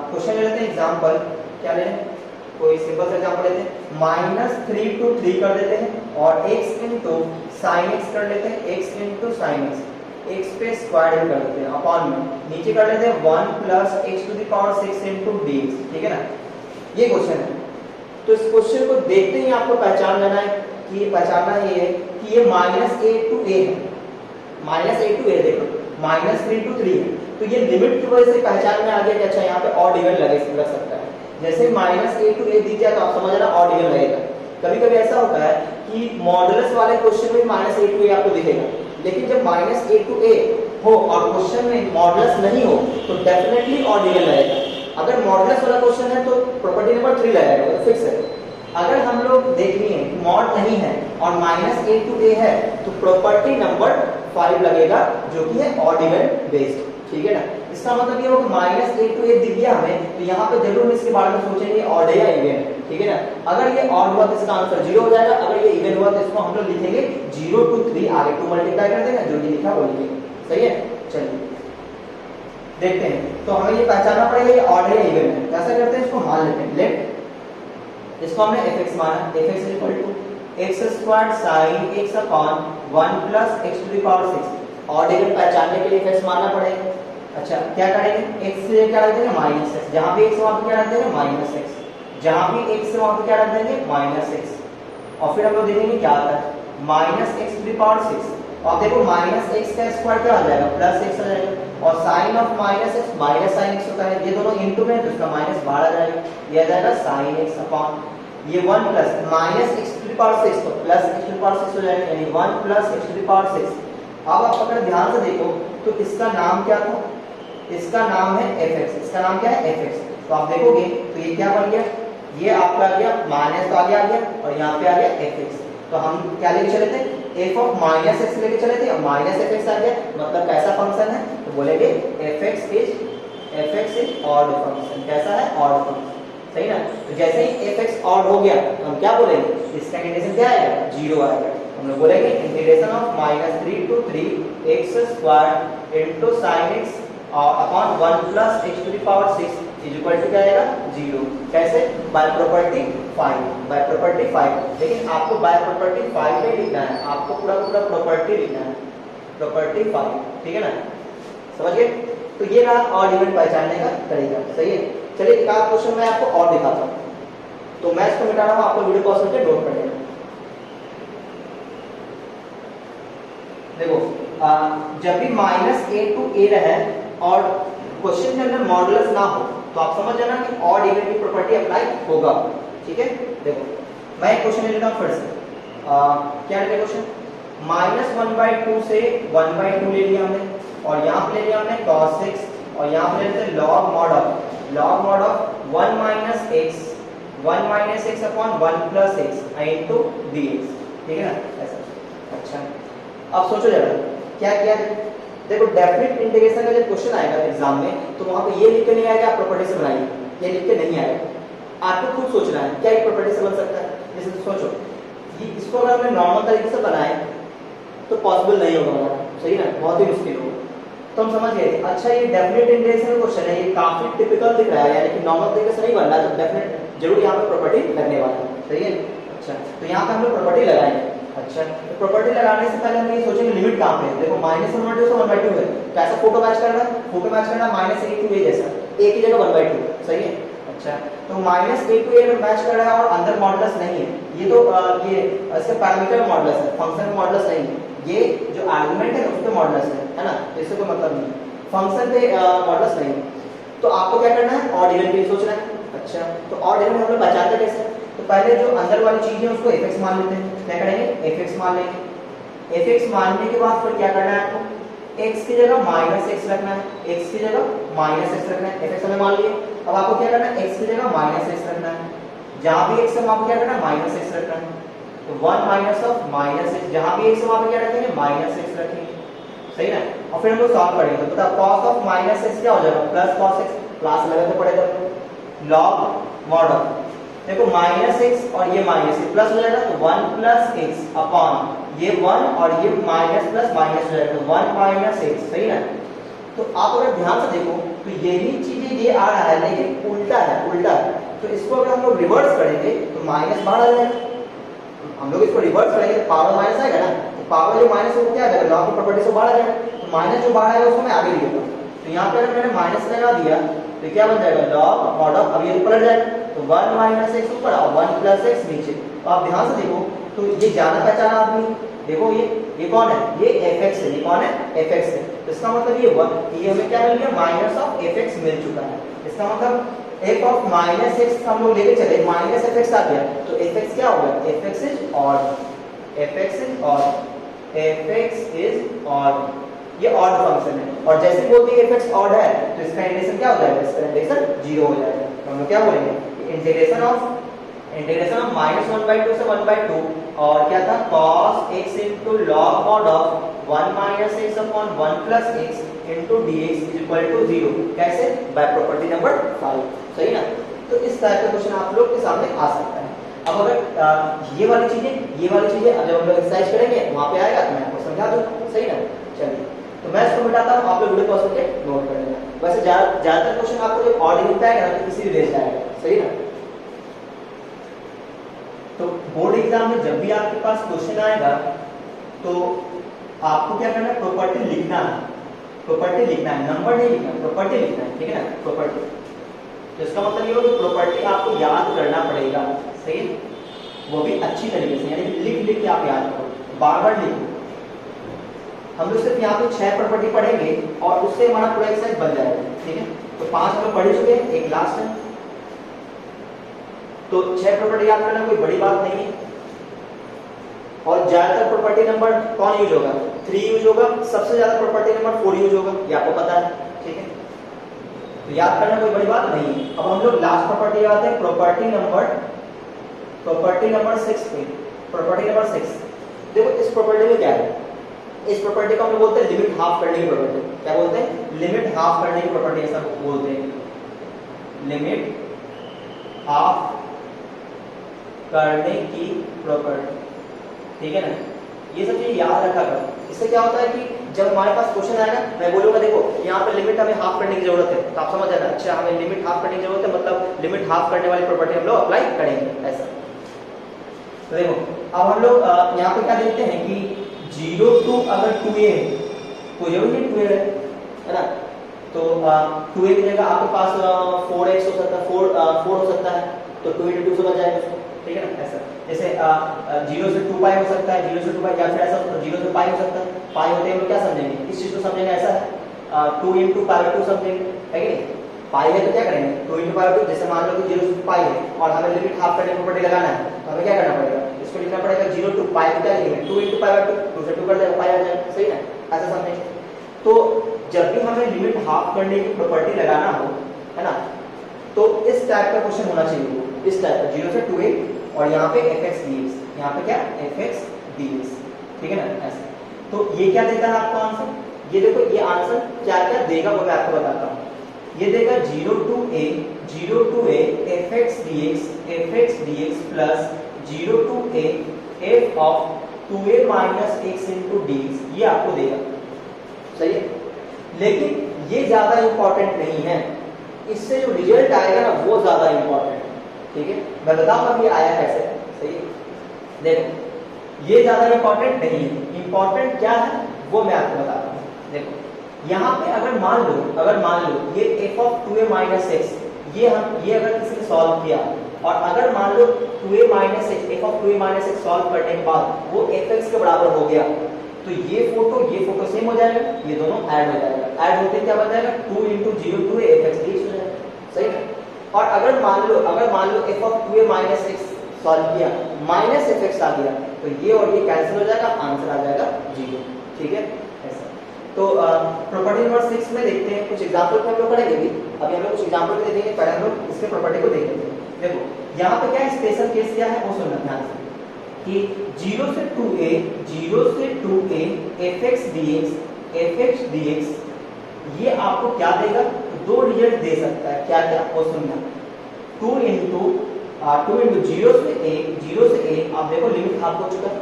क्वेश्चन ले लेते हैं, एग्जांपल क्या ले लें, कोई सिंपल सा एग्जांपल लेते हैं, -3 to 3 कर देते हैं और x into sin x कर लेते हैं, x into sin x, x पे स्क्वायर कर देते हैं अपॉन में, नीचे कर लेते हैं 1 plus x to the power 6 into dx, ठीक है ना। ये क्वेश्चन है, तो इस क्वेश्चन को देखते ही आपको पहचान लेना है कि ये पहचानना ये है कि ये -a to a है, -a to a, देखो -3 to 3 है, तो ये लिमिट की वजह से पहचान में आ गया कि अच्छा यहाँ पे ऑड इवन लग सकता है। जैसे -a to a दिख जाए तो आप समझ लेना ऑड इवन लगेगा। कभी कभी ऐसा होता है कि मॉडुलस वाले क्वेश्चन में -a to a आपको दिखेगा, लेकिन जब -a to a हो और क्वेश्चन में मॉडुलस नहीं हो तो डेफिनेटली ऑड इवन लगेगा। अगर मॉडुलस वाला क्वेश्चन है तो प्रॉपर्टी नंबर 3 लगेगा, तो फिक्स है। अगर हम लोग देख लिए मॉड नहीं है और -a to a है तो प्रॉपर्टी नंबर 5 लगेगा, जो कि है ऑड इवन बेस्ड, ठीक है ना। इसका मतलब ये हो कि -a to a दिख गया हमें, तो यहाँ पे जरूर इसके बारे में सोचेंगे ऑड है या इवन है, ठीक है ना। अगर ये ऑड हुआ तो इसका आंसर 0 हो जाएगा, अगर ये इवन हुआ तो इसको हम लोग लिखेंगे 0 to 3, आगे 2 मल्टीप्लाई कर देंगे, जो ये लिखा वो लिखेंगे, सही है। चलिए देखते हैं, तो हमें ये पहचानना पड़ेगा ये ऑड है या इवन है। कैसे करते हैं, इसको मान लेते हैं, लेट इसको हमने fx माना, fx = x squared sin x upon 1 plus x to the power 6। Odd even पहचानने के लिए fx मानना पड़ेगा। अच्छा क्या करेंगे, x से क्या रख देंगे -x, जहां भी x वहां पे क्या रख देंगे -x, जहां भी x से वहां पे क्या रख देंगे -x, और फिर हम लोग देखेंगे क्या आता है -x to the power 6। और देखो -x का स्क्वायर क्या आ जाएगा, +x आ जाएगा, और sin of -x sin x होता है, ये दोनों इनटू में, तो इसका माइनस बाहर आ जाएगा, ये आ जाएगा sin x अपॉन ये 1 plus -x to the power 6 तो +x to the power 6 हो जाएगा, यानी 1 plus x to the power 6। अब आप अगर ध्यान से देखो तो इसका नाम क्या था, इसका नाम है fx, इसका नाम क्या है fx। तो आप देखोगे तो ये क्या बन गया, ये आपका आ गया माइनस तो आगे आ गया और यहाँ पे आ गया fx। तो हम क्या लेके चले थे, एफ ऑफ माइनस एक्स लेके चले थे, अब माइनस एफ एक्स आ गया, मतलब कैसा फंक्शन है, तो बोलेंगे F x is odd function. कैसा है? ऑड फंक्शन, सही ना। तो जैसे ही एफ एक्स ऑड हो गया तो हम क्या बोलेंगे, इसका इंटीग्रेशन क्या आएगा, 0 आएगा। हम लोग बोलेंगे integration of -3 to 3 x square into sin x upon 1 plus x to the power 6 is equal to क्या आएगा, 0। कैसे? By property 5, by property 5। लेकिन आपको बाय प्रॉपर्टी 5 में लिखना है, आपको पूरा प्रॉपर्टी लिखना है, प्रॉपर्टी 5, ठीक है ना, समझ गए। तो ये रहा ऑड इवन पहचानने का तरीका, सही है। चलिए एक आध क्वेश्चन मैं आपको और दिखाता हूँ, तो मैं इसको मिटा रहा हूँ, आपको वीडियो पॉज करके नोट करेगा। देखो जब भी -a to a रहे और क्वेश्चन के अंदर मॉडुलस ना हो तो आप समझ जाना कि ऑड इवन की प्रॉपर्टी अप्लाई होगा, ठीक है। देखो मैं एक क्वेश्चन ले लेता हूँ फिर से, क्या है क्वेश्चन, -1/2 से 1/2 ले लिया हमने, और यहाँ पे ले लिया हमने cos x, और यहाँ पे लेते हैं log mod of 1 minus x upon 1 plus x into dx, ठीक है ना, ऐसा। अच्छा अब सोचो जरा क्या किया, देखो डेफिनेट इंटीग्रेशन का जब क्वेश्चन आएगा एग्जाम में तो वहां पे ये लिख के नहीं आएगा आप प्रॉपर्टी से बनाइए, ये लिख के नहीं आएगा, आपको खुद सोचना है क्या ये प्रॉपर्टी से बन सकता है। जैसे सोचो ये इसको अगर हमने नॉर्मल तरीके से बनाए तो पॉसिबल नहीं होगा, सही ना, बहुत ही मुश्किल होगा। तो हम समझ गए, अच्छा ये डेफिनेट इंटीग्रेशन क्वेश्चन है, ये काफी टिपिकल दिख रहा है, यानी कि नॉर्मल तरीके से नहीं बन रहा है, तो डेफिनेट जरूर यहाँ पे प्रॉपर्टी लगने वाला है, सही है। अच्छा तो यहाँ पे हम लोग प्रॉपर्टी लगाएंगे। अच्छा तो प्रॉपर्टी लगाने से पहले हम ये सोचेंगे लिमिट कहाँ पे है। देखो -1/2 से 1/2 है, कैसा फोटो मैच करना है, फोटो मैच करना -a to a जैसा, a की जगह 1/2, सही है। अच्छा तो -a to a में मैच कर रहा है और अंदर मॉडुलस नहीं है, ये तो ये इसका पैरामीटर मॉडुलस है, फंक्शन मॉडुलस नहीं है, ये जो आर्गुमेंट है उस पे मॉडुलस है ना, तो इससे कोई मतलब नहीं, फंक्शन पे मॉडुलस नहीं है। तो आपको क्या करना है, ऑड इवन के लिए सोचना है। अच्छा तो ऑड इवन हम लोग पहचानते कैसे, तो पहले जो अंदर वाली चीज है उसको fx मान लेते हैं, क्या करेंगे fx मान लेंगे। fx मानने के बाद फिर क्या करना है आपको, x की जगह -x रखना है, x की जगह -x रखना है, fx हमें मान लिए। अब आपको क्या करना है, x की जगह -x रखना है, जहां भी x है वहां पे क्या करना है, -x रखना है, तो 1 माइनस ऑफ -x, जहां भी x है वहां पे क्या रखेंगे, -x रखेंगे, सही ना। और फिर हम लोग सॉल्व करेंगे, तो cos ऑफ -x क्या हो जाएगा, प्लस cos x, क्लास लगाते पड़ेगा, log mod ऑफ, देखो -x और ये -x प्लस हो जाएगा तो 1 प्लस x अपॉन ये 1 और ये माइनस प्लस माइनस हो जाएगा तो 1 माइनस x, सही ना। तो आप अगर ध्यान से देखो तो यही चीजें ये आ रहा है लेकिन उल्टा है, तो इसको अगर हम लोग रिवर्स करेंगे तो माइनस बाहर आ जाएगा, हम लोग इसको रिवर्स करेंगे तो पावर माइनस आएगा ना, तो पावर जो माइनस है वो क्या आ जाएगा, लॉग की प्रॉपर्टी से बाहर आ जाएगा, तो माइनस जो बाहर आएगा उसको मैं आगे लिखूंगा, तो यहाँ पे अगर मैंने माइनस लगा दिया तो क्या बन जाएगा, लॉग मॉड ऑफ, अब ये पलट जाएगा तो 1 माइनस x ऊपर और 1 प्लस x नीचे। तो आप ध्यान से देखो तो ये जाना पहचाना आदमी, देखो ये कौन है, ये fx है, ये कौन है, fx है, तो इसका मतलब ये हमें क्या मिल गया, माइनस ऑफ fx मिल चुका है। इसका मतलब f ऑफ -x हम लोग लेके चले, माइनस fx आ गया तो fx क्या होगा, fx is odd, fx is odd, ये ऑड फंक्शन है, और जैसे बोलते हैं fx ऑड है तो इसका इंटीग्रेशन क्या हो जाएगा, इसका इंटीग्रेशन 0 हो जाएगा। तो हम लोग क्या बोलेंगे, इंटीग्रेशन ऑफ -1/2 से 1/2 और क्या था, cos x into log mod of 1 minus x upon 1 plus x into dx is equal to 0, कैसे, बाय प्रॉपर्टी नंबर 5, सही ना। तो इस तरह का क्वेश्चन आप लोग के सामने आ सकता है। अब अगर ये वाली चीजें जब हम लोग एक्सरसाइज करेंगे वहां पे आएगा तो मैं आपको समझा दूंगा, सही ना। चलिए तो मैं इसको मिटाता हूं, आप लोग वीडियो पॉज करके नोट कर लेना। वैसे ज्यादातर क्वेश्चन आपको जब ऑड इवन पे आएगा तो किसी भी रेंज आएगा, सही ना। तो बोर्ड एग्जाम में जब भी आपके पास क्वेश्चन आएगा तो आपको क्या करना है, प्रॉपर्टी लिखना है, नंबर नहीं लिखना, प्रॉपर्टी लिखना है, ठीक है ना, प्रॉपर्टी। तो इसका मतलब ये हो कि प्रॉपर्टी आपको याद करना पड़ेगा, सही, वो भी अच्छी तरीके से, यानी लिख के आप याद करो, बार लिखो। हम लोग सिर्फ यहाँ पे 6 प्रॉपर्टी पढ़ेंगे और उससे हमारा पूरा एक्सरसाइज बन जाएगा, ठीक है। तो 5 हम लोग पढ़ चुके हैं, एक लास्ट है, तो 6 प्रॉपर्टी याद करना कोई बड़ी बात नहीं है। और ज्यादातर प्रॉपर्टी नंबर कौन यूज होगा, 3 यूज होगा, सबसे ज्यादा प्रॉपर्टी नंबर 4 यूज होगा, ये आपको पता है, ठीक है। तो याद करना कोई बड़ी बात नहीं है। अब हम लोग लास्ट प्रॉपर्टी याद है, प्रॉपर्टी नंबर 6 पे, प्रॉपर्टी नंबर 6 देखो इस प्रॉपर्टी में क्या है, इस प्रॉपर्टी को हम लोग बोलते हैं लिमिट हाफ करने की प्रॉपर्टी। क्या बोलते हैं? लिमिट हाफ करने की प्रॉपर्टी, ऐसा बोलते हैं, लिमिट हाफ करने की प्रॉपर्टी। ठीक है ना, ये सब चीज याद रखा करो। इससे क्या होता है कि जब हमारे पास क्वेश्चन आएगा, मैं बोलूंगा देखो यहाँ पे लिमिट हमें हाफ करने की जरूरत है, तो आप समझ जाना अच्छा हमें लिमिट हाफ करने की जरूरत है, मतलब लिमिट हाफ करने वाली प्रॉपर्टी हम लोग अप्लाई करेंगे ऐसा। तो देखो अब हम लोग यहाँ पे क्या देखते हैं कि 0 to अगर 2a है तो ये 2a है ना, तो 2a की जगह आपके पास 4x हो सकता है, 4 हो सकता है, तो 2 into 2 से बच जाएगा उसको। ठीक है ना, ऐसा जैसे 0 से 2 पाई हो सकता है, 0 से 2 पाई, या फिर ऐसा 0 से पाई हो सकता है। पाई होते हैं हम लोग क्या समझेंगे, इस चीज को समझेंगे ऐसा है 2 into पाई 2 समझेंगे, है कि नहीं। पाई है तो क्या करेंगे 2 into पाई 2, जैसे मान लो कि 0 से पाई है और हमें लिमिट हाफ करने की प्रॉपर्टी लगाना है, तो हमें क्या करना पड़ेगा, इसको लिखना पड़ेगा 0 to पाई क्या लिखेंगे 2 into पाई 2, 2 से 2 कर देगा पाई आ जाएगा, सही है, ऐसा समझेंगे। तो जब भी हमें लिमिट हाफ करने की प्रॉपर्टी लगाना हो, है ना, तो इस टाइप का क्वेश्चन होना चाहिए, इस टाइप का 0 से 2a और यहाँ पे fx dx, यहाँ पे क्या fx dx, ठीक है ना, ऐसे। तो ये क्या देता है आपको आंसर, ये देखो ये आंसर क्या क्या देगा वो मैं आपको बताता हूँ। ये देगा 0 to a fx dx plus 0 to a f of 2a minus x into dx, ये आपको देगा, सही है। लेकिन ये ज्यादा इंपॉर्टेंट नहीं है, इससे जो रिजल्ट आएगा ना वो ज्यादा इंपॉर्टेंट है। ठीक है, मैं बताऊंगा कि ये आया कैसे, सही है। देखो ये ज्यादा इंपॉर्टेंट नहीं है, इंपॉर्टेंट क्या है वो मैं आपको बताता हूँ। देखो यहाँ पे अगर मान लो ये f of 2a minus x, ये अगर किसी ने सॉल्व किया और अगर मान लो 2a minus x, f of 2a minus x solve करने के बाद वो fx के बराबर हो गया, तो ये फोटो सेम हो जाएगा, ये दोनों ऐड हो जाएगा, ऐड होते क्या बन जाएगा 2 into 0 to a fx dx हो जाएगा, सही है। और अगर मान लो f of 2a minus x solve किया माइनस fx आ गया, तो ये और ये कैंसिल हो जाएगा, आंसर आ जाएगा 0। ठीक है, ऐसा। तो प्रॉपर्टी नंबर 6 में देखते हैं, कुछ एग्जांपल पे हम लोग करेंगे भी, अभी हम लोग कुछ एग्जांपल भी देखेंगे, पहले हम लोग इसके प्रॉपर्टी को देखेंगे। देखो यहाँ पे क्या स्पेशल केस क्या है वो सुनना ध्यान से, कि 0 से 2a fx dx ये आपको क्या देगा, दो रिजल्ट दे सकता है, क्या क्या वो सुनना। 2 into 0 से a आप देखो लिमिट हाफ हो चुका है,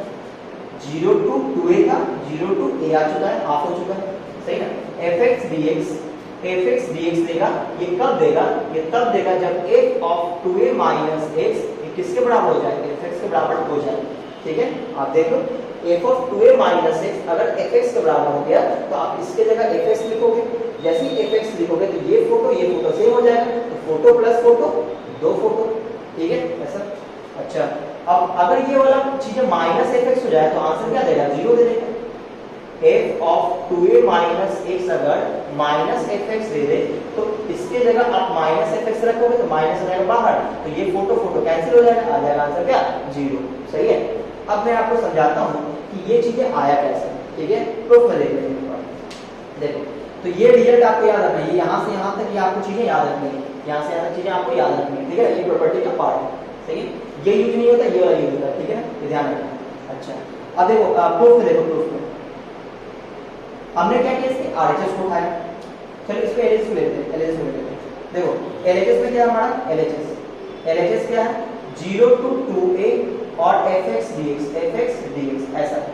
0 to 2a था, 0 to a आ चुका है, हाफ हो चुका है, सही ना। fx dx देगा, ये कब देगा, ये तब देगा जब f of 2a minus x ये किसके बराबर हो जाए, fx के बराबर हो जाए। ठीक है, आप देख लो f of 2a minus x अगर fx के बराबर हो गया तो आप इसके जगह fx लिखोगे, जैसे ही fx लिखोगे तो ये फोटो सेम हो जाएगा, तो फोटो प्लस फोटो दो फोटो, ठीक है ऐसा। अच्छा, अब अगर ये वाला चीजें माइनस fx हो जाए तो आंसर क्या देगा, 0 दे देगा। f of 2a minus x अगर माइनस fx दे दे तो इसके जगह आप माइनस fx रखोगे तो माइनस रहेगा बाहर, तो ये फोटो कैंसिल हो जाएगा, आ जाएगा आंसर क्या 0, सही है। अब मैं आपको समझाता हूँ कि ये चीजें आया कैसे, ठीक है, प्रूफ में देख लेंगे। देखो तो ये रिजल्ट आपको याद रखना है, यहाँ से यहाँ तक ये आपको चीजें याद रखनी है, यहाँ से यहाँ तक चीजें आपको याद रखनी है, ठीक है, ये प्रॉपर्टी का पार्ट है, सही है। ये यूज नहीं होता, ये वाला यूज होता है, ठीक है ना, ये ध्यान रखना। अच्छा, अब देखो प्रूफ में देखो, प्रूफ में हमने क्या किया, इसके आरएचएस को उठाया, चलो इसको एलएचएस में लेते हैं, एलएचएस में लेते हैं। देखो एलएचएस में क्या है हमारा, एलएचएस क्या है 0 to 2a और fx dx ऐसा है।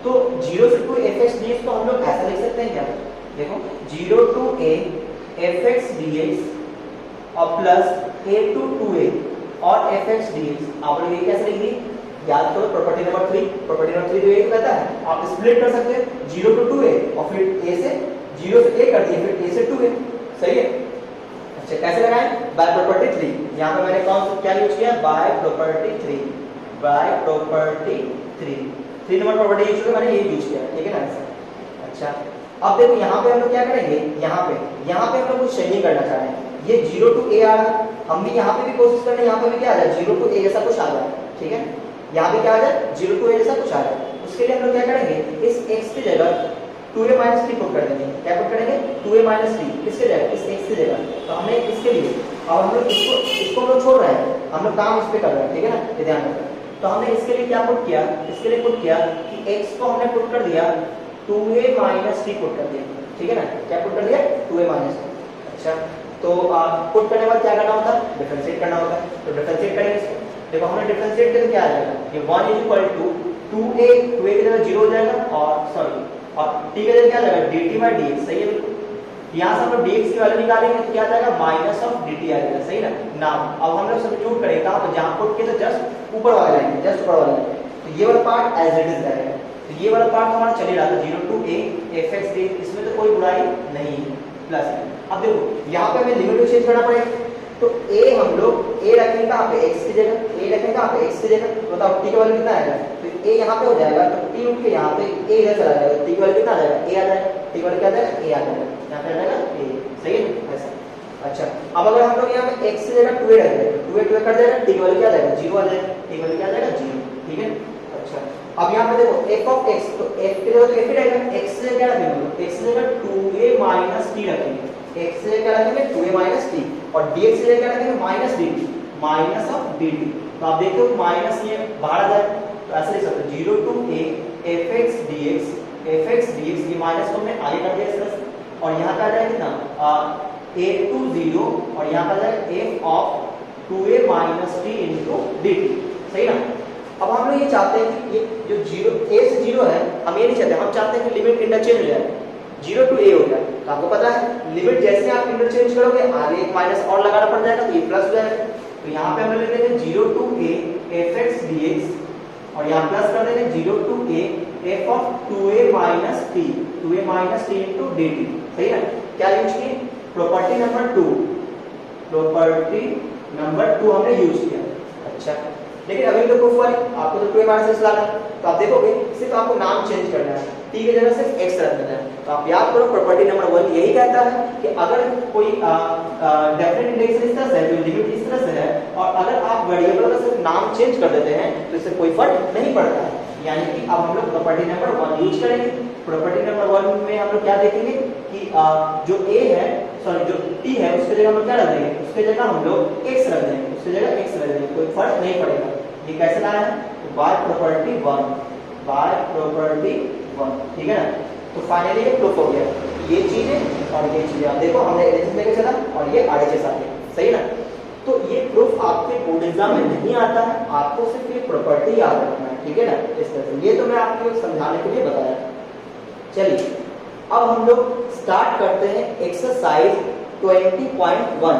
तो 0 से 2 fx dx को हम लोग ऐसा लिख सकते हैं क्या, देखो 0 to a fx dx और प्लस a to 2a और fx dx, आप लोग ये कैसे लिख दी, याद करो प्रॉपर्टी नंबर 3 जो ये कहता है आप स्प्लिट कर सकते हैं 0 to 2a और फिर a से 0 से a कर दिए, फिर a से 2a, सही है। अच्छा, कैसे लगाएं, बाय प्रॉपर्टी 3, यहाँ पे मैंने कौन क्या यूज किया, by property 3 3 number property use किया, मैंने ये यूज किया, ठीक है ना। अच्छा, अब देखो यहाँ पे हम लोग क्या करेंगे, यहाँ पे हम लोग कुछ चेंजिंग करना चाह रहे हैं, ये 0 to a आ रहा है, हम भी यहाँ पे भी कोशिश करना है, यहाँ पे भी क्या आ जाए 0 to a जैसा कुछ आ जाए, ठीक है, यहाँ पे क्या आ जाए 0 to a जैसा कुछ आ जाए। उसके लिए हम लोग क्या करेंगे, इस x की जगह 2a minus 3 पुट कर देंगे, क्या पुट करेंगे 2a minus 3 किसके जगह, इस x की जगह। तो हमने इसके लिए अब हम लोग इसको हम लोग छोड़ रहे हैं, हम लोग काम इस पे कर रहे हैं, ठीक है ना, ये ध्यान रखना। तो हमने इसके लिए क्या पुट किया, इसके लिए पुट किया कि x को हमने पुट कर दिया 2a माइनस टी पुट कर दिया, ठीक है ना, क्या पुट कर दिया 2a माइनस टी। अच्छा तो पुट करने के बाद क्या करना होता है, डिफरेंशिएट करना होता है। तो डिफरेंशिएट करेंगे इसको, देखो हमने डिफरेंशिएट किया तो क्या आ जाएगा, ये 1 is equal to 2a, 2a की जगह 0 हो जाएगा और सॉरी और t की जगह क्या आ जाएगा dt बाय dx, सही है बिल्कुल। यहाँ से हम लोग dx की वैल्यू निकालेंगे तो क्या आ जाएगा माइनस ऑफ dt आ जाएगा, सही ना। नाउ अब हम लोग सब्स्टिट्यूट करेंगे कहाँ पर, जहाँ पुट किया तो जस्ट ऊपर वाले लाइन, जस्ट ऊपर वाले लाइन, तो ये वाला पार्ट एज इट इज रहेगा। तो ये वाला पार्ट हमारा चले रहा था 0 टू a fx dx, इसमें तो कोई बुराई नहीं है, प्लस है। अब देखो यहाँ पे हमें लिमिट चेंज करना पड़ेगा, तो a हम लोग a रखेंगे कहाँ पे x की जगह, a रखेंगे कहाँ पे x की जगह, बताओ t का वैल्यू कितना आएगा, तो a यहाँ पे हो जाएगा तो t उठ के यहाँ पे a इधर चला जाएगा, t का वैल्यू कितना आ जाएगा a आ जाएगा, t का वैल्यू क्या आ जाएगा a आ जाएगा, यहाँ पे आ जाएगा a, सही है ऐसा। अच्छा अब अगर हम लोग यहाँ पे x की जगह 2a रख दें तो 2a कट जाएगा, t का वैल्यू क्या आ जाएगा 0 आ जाएगा, t का वैल्यू क्या आ जाएगा 0, ठीक है। अच्छा अब यहाँ पे देखो f ऑफ x, तो f की जगह तो f ही रहेगा, x से क्या रखेंगे, x से जगह 2a माइनस t रखेंगे, x से क्या रखेंगे 2a माइनस t और dx से क्या रखेंगे minus dt, minus of dt। तो आप देखते हो माइनस ये बाहर आ जाए तो ऐसे लिख सकते हो 0 to a fx dx, fx dx ये माइनस को हमने आगे कर दिया इस तरह से, और यहाँ पे आ जाएगा कितना a टू 0 और यहाँ पे आ जाएगा f of 2a minus t into dt, सही ना। अब हम लोग ये चाहते हैं कि ये जो 0 a से 0 है, हम ये नहीं चाहते, हम चाहते हैं कि लिमिट इंटरचेंज हो जाए, 0 टू a हो जाए। तो आपको पता है लिमिट जैसे आप इंटरचेंज करोगे आगे एक माइनस और लगाना पड़ जाएगा तो ये प्लस हो जाएगा। तो यहाँ पे हम लोग ले लेंगे 0 टू a fx dx और यहाँ प्लस कर देंगे 0 to a f of 2a minus t, 2a minus t into dt, सही है। क्या यूज किए, प्रॉपर्टी नंबर 2, प्रॉपर्टी नंबर 2 हमने यूज किया। अच्छा लेकिन अभी तो प्रूफ वाली आपको तो 2a माइनस लाना है, तो आप देखोगे सिर्फ आपको नाम चेंज करना है, t की जगह सिर्फ x रख देना है। तो आप याद करो प्रॉपर्टी नंबर 1 यही कहता है कि अगर कोई डेफिनेट इंडेक्स इस तरह से है, लिमिट इस तरह से है और अगर आप वेरिएबल का सिर्फ नाम चेंज कर देते हैं तो इससे कोई फर्क नहीं पड़ता है। यानी कि अब हम लोग प्रॉपर्टी नंबर 1 यूज करेंगे। प्रॉपर्टी नंबर 1 में हम लोग क्या देखेंगे कि जो a है सॉरी जो t है उसके जगह हम लोग क्या रख देंगे, उसके जगह हम लोग x रख देंगे, उसके जगह x रख देंगे, कोई फर्क नहीं पड़ेगा। ये कैसे लाना है, तो बाय प्रॉपर्टी 1, बाय प्रॉपर्टी 1, ठीक है ना। तो फाइनली ये प्रूफ हो गया, ये चीजें और ये चीजें आप देखो हमने एलएचएस लेके चला और ये आरएचएस आ गया, सही ना। तो ये प्रूफ आपके बोर्ड एग्जाम में नहीं आता है, आपको सिर्फ ये प्रॉपर्टी याद रखना है, ठीक है ना। इस तरह से ये तो मैं आपको समझाने के लिए बताया। चलिए अब हम लोग स्टार्ट करते हैं एक्सरसाइज 20.1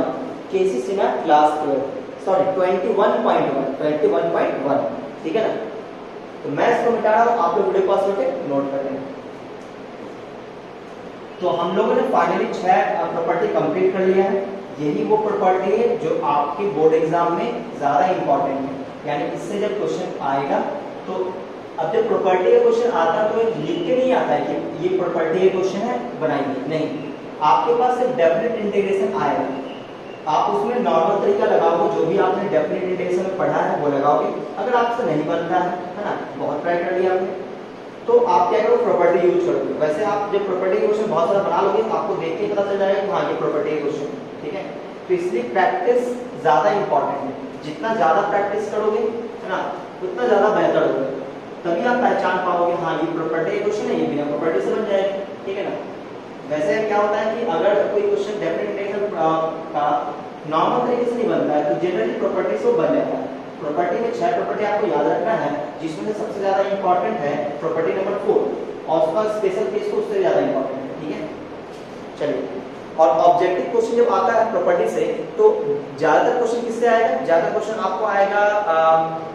केसी सिन्हा क्लास 12 सॉरी 21.1, ठीक है ना। तो मैं इसको मिटा रहा हूं, आप लोग वीडियो पॉज करके नोट कर लेंगे। तो हम लोगों ने फाइनली 6 प्रॉपर्टी कंप्लीट कर लिया है। यही वो प्रॉपर्टी है जो आपके बोर्ड एग्जाम में ज्यादा इंपॉर्टेंट है, यानी इससे जब क्वेश्चन आएगा तो अब जब प्रॉपर्टी का क्वेश्चन आता है तो लिख के नहीं आता है कि ये प्रॉपर्टी का क्वेश्चन है बनाइए, नहीं, आपके पास एक डेफिनेट इंटीग्रेशन आएगा, आप उसमें नॉर्मल तरीका लगाओगे, जो भी आपने डेफिनेट इंटीग्रेशन में पढ़ा है वो लगाओगे। अगर आपसे नहीं बनता है ना, बहुत ट्राई कर लिया आपने, तो आप क्या करो प्रॉपर्टी यूज करोगे। वैसे आप जब प्रॉपर्टी क्वेश्चन बहुत सारा बना लोगे तो आपको देख के पता चल जाएगा कि हाँ ये प्रॉपर्टी क्वेश्चन, ठीक है। तो इसलिए प्रैक्टिस ज्यादा इंपॉर्टेंट है, जितना ज्यादा प्रैक्टिस करोगे है ना उतना ज्यादा बेहतर होगा, तभी आप पहचान पाओगे हाँ ये प्रॉपर्टी क्वेश्चन है, ये बिना प्रॉपर्टी से बन जाएगा, ठीक है ना। वैसे क्या होता है कि अगर कोई क्वेश्चन डेफिनेट इंटीग्रेशन का नॉर्मल तरीके से नहीं बनता है तो जनरली प्रॉपर्टी से बन जाता है। प्रॉपर्टी में 6 प्रॉपर्टी आपको याद रखना है, जिसमें से सबसे ज्यादा इंपॉर्टेंट है प्रॉपर्टी नंबर 4 और उसका स्पेशल केस तो उससे ज्यादा इंपॉर्टेंट है, ठीक है। चलिए और ऑब्जेक्टिव क्वेश्चन जब आता है प्रॉपर्टी से तो ज्यादातर क्वेश्चन किससे आएगा, ज्यादा क्वेश्चन आपको आएगा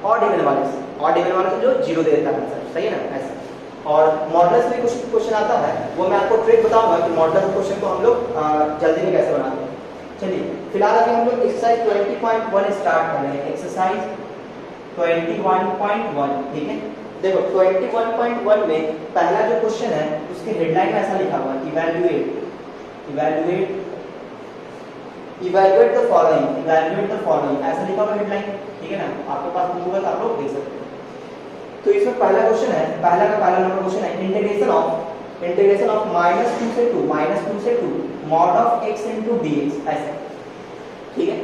ऑड इवन वाले से, ऑड इवन वाले से जो 0 दे देता है आंसर, सही है ना ऐसा। और मॉडुलस में कुछ क्वेश्चन आता है, वो मैं आपको ट्रिक बताऊंगा कि मॉडुलस क्वेश्चन को हम लोग जल्दी में कैसे बनाते हैं। चलिए फिलहाल अभी हम लोग एक्सरसाइज 20.1 स्टार्ट कर रहे हैं, एक्सरसाइज 21.1, ठीक है। देखो 21.1 में पहला जो क्वेश्चन है उसके हेडलाइन में ऐसा लिखा हुआ है इवैल्यूएट द फॉलोइंग, ऐसा लिखा हुआ हेडलाइन, ठीक है ना। आपके पास बुक होगा तो आप लोग देख सकते हैं। तो इसमें पहला क्वेश्चन है, पहला नंबर क्वेश्चन है इंटीग्रेशन ऑफ -2 से 2 mod of x into dx, ऐसे, ठीक है।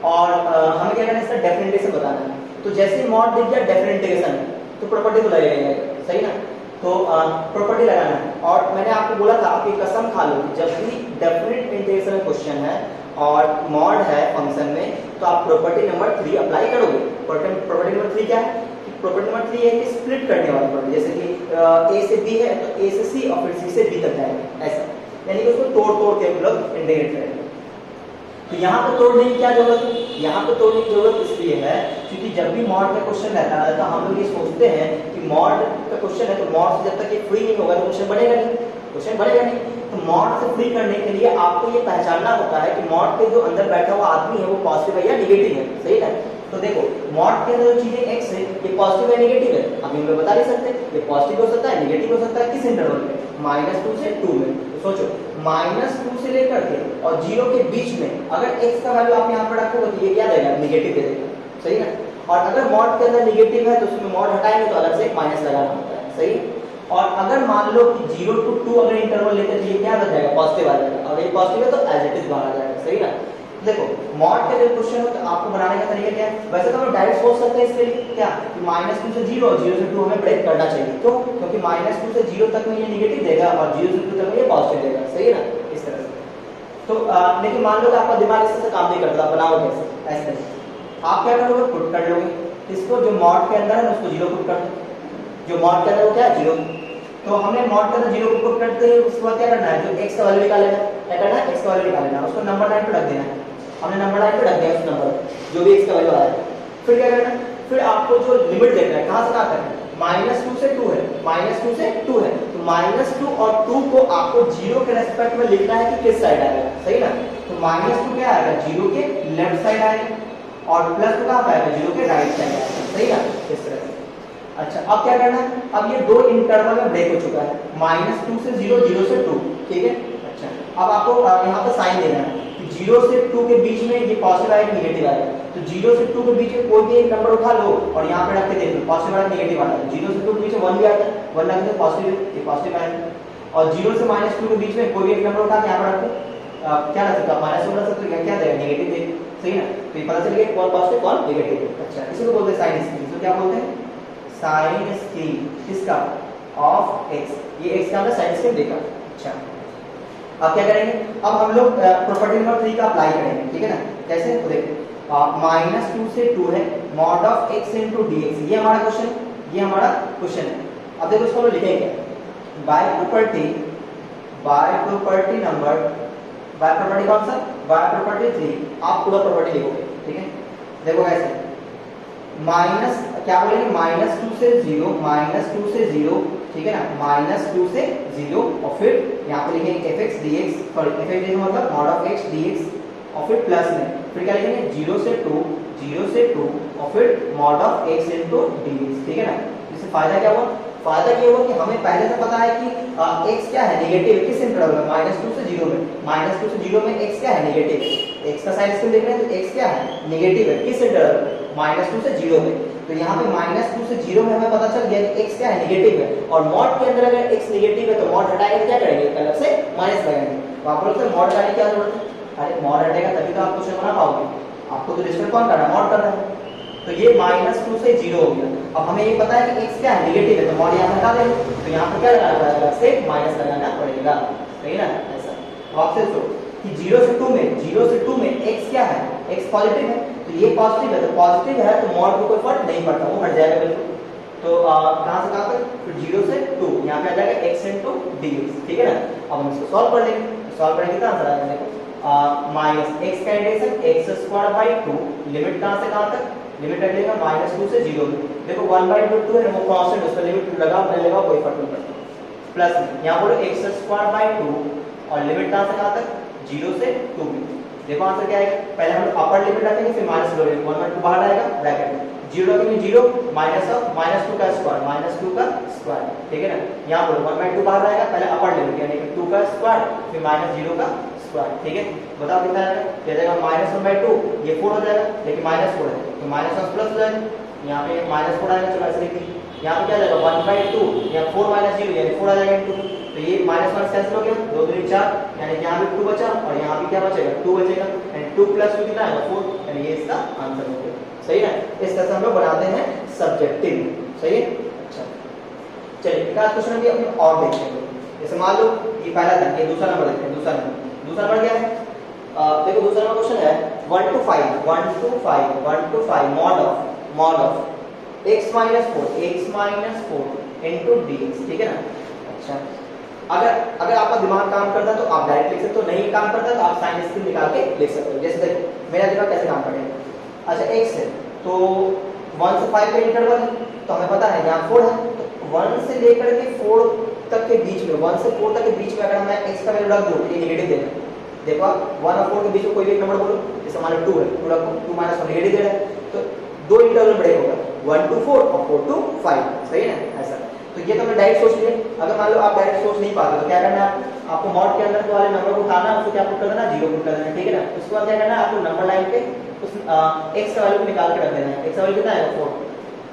और हमें क्या करना है, इसका डेफिनेशन बताना है। तो जैसे ही मॉड दिख गया डेफिनेट इंटीग्रेशन तो प्रॉपर्टी तो लगेगा, सही ना। तो प्रॉपर्टी लगाना है। और मैंने आपको बोला था, आपकी कसम खा लो, जब भी डेफिनेट इंटीग्रेशन में क्वेश्चन है और मॉड है फंक्शन में, तो आप प्रॉपर्टी नंबर 3 अप्लाई करोगे। प्रॉपर्टी नंबर 3 क्या है? प्रॉपर्टी नंबर 3 है कि स्प्लिट करने वाली प्रॉपर्टी, जैसे कि ए से बी है तो ए से सी और फिर सी से डी तक जाएगा, ऐसा, यानी कि उसको तोड़ तोड़ के हम लोग इंटीग्रेट करेंगे। तो यहाँ पे तोड़ने की क्या जरूरत है? यहाँ पे तोड़ने की जरूरत इसलिए है क्योंकि जब भी मॉड का क्वेश्चन रहता है तो हम लोग ये सोचते हैं कि मॉड का क्वेश्चन है तो मॉड से जब तक ये फ्री नहीं होगा तो क्वेश्चन बनेगा नहीं। तो मॉड से फ्री करने के लिए आपको ये पहचानना होता है कि मॉड के जो अंदर बैठा हुआ आदमी है वो पॉजिटिव है या निगेटिव है, सही है। तो देखो मॉड के अंदर जो चीजें x है ये पॉजिटिव है निगेटिव है, अभी हम लोग बता नहीं सकते, ये पॉजिटिव हो सकता है निगेटिव हो सकता है, किस इंटरवल में? -2 से 2 में। तो सोचो -2 से लेकर के और 0 के बीच में अगर x का वैल्यू आप यहाँ पर रखोगे तो ये क्या देगा? निगेटिव दे देगा, सही ना। और अगर मॉड के अंदर निगेटिव है तो उसमें मॉड हटाएंगे तो अलग से एक माइनस लगाना होता है, सही। और अगर मान लो कि 0 to 2 अगर इंटरवल लेते तो ये क्या बन जाएगा? पॉजिटिव आ जाएगा। अगर ये पॉजिटिव है तो एज इट इज बाहर आ जाएगा, सही ना। देखो मॉड का जो क्वेश्चन हो तो आपको बनाने का तरीका क्या है? वैसे तो हम डायरेक्ट सोच सकते हैं इसके लिए क्या कि -2 से 0 और 0 से 2 हमें ब्रेक करना चाहिए, क्यों? क्योंकि -2 से 0 तक में ये निगेटिव देगा और 0 से 2 तक में ये पॉजिटिव देगा, सही है ना, इस तरह से। तो लेकिन मान लो कि आपका दिमाग इस तरह से काम नहीं करता, बनाओ कैसे? ऐसे नहीं, आप क्या करोगे? पुट कर लोगे इसको, जो मॉड के अंदर है उसको 0 पुट कर दो, जो मॉड के अंदर वो क्या है? 0। तो हमने मॉड के अंदर 0 को पुट करते हैं, उसके बाद क्या करना है? जो x का वैल्यू निकालेगा, क्या करना है? x का वैल्यू निकालना है, उसको नंबर लाइन पे रख देना है। हमने नंबर लाइन पे रख दिया उस नंबर जो भी x का वैल्यू आया। फिर क्या करना है? फिर आपको जो लिमिट देखना है, कहां से कहां तक है? -2 से 2 है, -2 से 2 है, तो -2 और 2 को आपको 0 के रेस्पेक्ट में लिखना है कि किस साइड आएगा, सही ना। तो -2 क्या आएगा? 0 के लेफ्ट साइड आएगा और +2 कहां पे आएगा? 0 के राइट साइड आएगा, सही ना, इस तरह से। अच्छा अब क्या करना है? अब ये दो इंटरवल में ब्रेक हो चुका है, -2 से 0, 0 से 2, ठीक है। अच्छा अब आपको यहाँ पे साइन देना है कि 0 से 2 के बीच में ये पॉजिटिव आएगा निगेटिव आएगा। तो 0 से 2 के बीच में कोई भी एक नंबर उठा लो और यहाँ पे रख के देख लो, पॉजिटिव आएगा निगेटिव आएगा। 0 से 2 के बीच में 1 भी आता है, 1 रख दो पॉजिटिव, ये पॉजिटिव आएगा। और 0 से -2 के बीच में कोई भी एक नंबर उठा के यहाँ पर रख दो, क्या रख सकते हो? -1 रख सकते हो, क्या देगा? निगेटिव देगा, सही ना। तो ये पता चल गया कौन पॉजिटिव कौन निगेटिव। अच्छा इसी को बोलते हैं साइन स्क्रीन। तो क्या बोलते हैं? साइन स्क्रीन किसका? Of x। ये x का हमने साइन स्क्रीन देखा। अच्छा अब क्या करेंगे? अब हम लोग प्रॉपर्टी नंबर 3 का अप्लाई करेंगे, ठीक है ना। कैसे? तो देखो -2 से 2 है, mod of x into dx, ये हमारा क्वेश्चन, ये हमारा क्वेश्चन है। अब देखो इसको हम लिखेंगे क्या? By property number, by property कौन सा? By property 3। आप पूरा प्रॉपर्टी लिखोगे, ठीक है। देखो कैसे? माइनस क्या बोलेंगे? -2 से 0, -2 से 0, ठीक है ना, -2 से 0 और फिर यहाँ पे लिखेंगे fx dx, sorry fx dx मतलब mod of x dx, और फिर प्लस में फिर क्या लिखेंगे? 0 से 2, 0 से 2 और फिर mod of x into dx, ठीक है ना। इससे फायदा क्या हुआ? फायदा ये हुआ कि हमें पहले से पता है कि x क्या है? नेगेटिव। किस इंटरवल में? -2 से 0 में। -2 से 0 में x क्या है? नेगेटिव। x का साइन इसको देख रहे हैं तो x क्या है? नेगेटिव है। किस इंटरवल में? -2 से 0 में। तो यहाँ पे -2 से 0 में हमें पता चल गया कि x क्या है? नेगेटिव है। और मॉड के अंदर अगर x नेगेटिव है तो मॉड हटाएंगे क्या करेंगे? अलग से माइनस लगाएंगे। तो आप बोलते हैं मॉड हटाने की क्या जरूरत है? अरे मॉड हटेगा तभी तो आप क्वेश्चन बना पाओगे। आपको तो डिस्टर्ब कौन कर रहा है? मॉड कर रहा है। तो ये -2 से 0 हो गया। अब हमें ये पता है कि x क्या है? नेगेटिव है, तो मॉड यहाँ हटा देंगे। तो यहाँ पर क्या लगाना पड़ेगा? से माइनस लगाना पड़ेगा, सही ना। ऐसा आपसे सोचो कि 0 से 2 में x क्या है? x पॉजिटिव है, तो ये पॉजिटिव है, तो पॉजिटिव है तो मॉड को कोई फर्क नहीं पड़ता, वो हट जाएगा बिल्कुल। तो कहाँ से कहाँ तक? फिर 0 से 2 यहाँ पे आ जाएगा x into dx, ठीक है ना। अब हम इसको सॉल्व कर लेंगे। सॉल्व करेंगे कितना आंसर आएगा? देखो माइनस x का इंटीग्रेशन x² 2, लिमिट कहाँ से कहाँ तक? लिमिट रख लेगा -2 से 0 में। देखो 1/2 है ना, वो कांस्टेंट, उसका लिमिट लगाओ नहीं लगाओ कोई फर्क नहीं पड़ता। प्लस में यहाँ बोलो x² 2 और लिमिट कहाँ से कहाँ तक? 0 से 2 में। देखो आंसर क्या आएगा? पहले हम लोग अपर लिमिट रखेंगे फिर माइनस लोअर लिमिट, 1/2 बाहर आएगा ब्रैकेट में, 0 रखेंगे 0 माइनस ऑफ -2 का स्क्वायर, ठीक है ना। यहाँ बोलो 1/2 बाहर आएगा, पहले अपर लिमिट यानी कि 2 का स्क्वायर फिर -0 का स्क्वायर, ठीक है। बताओ कितना आएगा? ये जाएगा -1/2, ये 4 हो जाएगा, लेकिन -4 है तो माइनस और प्लस हो जाएगा। यहाँ पे -4 आएगा, चलो ऐसे लिखिए। यहाँ पे क्या जाएगा? 1/2 या 4 - 0 यानी 4 आ जाएगा इनटू, तो ये माइनस माइनस कैंसिल हो गया, 2 3 4, यानी कि यहाँ भी 2 बचा और यहाँ भी क्या बचेगा, 2 बचेगा, यानी 2 + 2 कितना आएगा, 4, यानी ये इसका आंसर हो गया। सही है, इस तरह से हम लोग बनाते हैं सब्जेक्टिव। सही है, अच्छा चलिए एक आध क्वेश्चन भी अपने और देखते हैं। जैसे मान लो ये पहला था, ये दूसरा नंबर देखते हैं। दूसरा नंबर क्या है, देखो दूसरा नंबर क्वेश्चन है 1 to 5 mod of x - 4 into dx, ठीक है ना। अच्छा अगर आपका दिमाग काम करता है तो आप डायरेक्ट लिख सकते हो, नहीं काम करता है तो आप साइन स्क्रीन निकाल के लिख सकते हो। जैसे देखो मेरा दिमाग कैसे काम करेगा, अच्छा x है तो 1 से 5 का इंटरवल है, तो हमें पता है यहाँ 4 है, तो 1 से लेकर के 4 तक के बीच में, 1 से 4 तक के बीच में अगर मैं x का वैल्यू रख दूँ, ये नेगेटिव देना। देखो 1 और 4 के बीच में कोई भी एक नंबर बोलो, जैसे मान लो 2 है, 2 रखो, 2 - 1 नेगेटिव दे रहा है, तो 2 इंटरवल ब्रेक होगा, 1 to 4 और 4 to 5। सही है ना, ऐसा। तो ये तो हमने डायरेक्ट सोच लिए। अगर मान लो आप डायरेक्ट सोच नहीं पाते तो क्या करना है, आपको मॉड के अंदर वाले नंबर को उठाना, उसको क्या पुट कर देना, 0 पुट कर देना, ठीक है ना। उसके बाद क्या करना है, आपको नंबर लाइन पे उस x का वैल्यू को निकाल के रख देना है। x का वैल्यू कितना है, 4।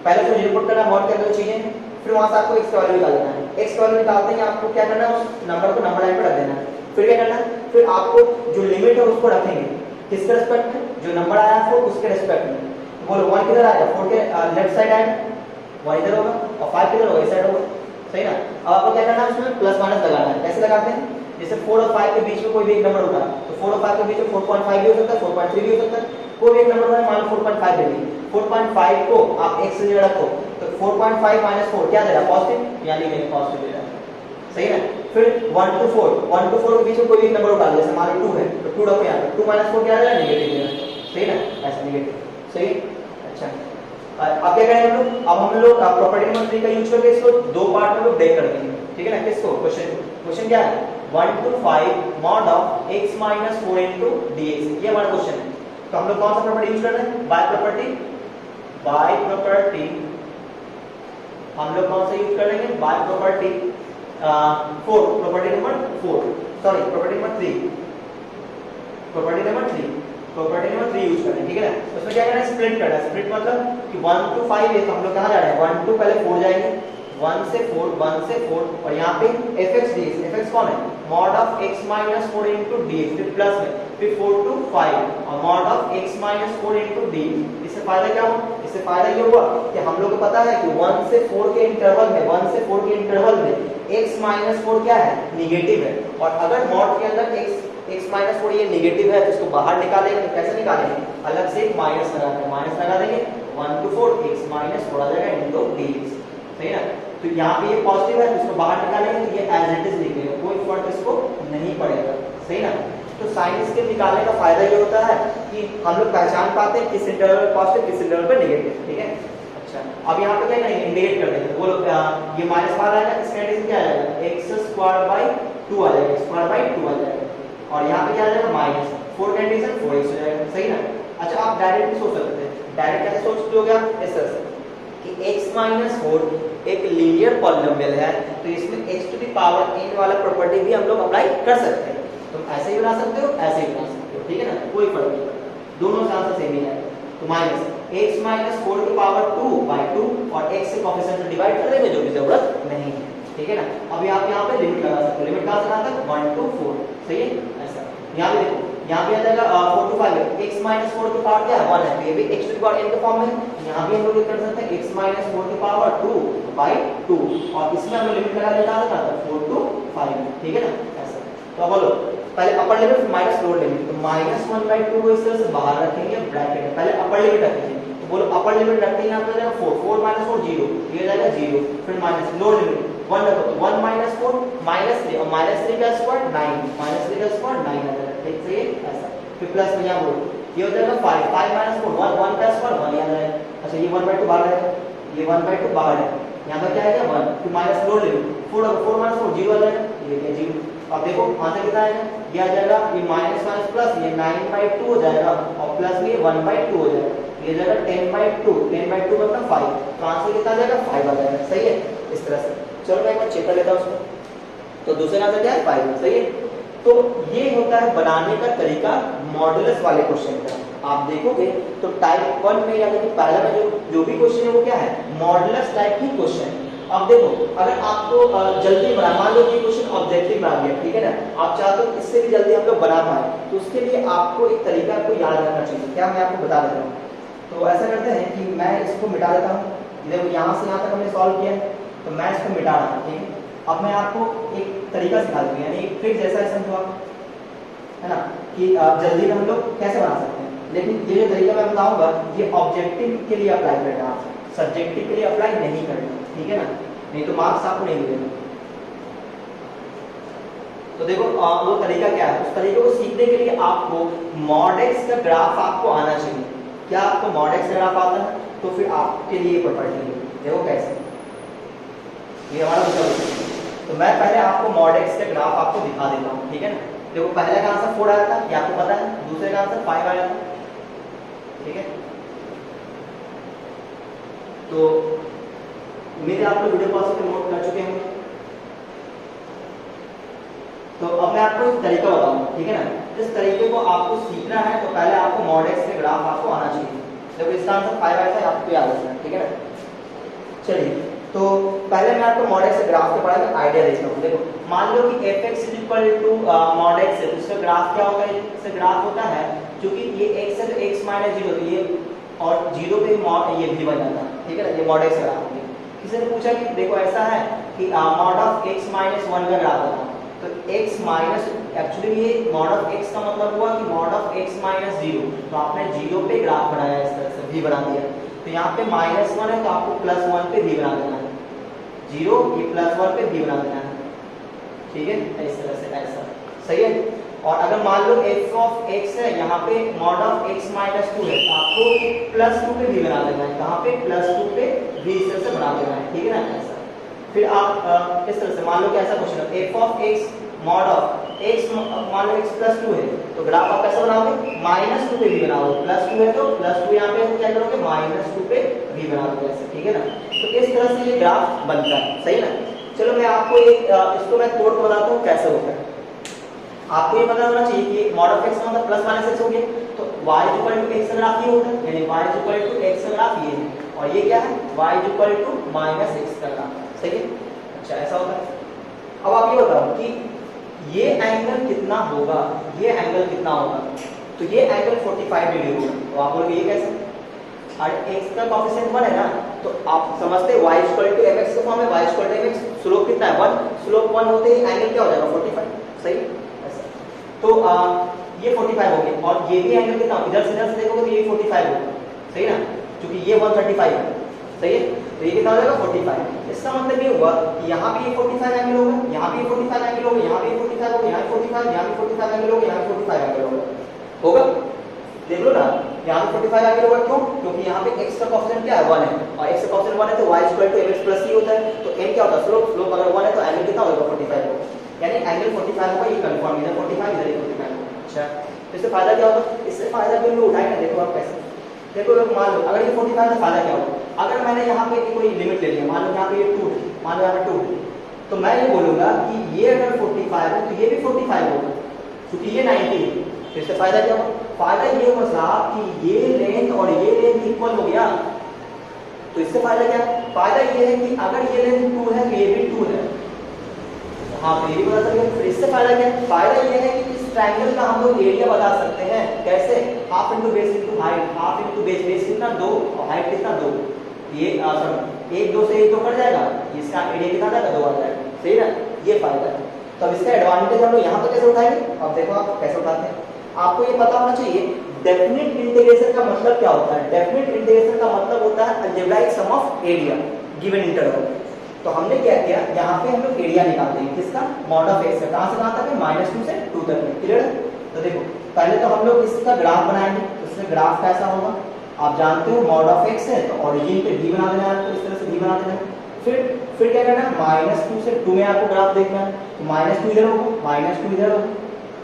पहले उसको 0 पुट करना मॉड के अंदर चीजें, फिर वहां से आपको x का वैल्यू निकाल देना है। x का वैल्यू निकालते ही आपको क्या करना है, उस नंबर को नंबर लाइन पे रख देना है। फिर क्या करना है, फिर आपको जो लिमिट है उसको रखेंगे किसके रिस्पेक्ट में, जो नंबर आया है 4 उसके रिस्पेक्ट में। बोलो 1 किधर आएगा, 4 के लेफ्ट साइड आएगा, 1 इधर होगा, और 5 किधर होगा, इस साइड होगा। सही ना। अब आपको क्या करना है, उसमें प्लस माइनस लगाना है। कैसे लगाते हैं, जैसे 4 और 5 के बीच में कोई भी एक नंबर होगा, तो 4 और 5 के बीच में 4.5 भी हो सकता है, 4.3 भी हो सकता है, कोई भी एक नंबर है, मान लो 4.5 दे दी। 4.5 को आप x से जगह रखो तो 4.5 - 4 क्या दे रहा है, पॉजिटिव, यानी कि पॉजिटिव दे रहा है। सही है। फिर 1 to 4 के बीच में कोई भी एक नंबर उठा लो, जैसे मान लो 2 है, तो 2 रखो यहाँ पे, 2 - 4 क्या आ जाएगा, नेगेटिव दे रहा है। सही ना, ऐसा नेगेटिव। सही, अच्छा अब क्या करेंगे हम लोग, अब हम लोग प्रॉपर्टी नंबर 3 का यूज करके इसको दो पार्ट में लोग ब्रेक कर देंगे, ठीक है ना। किसको, क्वेश्चन क्या है, 1 to 5 mod of x - 4 into dx, ये हमारा क्वेश्चन है। तो हम लोग कौन सा प्रॉपर्टी यूज कर रहे हैं, बाय प्रॉपर्टी हम लोग कौन सा यूज कर लेंगे, by property 4, property number 3, property number 3 use करें, ठीक है ना। उसमें क्या करना है, स्प्लिट करना है। स्प्लिट मतलब कि 1 to 5 है तो हम लोग कहाँ जा रहे हैं, 1 to पहले 4 जाएंगे, 1 से 4 और यहाँ पे fx dx, fx कौन है, mod of x - 4 into dx, फिर प्लस में फिर 4 to 5 और mod of x - 4 into dx। इससे फायदा क्या हुआ, इससे फायदा ये हुआ कि हम लोग को पता है कि 1 से 4 के इंटरवल में x - 4 क्या है, नेगेटिव है, और अगर मॉड के अंदर x - 4 ये नेगेटिव है तो इसको बाहर निकालेंगे, तो कैसे निकालेंगे, अलग से एक माइनस लगा देंगे, 1 to 4 x - 4 आ जाएगा into dx। सही ना। तो यहाँ पे ये पॉजिटिव है तो इसको बाहर निकालेंगे, तो ये एज इट इज लिखेंगे, कोई फर्क इसको नहीं पड़ेगा। सही ना। तो साइन इसके निकालने का फायदा ये होता है कि हम लोग पहचान पाते हैं किस इंटरवल पे पॉजिटिव, किस इंटरवल पे नेगेटिव, ठीक है। अच्छा अब यहाँ पे क्या करेंगे, इंडिकेट कर देंगे, बोलो ये माइनस बाहर आएगा, इसका एडिशन क्या आ जाएगा, x² आ जाएगा, और यहाँ पे क्या आ जाएगा, -4 का एडिशन 4x हो जाएगा। सही ना। अच्छा आप डायरेक्ट सोच सकते हैं, डायरेक्ट कैसे सोच लोगे आप, इस तरह से कि x - 4 एक लीनियर पॉलिनोमियल है, तो इसमें x⁴n वाला प्रॉपर्टी भी हम लोग अप्लाई कर सकते हैं। तुम ऐसे ही बना सकते हो, ऐसे ही बना सकते हो, ठीक है ना, कोई फर्क नहीं पड़ता, दोनों से आंसर सेम ही है। तो माइनस x - 4/2 और x से कोएफिशिएंट से डिवाइड कर देंगे, जो भी जरूरत नहीं है, ठीक है ना। अभी आप यहाँ पे लिमिट लगा सकते हो, लिमिट कहाँ से कहाँ तक, 1 to 4। सही है, ऐसा। यहाँ पे देखो, यहाँ पे आ जाएगा 4 to 5 है, x - 4 की पावर क्या है, 1 है, तो ये भी x⁴n के फॉर्म में। यहाँ भी हम लोग कर सकते हैं x - 4/2 और इसमें हम लोग लिमिट लगा देता है 4 to 5, ठीक है ना, ऐसा। तो बोलो पहले अपर लिमिट माइनस लोअर लिमिट, तो -1/2 को इस तरह से बाहर रखेंगे ब्रैकेट में, पहले अपर लिमिट रखेंगे, तो बोलो अपर लिमिट रखते हैं, यहाँ पे जाएगा 4 - 4 0, ये जाएगा 0, फिर माइनस लोअर लिमिट 1 रखो, तो 1 - 4 -3 और -3 का स्क्वायर 9, -3 का स्क्वायर 9 आ जाएगा, ठीक है, ऐसा। फिर प्लस में यहाँ बोलो ये हो जाएगा 5 - 4 1 का स्क्वायर 1 आ जाएगा। अच्छा ये 1/2 बाहर है, ये 1/2 बाहर है, यहाँ पर क्या आएगा 1, फिर माइनस लोअर लिमिट 4 - 4 0 आ जाएगा, ये क्या 0। अब देखो आंसर कितना आएगा, ये आ जाएगा, ये माइनस प्लस, ये 9/2 हो जाएगा, और प्लस में ये 1/2 हो जाएगा, ये जाएगा 10/2 मतलब 5, तो आंसर कितना आ जाएगा, 5 आ जाएगा। सही है, इस तरह से। चलो मैं एक बार चेक कर लेता हूँ उसको, तो दूसरा आंसर क्या है, 5। सही है। तो ये होता है बनाने का तरीका मॉडुलस वाले क्वेश्चन का। आप देखोगे तो टाइप 1 में यानी कि पहला में जो भी क्वेश्चन है वो क्या है, मॉडुलस टाइप ही क्वेश्चन है। अब देखो, अगर आपको जल्दी बना, मान लो कि क्वेश्चन ऑब्जेक्टिव बना दिया, ठीक है ना, आप चाहते हो इससे भी जल्दी हम लोग बना पाए, तो उसके लिए आपको एक तरीका आपको याद रखना चाहिए। क्या, मैं आपको बता देता हूँ। तो ऐसा करते हैं कि मैं इसको मिटा देता हूँ। देखो यहाँ से यहाँ तक हमने सॉल्व किया, तो मैं इसको मिटा रहा हूँ, ठीक है। अब मैं आपको एक तरीका सिखा दूँगी, यानी एक ट्रिक जैसा है, समझो आप, है ना, कि जल्दी में हम लोग कैसे बना सकते हैं। लेकिन ये जो तरीका मैं बताऊंगा ये ऑब्जेक्टिव के लिए अप्लाई करना है, सब्जेक्टिव के लिए अप्लाई नहीं करना, ठीक है ना, नहीं तो मार्क्स आपको नहीं मिलेंगे। तो देखो वो तरीका क्या है, उस तरीके को सीखने के लिए आपको मॉड एक्स का ग्राफ आपको आना चाहिए। क्या आपको मॉड एक्स का ग्राफ आता है? तो फिर आपके लिए प्रॉपर्टी देखो कैसे, ये हमारा दूसरा। तो मैं पहले आपको मॉड एक्स का ग्राफ आपको दिखा देता हूँ, ठीक है ना। देखो पहले का आंसर 4 आया था, ये आपको पता है, दूसरे का आंसर 5 आया था, ठीक है। तो उम्मीद है आप लोग वीडियो पॉज पे नोट कर चुके होंगे। तो अब मैं आपको एक तरीका बताऊंगा, ठीक है ना। इस तरीके को आपको सीखना है तो पहले आपको मॉड एक्स के ग्राफ आपको आना चाहिए। देखो इसका आंसर 5 आया था, आपको याद रखना है, ठीक है ना। चलिए, तो पहले मैं आपको मॉड एक्स के ग्राफ के बारे में आइडिया देता हूँ। देखो मान लो कि fx = मॉड एक्स है, तो इसका ग्राफ क्या होगा? इसका ग्राफ होता है, क्योंकि ये x है तो x - 0, तो ये और 0 पे ये भी बन जाता है, ठीक है ना। ये मॉड एक्स का ग्राफ है। किसी ने पूछा कि देखो ऐसा है कि मॉड ऑफ x - 1 का ग्राफ होता है, तो x माइनस, एक्चुअली ये मॉड ऑफ x का मतलब हुआ कि मॉड ऑफ x - 0, तो आपने 0 पे ग्राफ बनाया, इस तरह से v बना दिया। तो यहाँ पे -1 है तो आपको +1 पे v बना देना है, 0 ये +1 पे v बना देना है, ठीक है, इस तरह से, ऐसा सही है। और अगर मान लो f ऑफ x है, यहाँ पे मॉड ऑफ x - 2 है, तो आपको +2 पे v बना देना है, कहाँ पे? +2 पे v, इस तरह से बना देना है, ठीक है ना, ऐसा। फिर आप इस तरह से मान लो कि ऐसा क्वेश्चन है, f of x mod of x, मान लो x +2 है, तो ग्राफ आप कैसे बनाओगे? -2 पे v बनाओगे, +2 है तो +2 यहाँ पे क्या करोगे? -2 पे v बना दोगे, ऐसे, ठीक है ना। तो इस तरह से ये ग्राफ बनता है, सही ना। चलो मैं आपको एक इसको मैं तोड़ के बताता हूँ कैसे होता है। आपको ये पता होना चाहिए कि मॉड ऑफ x का मतलब +-x हो गया, तो y = x का ग्राफ ये होता है, यानी y = x का ग्राफ ये है, और ये क्या है? y = -x का ग्राफ, सही है। अच्छा, ऐसा होता है। अब आप ये बताओ कि ये एंगल कितना होगा, ये एंगल कितना होगा? तो ये एंगल 45 डिग्री होगा। तो आप बोलोगे ये कैसे? और x का कोएफिशिएंट 1 है ना, तो आप समझते हैं y = mx का फॉर्म है, y = mx, स्लोप कितना है? 1, स्लोप 1 होते ही एंगल क्या हो जाएगा? 45, सही है, ऐसा। तो ये 45 हो गया, और ये भी एंगल कितना? इधर से देखोगे तो ये 45 होगा, सही ना, क्योंकि ये 135 है, सही है। तो ये कितना हो जाएगा? 45। इसका मतलब ये हुआ कि यहाँ भी ये 45 एंगल होगा, यहाँ भी 45 एंगल होगा, यहाँ भी 45 होगा, यहाँ 45, यहाँ भी 45 एंगल होगा, यहाँ 45 एंगल होगा, देख लो ना, यहाँ पे 45 एंगल होगा। क्यों? क्योंकि यहाँ पे x का कोएफिशिएंट क्या है? 1 है, और x का कोएफिशिएंट 1 है तो y = mx + c होता है, तो n क्या होता है? स्लोप अगर 1 है तो एंगल कितना होगा? 45 होगा, यानी एंगल 45 होगा, ये कंफर्म, इधर 45 इधर 45 होगा। अच्छा, इससे फायदा क्या होगा? इससे फायदा बिल लो उठाए ना, देखो आप कैसे, देखो मान लो अगर ये 45 है, फायदा क्या होगा? अगर मैंने यहाँ पे कोई लिमिट ले लिया, मान लो यहाँ पे ये 2, मान लो यहाँ पे 2, तो मैं ये बोलूंगा कि ये अगर 45 है तो ये भी 45 होगा, क्योंकि ये 90 है। तो इससे फायदा क्या होगा? फायदा ये होगा साहब कि ये लेंथ और ये लेंथ इक्वल हो गया। तो इससे फायदा क्या है? फायदा ये है कि अगर ये लेंथ 2 है तो ये भी 2 है, हाँ, तो ये भी पता चल गया। फिर इससे फायदा क्या है? फायदा ये है कि इस ट्रायंगल का हम लोग एरिया बता सकते हैं, कैसे? Half into base into height, half into base, base कितना? 2, और हाइट कितना? 2, ये सॉरी 1 2 से 1 2 कट जाएगा, इसका एरिया कितना आ जाएगा? 2 आ जाएगा, सही ना, ये फायदा है। तो अब इसका एडवांटेज हम लोग यहाँ पे कैसे उठाएंगे? अब देखो आप कैसे उठाते हैं, आपको ये पता होना चाहिए डेफिनिट इंटीग्रेशन का मतलब क्या होता है। डेफिनिट इंटीग्रेशन का मतलब होता है algebraic sum of area given interval. तो हमने क्या किया, यहाँ पे हम लोग एरिया निकालते हैं, किसका? मॉड ऑफ x का, कहाँ से कहाँ तक है? -2 से 2 तक है, क्लियर है। तो देखो पहले तो हम लोग इसका ग्राफ बनाएंगे, तो इसका ग्राफ कैसा होगा? आप जानते हो मॉड ऑफ x है, तो ओरिजिन पे v बना देना है आपको, इस तरह से v बना देना है। फिर क्या करना है? -2 से 2 में आपको ग्राफ देखना है, तो -2 इधर होगा, -2 इधर होगा,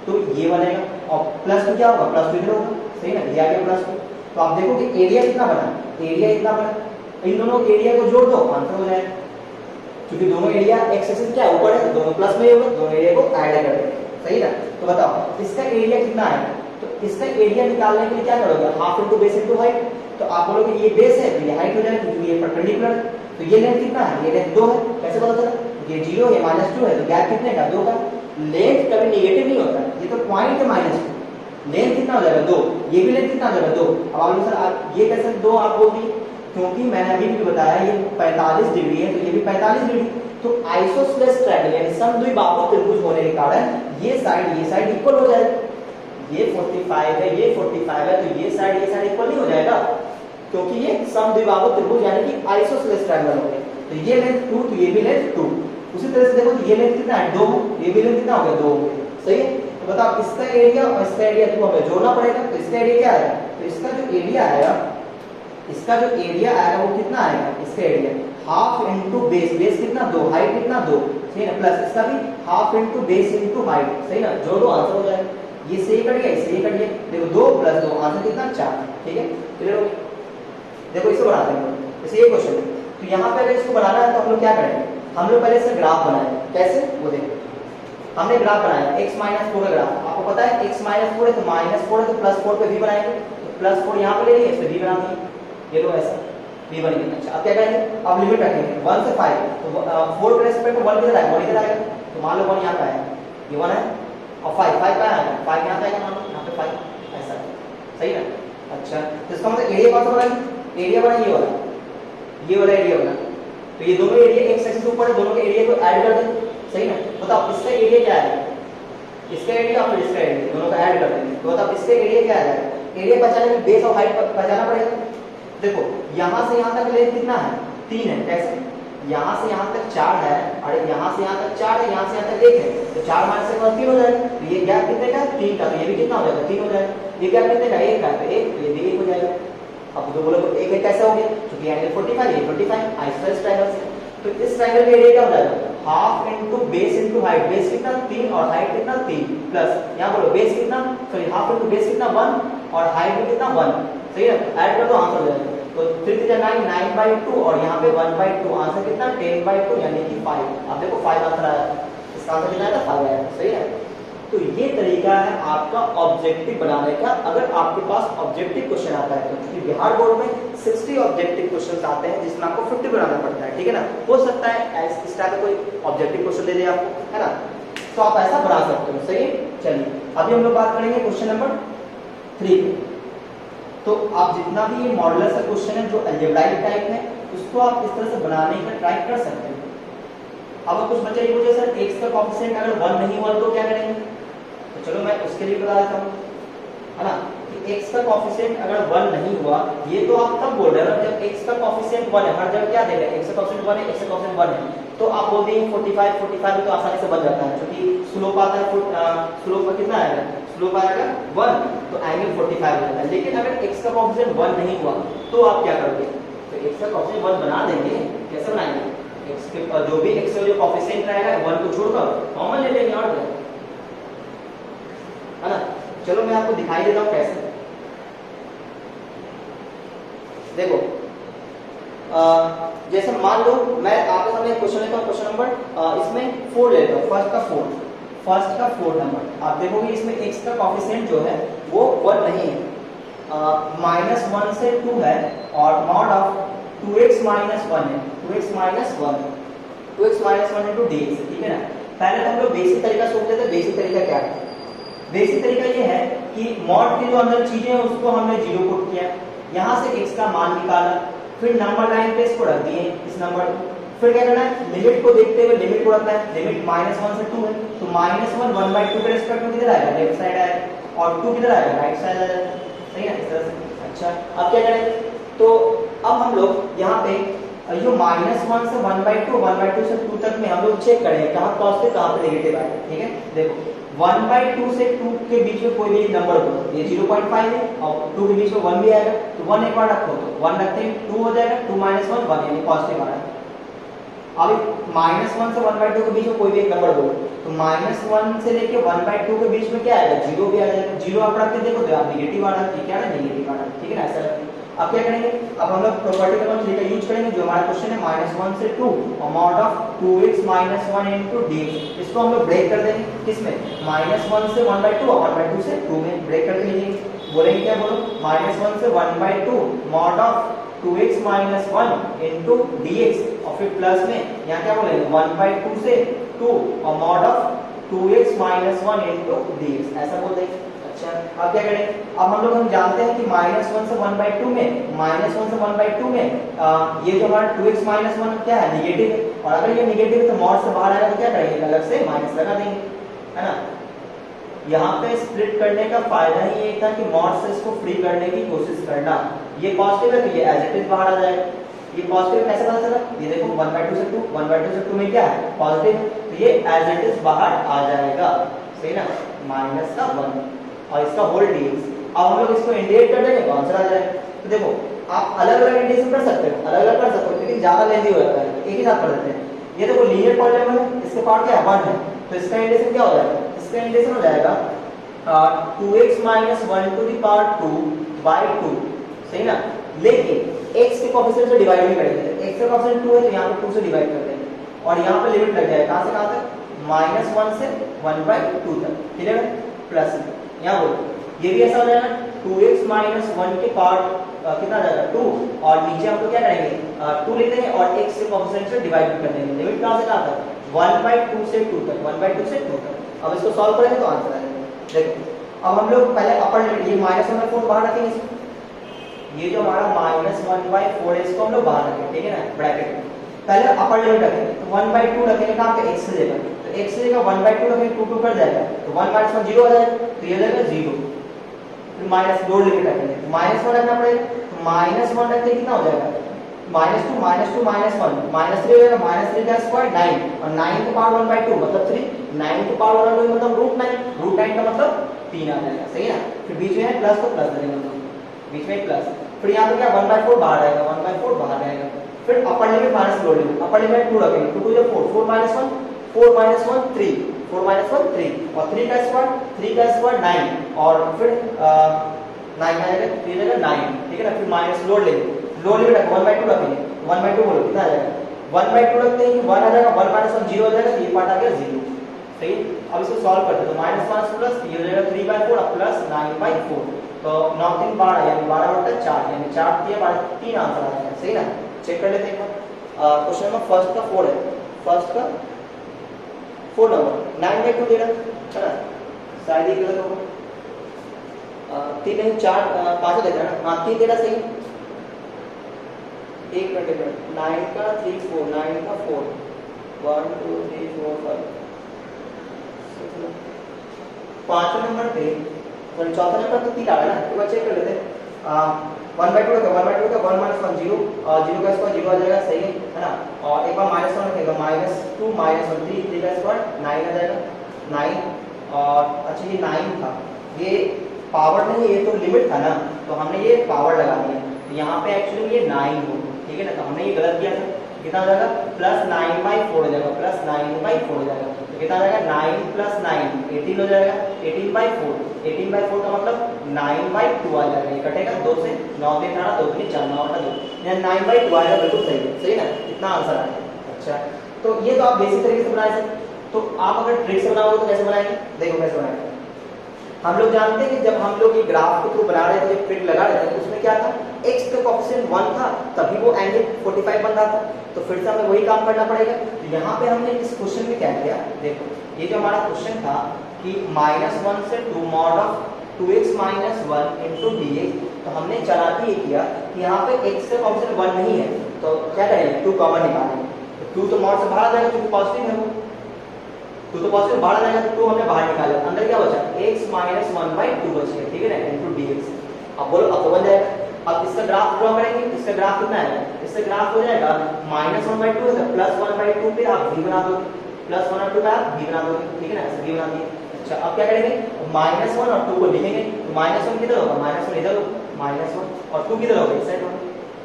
तो ये बनेगा, और +2 क्या होगा? +2 इधर होगा, सही ना, ये आ गया +2। तो आप देखो कि एरिया कितना बना? एरिया इतना बना, इन दोनों एरिया को जोड़ दो, आंसर हो जाएगा, क्योंकि दोनों एरिया x एक्सिस क्या ऊपर है, तो दोनों प्लस में होगा, दोनों एरिया को ऐड कर देंगे, सही ना। तो बताओ इसका एरिया कितना है? तो इसका एरिया निकालने के लिए क्या करोगे? Half into base into height, तो आप बोलोगे ये बेस है तो ये हाइट हो जाएगी क्योंकि ये परपेंडिकुलर है। तो ये लेंथ कितना है, ये लेंथ 2 है, कैसे पता चला, ये 0 है -2 है तो गैप कितने का 2 का। लेंथ कभी नेगेटिव नहीं होता, ये तो पॉइंट है -2, लेंथ कितना हो जाएगा 2, ये भी लेंथ कितना हो जाएगा 2। अब आप सर आप ये कैसे 2 आप बोल दिए, क्योंकि मैंने अभी भी बताया ये 45 डिग्री है तो ये भी 45 डिग्री, तो आइसोसेलेस ट्रायंगल यानी समद्विबाहु त्रिभुज होने के कारण ये साइड इक्वल हो जाएगी। ये 45 है ये 45 है तो ये साइड इक्वल नहीं हो जाएगा, क्योंकि ये समद्विबाहु त्रिभुज यानी कि आइसोसेलेस ट्रायंगल हो गए। तो ये लेंथ 2 तो ये भी लेंथ 2। उसी तरह से देखो तो ये लेंथ कितना है 2, ये भी लेंथ कितना हो गया 2, सही है। तो बताओ इसका एरिया और इसका एरिया को हमें जोड़ना पड़ेगा, तो इसका एरिया क्या आएगा, तो इसका जो एरिया आएगा, इसका जो एरिया आएगा वो कितना आएगा, इसका area half into base, base कितना 2, हाइट कितना 2, सही ना, प्लस इसका भी half into base into height, सही ना, जोड़ो आंसर हो जाएगा। ये से कट गया इससे कट गया, देखो 2 + 2 आंसर कितना 4, ठीक है। चलो देखो इसे बढ़ाते हैं, जैसे ये क्वेश्चन है तो यहाँ पे अगर इसको बनाना है तो हम लोग क्या करेंगे, हम लोग पहले इसका ग्राफ बनाएंगे। कैसे, वो देखो हमने ग्राफ बनाया x - 4 का ग्राफ, आपको पता है x - 4 है तो -4 है तो +4 पे भी बनाएंगे, तो +4 यहाँ पे ले लिए, इस पे भी बना दिए, ये लो ऐसा भी बन गया। अच्छा अब क्या करेंगे, अब लिमिट रखेंगे 1 से 5, तो 4 के रेस्पेक्ट में 1 किधर आएगा, 1 इधर आएगा, तो मान लो 1 यहाँ पे आएगा, ये 1 है और 5 कहाँ आएगा, 5 यहाँ पे आएगा, मान लो यहाँ पे 5 ऐसा, सही है। अच्छा तो इसका मतलब एरिया कौन सा बना, एरिया बना ये वाला एरिया बना, तो ये दोनों एरिया एक सेक्शन से ऊपर है, दोनों के एरिया को ऐड कर दें, सही ना। बताओ इसका एरिया क्या है, इसका एरिया और इसका एरिया दोनों का ऐड कर देंगे, तो बताओ इसका एरिया क्या है, एरिया पहचानने में बेस और हाइट पहचानना पड़ेगा। देखो यहाँ से यहाँ तक लेंथ कितना है 3 है, कैसे, यहाँ से यहाँ तक 4 है और यहाँ से यहाँ तक 4 है, यहाँ से यहाँ तक 1 है, तो 4 - 1 3 हो जाएगा, तो ये गैप कितने का 3 का, तो ये भी कितना हो जाएगा 3 हो जाएगा, ये गैप कितने का 1 का, तो 1, तो ये भी 1 हो जाएगा। अब तो बोलो 1 कैसे हो गया, क्योंकि एंगल 45 ये 45 आइसोसेलेस ट्रायंगल से, तो इस ट्रायंगल का एरिया क्या हो जाएगा, half into base into height, base कितना 3 और हाइट कितना 3, प्लस यहाँ बोलो बेस कितना, सॉरी हाफ इनटू बेस कितना 1 और हाइट भी कितना 1, सही है, ऐड कर दो आंसर हो जाएगा। तो 3 × 9 9/2 और यहाँ पे 1/2, आंसर कितना 10/2 यानी कि 5। अब देखो 5 आंसर आया, इसका आंसर कितना आया 5 आया, सही है। तो ये तरीका है आपका ऑब्जेक्टिव बनाने का, अगर आपके पास ऑब्जेक्टिव क्वेश्चन आता है तो, क्योंकि बिहार बोर्ड में 60 ऑब्जेक्टिव क्वेश्चंस आते हैं जिसमें आपको 50 बनाना पड़ता है, ठीक है ना। हो सकता है इस टाइप का कोई ऑब्जेक्टिव क्वेश्चन दे दे आपको, है ना, तो आप ऐसा बना सकते हो, सही है। चलिए अभी हम लोग बात करेंगे क्वेश्चन नंबर 3 पे। तो आप जितना भी ये मॉडुलस का क्वेश्चन है जो अलजेब्राइक टाइप है उसको आप इस तरह से बनाने का ट्राई कर सकते हैं। अब कुछ बच्चे ये पूछे सर x का कोएफिशिएंट अगर 1 नहीं हुआ तो क्या करेंगे, तो चलो मैं उसके लिए बता देता हूँ, है ना, कि x का कोएफिशिएंट अगर 1 नहीं हुआ, ये तो आप तब बोल रहे हो जब x का कोएफिशिएंट 1 है, हर जगह क्या देगा x का कोएफिशिएंट 1 है, x का कोएफिशिएंट 1 है, तो आप बोल देंगे 45 तो आसानी से बन जाता है, क्योंकि स्लोप आता है, स्लोप का कितना आएगा, स्लोप आएगा 1, तो एंगल 45 हो जाता है। लेकिन अगर x का कोएफिशिएंट 1 नहीं हुआ तो आप क्या करोगे, तो x का कोएफिशिएंट 1 बना देंगे, कैसे बनाएंगे, x के जो भी x का जो कोएफिशिएंट रहेगा 1 को छोड़कर कॉमन ले लेंगे, और क्या है ना। चलो मैं आपको दिखाई देता हूँ कैसे, देखो जैसे मान लो मैं आपके सामने एक क्वेश्चन लेता हूँ, क्वेश्चन नंबर इसमें 4 लेता हूँ, फर्स्ट का 4 नंबर। आप देखोगे इसमें x का कोएफिशिएंट जो है वो 1 नहीं है, -1 से 2 है और मॉड ऑफ 2x - 1 है, 2x - 1 dx, ठीक है ना। पहले तो हम लोग बेसिक तरीका सोचते थे, बेसिक तरीका क्या है, बेसिक तरीका ये है कि मॉड के जो अंदर चीजें हैं उसको हमने 0 पुट किया, यहाँ से x का मान निकाला, फिर नंबर लाइन पे इसको रख दिए इस नंबर को, फिर क्या करना है लिमिट को देखते हुए लिमिट को रखना है, लिमिट -1 से 2 है तो -1 1/2 के रिस्पेक्ट में किधर आएगा, लेफ्ट साइड आएगा, और 2 किधर आएगा, राइट साइड आ जाएगा, सही है इस तरह से। अच्छा अब क्या करें, तो अब हम लोग यहाँ पे ये -1 से 1/2 से 2 तक में हम लोग चेक करेंगे कहाँ पॉजिटिव कहाँ पे नेगेटिव आएगा, ठीक है। देखो 1/2 से 2 के बीच में कोई भी एक नंबर हो, ये 0.5 है और 2 के बीच में 1 भी आएगा, तो 1 एक बार रखो, तो 1 रखते हैं 2 हो जाएगा, 2 - 1 1 यानी पॉजिटिव आ रहा है। अब -1 से 1/2 के बीच में कोई भी एक नंबर बोलो, तो -1 से लेके 1/2 के बीच में क्या आएगा, 0 भी आ जाएगा, 0 आप रख के देखो तो आप नेगेटिव आ रहा है, क्या है नेगेटिव आ रहा है, ठीक है ना ऐसा। अब क्या करेंगे, अब हम लोग प्रॉपर्टी नंबर 3 का यूज करेंगे, जो हमारा क्वेश्चन है -1 से 2 amount of 2x - 1 into dx, इसको हम लोग ब्रेक कर देंगे किसमें, -1 से 1/2 और 1/2 से 2 में ब्रेक करके लिखेंगे। बोलेंगे क्या, बोलो -1 से 1/2 mod of 2x minus 1 into D x, और फिर प्लस में यहाँ क्या बोलेंगे 1/2 से 2 और mod of 2x minus 1 into D x, ऐसा बोल देंगे। अच्छा अब क्या करें, अब हम जानते हैं कि -1 से 1/2 में ये जो हमारा 2x माइनस 1 क्या है, निगेटिव है, और अगर ये निगेटिव है तो मॉड से बाहर आएगा तो क्या करेंगे, अलग से माइनस लगा देंगे, है ना। यहाँ पे स्प्लिट करने का फायदा ही ये था कि मॉड से इसको फ्री करने की कोशिश करना। ये पॉजिटिव है तो ये एज इट इज बाहर आ जाएगा, ये पॉजिटिव कैसे पता चला, ये देखो 1/2 से 2, 1/2 से 2 में क्या है, पॉजिटिव, तो ये एज इट इज बाहर आ जाएगा, सही ना, -1 और इसका होल डीएक्स। अब हम लोग इसको इंटीग्रेट कर देंगे तो आंसर आ जाएगा। तो देखो आप अलग अलग इंटीग्रेशन कर सकते हो, अलग अलग कर सकते हो, लेकिन ज्यादा लेंदी हो जाता है, एक ही साथ कर देते हैं। ये देखो लीनियर पॉलीनॉमियल है, इसके पार्ट क्या है 1 है, तो इसका इंटीग्रेशन क्या हो जाएगा, इसका इंटीग्रेशन हो जाएगा 2x minus 1 to the power 2/2, सही ना। लेकिन x के कोएफिशिएंट से डिवाइड नहीं करेंगे, x का कोएफिशिएंट 2 है तो यहाँ पे 2 से डिवाइड कर देंगे, और यहाँ पे लिमिट लग जाएगा कहाँ से कहाँ तक, -1 से 1/2 तक, क्लियर है, प्लस यहाँ बोलो ये भी ऐसा हो जाएगा 2x माइनस 1 के पार्ट कितना जाएगा 2, और नीचे हम लोग क्या करेंगे 2 लिख देंगे और x के कोएफिशिएंट से डिवाइड कर देंगे, लिमिट कहाँ से कहाँ तक, 1/2 से 2 तक, 1/2 से 2 तक। अब इसको सॉल्व करेंगे तो आंसर आ जाएगा। देखो अब हम लोग पहले अपर लिमिट, ये -1/4 बाहर रखेंगे इसको, ये जो हमारा -1/4 है इसको हम लोग बाहर रखेंगे, ठीक है ना, ब्रैकेट में पहले अपर लिमिट रखेंगे, तो 1/2 रखेंगे कहाँ पे, x की जगह, तो x की जगह 1/2 रखेंगे, 2 कर जाएगा, तो 1 - 1 0 हो जाएगा, तो ये जाएगा 0, फिर माइनस दो लिमिट रखेंगे, तो -1 रखना पड़ेगा, तो -1 रखते कितना हो जाएगा, -2 - 1 -3 हो जाएगा, -3 का स्क्वायर 9, और 9 के पावर 1/2 मतलब 3, 9 के पावर 1/2 मतलब √9 का मतलब 3 आ जाएगा, सही है। फिर बीच में है प्लस, तो प्लस करेंगे हम, बीच में प्लस, फिर यहाँ पे क्या 1/4 बाहर आएगा, 1/4 बाहर आएगा, फिर अपर limit minus lower limit, upper limit 2 रखेंगे, 2 2 4, 4 - 1 4 - 1 3, 4 - 1 3, और 3 का स्क्वायर 9, और फिर 9 आ जाएगा, 3 जगह 9, ठीक है ना, फिर माइनस लोअर लिमिट 1/2 रखेंगे, 1/2 बोलो कितना आ जाएगा, 1/2 रखते हैं 1 आ जाएगा, 1 - 1 0 हो जाएगा, तो ये पार्ट आ गया 0, सही। अब इसको सॉल्व करते हैं, तो -5 प्लस ये हो जाएगा 3/4 और प्लस 9/4, तो 9 3 12 यानी 12/4, यानी 4 3 3 आंसर आ जाएगा, सही ना। चेक कर लेते हैं एक बार, क्वेश्चन नंबर फर्स्ट का 4 है, फर्स्ट का 4 नंबर 9/2 दे रहा है ना, शायद ये गलत होगा, 3 नहीं 4 5 दे रहा है ना, हाँ 3 दे रहा सही, एक मिनट 9 का 3 4 9 का 4 1 2 3 4 5 पांचवें नंबर पे, चौथा नंबर तो 3 आ रहा है ना, एक बार चेक कर लेते हैं, 1/2 का 1 - 1 0, 0 का स्क्वायर 0 आ जाएगा, सही है ना, और एक बार -1 रखेगा, -2 - 1 3 का स्क्वायर 9 आ जाएगा, 9, और अच्छा ये 9 था, ये पावर नहीं, ये तो लिमिट था ना, तो हमने ये पावर लगा दिया, तो यहाँ पे एक्चुअली ये 9 हो, ठीक है ना, तो हमने ये गलत किया था, कितना हो जाएगा +9/4 हो जाएगा, +9/4 हो जाएगा, तो कितना आ जाएगा 9 + 9 18 हो जाएगा, 18/4 का मतलब 9/2 आ जाएगा, ये कटेगा 2 से, 9 3 18 2 3 4 9 2, यानी 9/2 आएगा, बिल्कुल सही है, सही ना, इतना आंसर आएगा। अच्छा तो ये तो आप बेसिक तरीके से बनाए थे, तो आप अगर ट्रिक से बनाओगे तो कैसे बनाएंगे, देखो कैसे बनाएंगे। हम लोग जानते हैं कि जब हम लोग ये ग्राफ के थ्रू बना रहे थे, जब ट्रिक लगा रहे थे, तो उसमें क्या था, x का कोएफिशिएंट 1 था, तभी वो एंगल 45 बन रहा था, तो फिर से हमें वही काम करना पड़ेगा। तो यहाँ पे हमने इस क्वेश्चन में क्या किया, देखो ये जो हमारा क्वेश्चन था कि -1 से 2 mod of 2x - 1 into dx, तो हमने चालाकी ये किया कि यहाँ पे x का कोएफिशिएंट 1 नहीं है, तो क्या करेंगे 2 कॉमन निकालेंगे, तो 2 तो मॉड से बाहर आ जाएगा क्योंकि पॉजिटिव है वो, 2 तो पॉजिटिव बाहर आ जाएगा, तो 2 हमने बाहर निकाला, अंदर क्या बचा x - 1/2 बच गया, ठीक है ना, इंटू dx। अब बोलो अब तो बन जाएगा, अब इसका ग्राफ ड्रॉ करेंगे, इसका ग्राफ कितना है, इसका ग्राफ हो जाएगा -1/2 है, +1/2 पे आप v बना दो, +1/2 पे आप v बना दो, ठीक है ना, ऐसे v बना दिए। अच्छा अब क्या करेंगे, -1 और 2 को लिखेंगे, तो -1 किधर होगा, -1 इधर होगा, -1 और 2 किधर होगा, इस साइड होगा,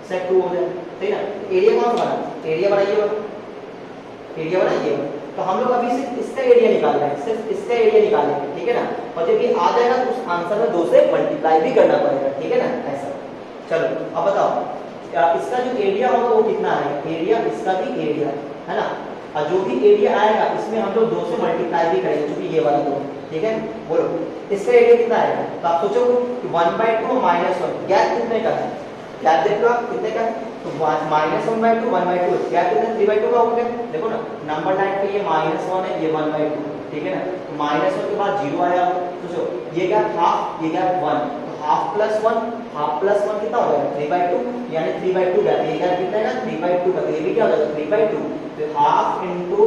सेक 2 हो जाएगा, ठीक है ना। एरिया कौन सा बना, एरिया बनाइए, एरिया बनाइए, तो हम लोग अभी सिर्फ इसका एरिया निकाल रहे हैं, सिर्फ इसका एरिया निकालेंगे, ठीक है ना, और जब ये आ जाएगा तो उस आंसर में 2 से मल्टीप्लाई भी करना पड़ेगा, ठीक है ना, ऐसा। चलो अब बताओ इसका जो एरिया होगा वो कितना आएगा, एरिया इसका भी एरिया है ना, और जो भी एरिया आएगा इसमें हम लोग 2 से मल्टीप्लाई भी करेंगे, क्योंकि ये वाला 2, ठीक है, बोलो इसका एरिया कितना आएगा? तो आप सोचो कि 1/2 -1 गैप कितने का है? गैप देख लो आप कितने का है, तो -1/2 1/2 गैप कितना 3/2 का हो गया। देखो ना नंबर लाइन पे ये -1 है, ये 1/2, ठीक है ना, तो -1 के बाद 0 आया। सोचो ये गैप हाफ, ये गैप 1, तो हाफ प्लस 1 कितना हो जाएगा 3/2, यानी 3/2 गैप, ये गैप कितना है ना 3/2 का, तो ये भी क्या हो जाएगा 3/2, तो हाफ इंटू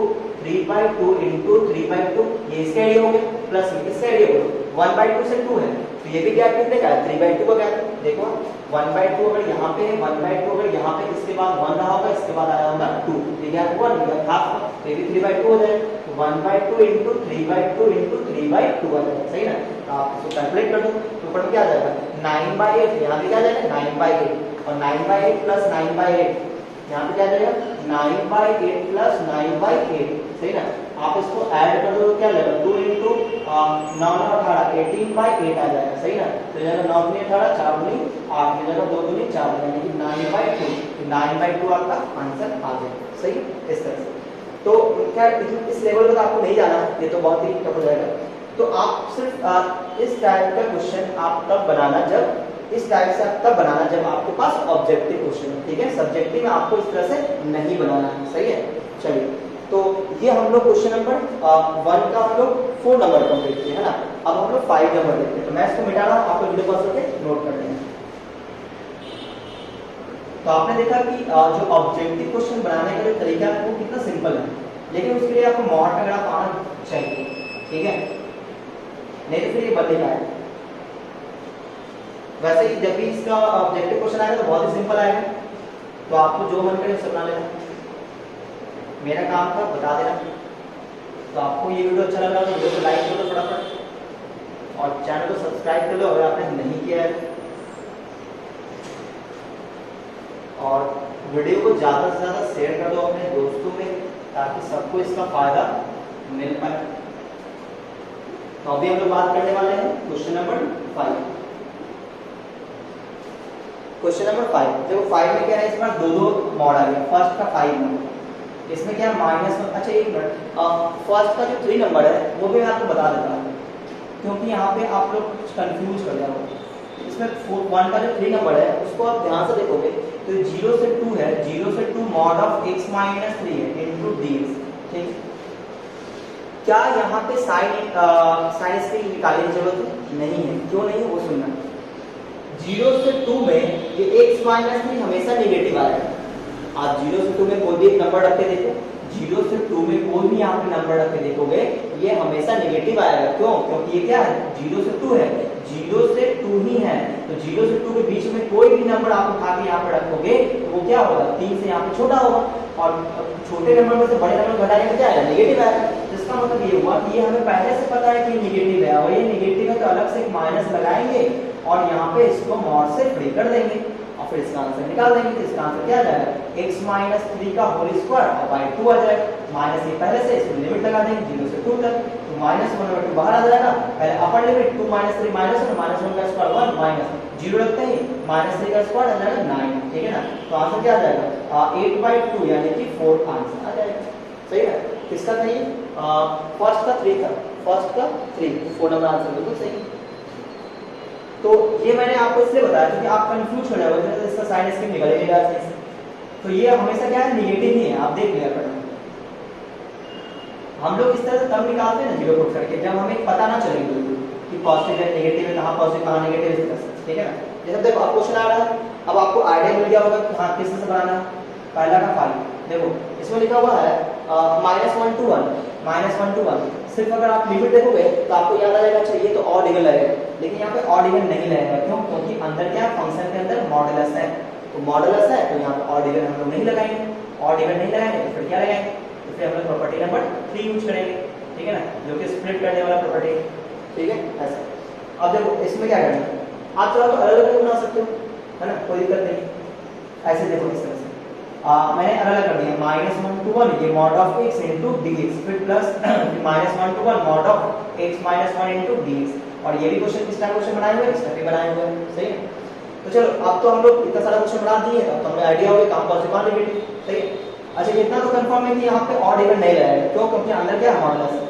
3/2 इंटू 3/2, ये इसका एरिया हो गया, प्लस इसका एरिया हो गया 1/2 से 2 है, तो ये भी गैप कितने का है 3/2 का गैप। देखो 1/2 अगर यहाँ पे है, 1/2 अगर यहाँ पे इसके बाद 1 रहा होगा, इसके बाद आया होगा 2, ये गैप 1 गैप हाफ, तो ये भी 3/2 हो जाएगा, तो 1/2 इंटू 3/2 इंटू 3/2 आ जाएगा, सही ना। तो आप इसको कैलकुलेट कर दो, तो ऊपर में क्या आ जाएगा 9/8, यहाँ पे क्या आ जाएगा 9/8, और 9/8 प्लस 9/8, यहाँ पे क्या आ जाएगा 9/8 प्लस 9/8, सही ना। आप इसको ऐड कर दो तो क्या लगेगा 2 इंटू 9 18 18/8 आ जाएगा, सही ना। तो ये जाएगा 9 दूनी 18 4 दूनी 8, ये जाएगा 2 दूनी 4, यानी कि 9/2, 9/2 आपका आंसर आ जाएगा, सही इस तरह से। तो क्या इस लेवल पर आपको नहीं जाना, ये तो बहुत ही टफ हो जाएगा। तो आप सिर्फ इस टाइप का क्वेश्चन आप तब बनाना जब इस टाइप से आप तब बनाना जब आपके पास ऑब्जेक्टिव क्वेश्चन है, ठीक है। सब्जेक्टिव में आपको इस तरह से नहीं बनाना है, सही है। चलिए तो ये हम लोग क्वेश्चन नंबर 1 का हम लोग 4 नंबर कंप्लीट किए, है ना। अब हम लोग 5 नंबर देखते हैं, तो मैं इसको मिटा रहा हूँ, आपको वीडियो पॉज करके नोट कर लेंगे। तो आपने देखा कि जो ऑब्जेक्टिव क्वेश्चन बनाने का जो तरीका है वो कितना सिंपल है, लेकिन उसके लिए आपको मॉड का ग्राफ आना चाहिए, ठीक है, नहीं तो फिर ये बनेगा। वैसे ही जब भी इसका ऑब्जेक्टिव क्वेश्चन आएगा तो बहुत ही सिंपल आएगा, तो आपको जो मन करे उससे बना लेना, मेरा काम था बता देना। तो आपको ये वीडियो अच्छा लगा तो वीडियो को लाइक कर दो फटाफट, और चैनल को सब्सक्राइब कर लो अगर आपने नहीं किया है, और वीडियो को ज़्यादा से ज़्यादा शेयर कर दो अपने दोस्तों में, ताकि सबको इसका फायदा मिल पाए। तो अभी हम लोग बात करने वाले हैं क्वेश्चन नंबर 5। क्वेश्चन नंबर 5, देखो 5 में क्या है, इस बार दो मॉड आ गया। फर्स्ट का 5 नंबर, इसमें क्या -1, अच्छा एक मिनट, फर्स्ट का जो 3 नंबर है वो भी मैं आपको बता देता हूँ, क्योंकि यहाँ पे आप लोग कुछ कंफ्यूज कर जाओगे। इसमें 1 का जो 3 नंबर है उसको आप ध्यान से देखोगे तो 0 से 2 है, 0 से 2 मॉड ऑफ x - 3 है इनटू dx, ठीक। क्या यहाँ पे साइन इसकी निकालने की जरूरत नहीं है? क्यों नहीं है वो सुनना। 0 से 2 में ये x - 3 हमेशा नेगेटिव आएगा। आप 0 से 2 में कोई भी एक नंबर रख के देखो, 0 से 2 में कोई भी यहाँ पे नंबर रख के देखोगे ये हमेशा नेगेटिव आएगा। क्यों? क्योंकि ये क्या है 0 से 2 है, 0 से 2 ही है, तो 0 से 2 के बीच में कोई भी नंबर आप उठा के यहाँ पे रखोगे तो वो क्या होगा 3 से यहाँ पे छोटा होगा, और छोटे नंबर में से बड़े नंबर घटाने में क्या आएगा नेगेटिव आएगा। इसका मतलब ये हुआ कि ये हमें पहले से पता है कि नेगेटिव है, और ये नेगेटिव है तो अलग से एक माइनस लगाएंगे और यहाँ पे इसको मॉड से फ्री कर देंगे और फिर इसका आंसर निकाल देंगे। तो इसका आंसर क्या आ जाएगा x - 3 का होल स्क्वायर और बाई 2 आ जाएगा। माइनस ये पहले से इसमें लिमिट लगा देंगे 0 से 2 तक, तो -1/2 बाहर आ जाएगा। पहले अपर लिमिट 2 - 3 -1 -1 का स्क्वायर 1 माइनस 0 रखते ही -3 का स्क्वायर आ जाएगा 9, ठीक है ना। तो आंसर क्या आ जाएगा 8/2 यानी कि 4 आंसर आ जाएगा, सही है। किसका था ये फर्स्ट का 3 था, फर्स्ट का 3, 4 नंबर आंसर बिल्कुल सही। तो ये मैंने आपको इसलिए बताया क्योंकि आप कंफ्यूज हो जाओगे तो इसका साइन इसके निकलेगा नहीं सही से। तो ये हमेशा क्या है नेगेटिव ही है, आप देख लिया करो। हम लोग इस तरह से तब निकालते हैं ना 0 पुट करके जब हमें पता ना चले बिल्कुल कि पॉजिटिव है नेगेटिव है, कहाँ पॉजिटिव कहाँ नेगेटिव है, इस तरह से, ठीक है ना। जैसे देखो आप क्वेश्चन आ रहा है, अब आपको आइडिया मिल गया होगा कि हाँ किस तरह से बनाना है। पहला का 5 देखो इसमें लिखा हुआ है -1 to 1 सिर्फ अगर आप लिमिट देखोगे तो आपको याद आ जाएगा अच्छा ये तो ऑड इवन लगेगा, लेकिन यहाँ पे ऑड इवन नहीं लगेगा। क्यों? क्योंकि अंदर क्या फंक्शन के अंदर मॉडुलस है, तो मॉडुलस है तो यहाँ पे ऑड इवन हम लोग नहीं लगाएंगे। ऑड इवन नहीं लगाएंगे तो फिर क्या लगाएंगे, तो फिर हम लोग प्रॉपर्टी नंबर 3 यूज करेंगे, ठीक है ना, जो कि स्प्लिट करने वाला प्रॉपर्टी, ठीक है ऐसा। अब देखो इसमें क्या करना है, आप थोड़ा तो अलग अलग बना सकते हो, है ना, कोई दिक्कत नहीं। ऐसे देखो इस तरह से मैंने अलग कर दिया -1 to 1 ये mod of x into dx, फिर plus -1 to 1 mod of x - 1 into dx, और ये भी क्वेश्चन किस टाइप क्वेश्चन बनाए हुए हैं, इस टाइप के बनाए हुए हैं, सही है। तो चलो अब तो हम लोग इतना सारा क्वेश्चन बना दिए, अब तो हमें आइडिया हो गया कहां पॉजिटिव कहां नेगेटिव, सही है। अच्छा इतना तो कंफर्म है कि यहाँ पे ऑड इवन नहीं रहेगा। क्यों? क्योंकि अंदर क्या मॉडुलस है,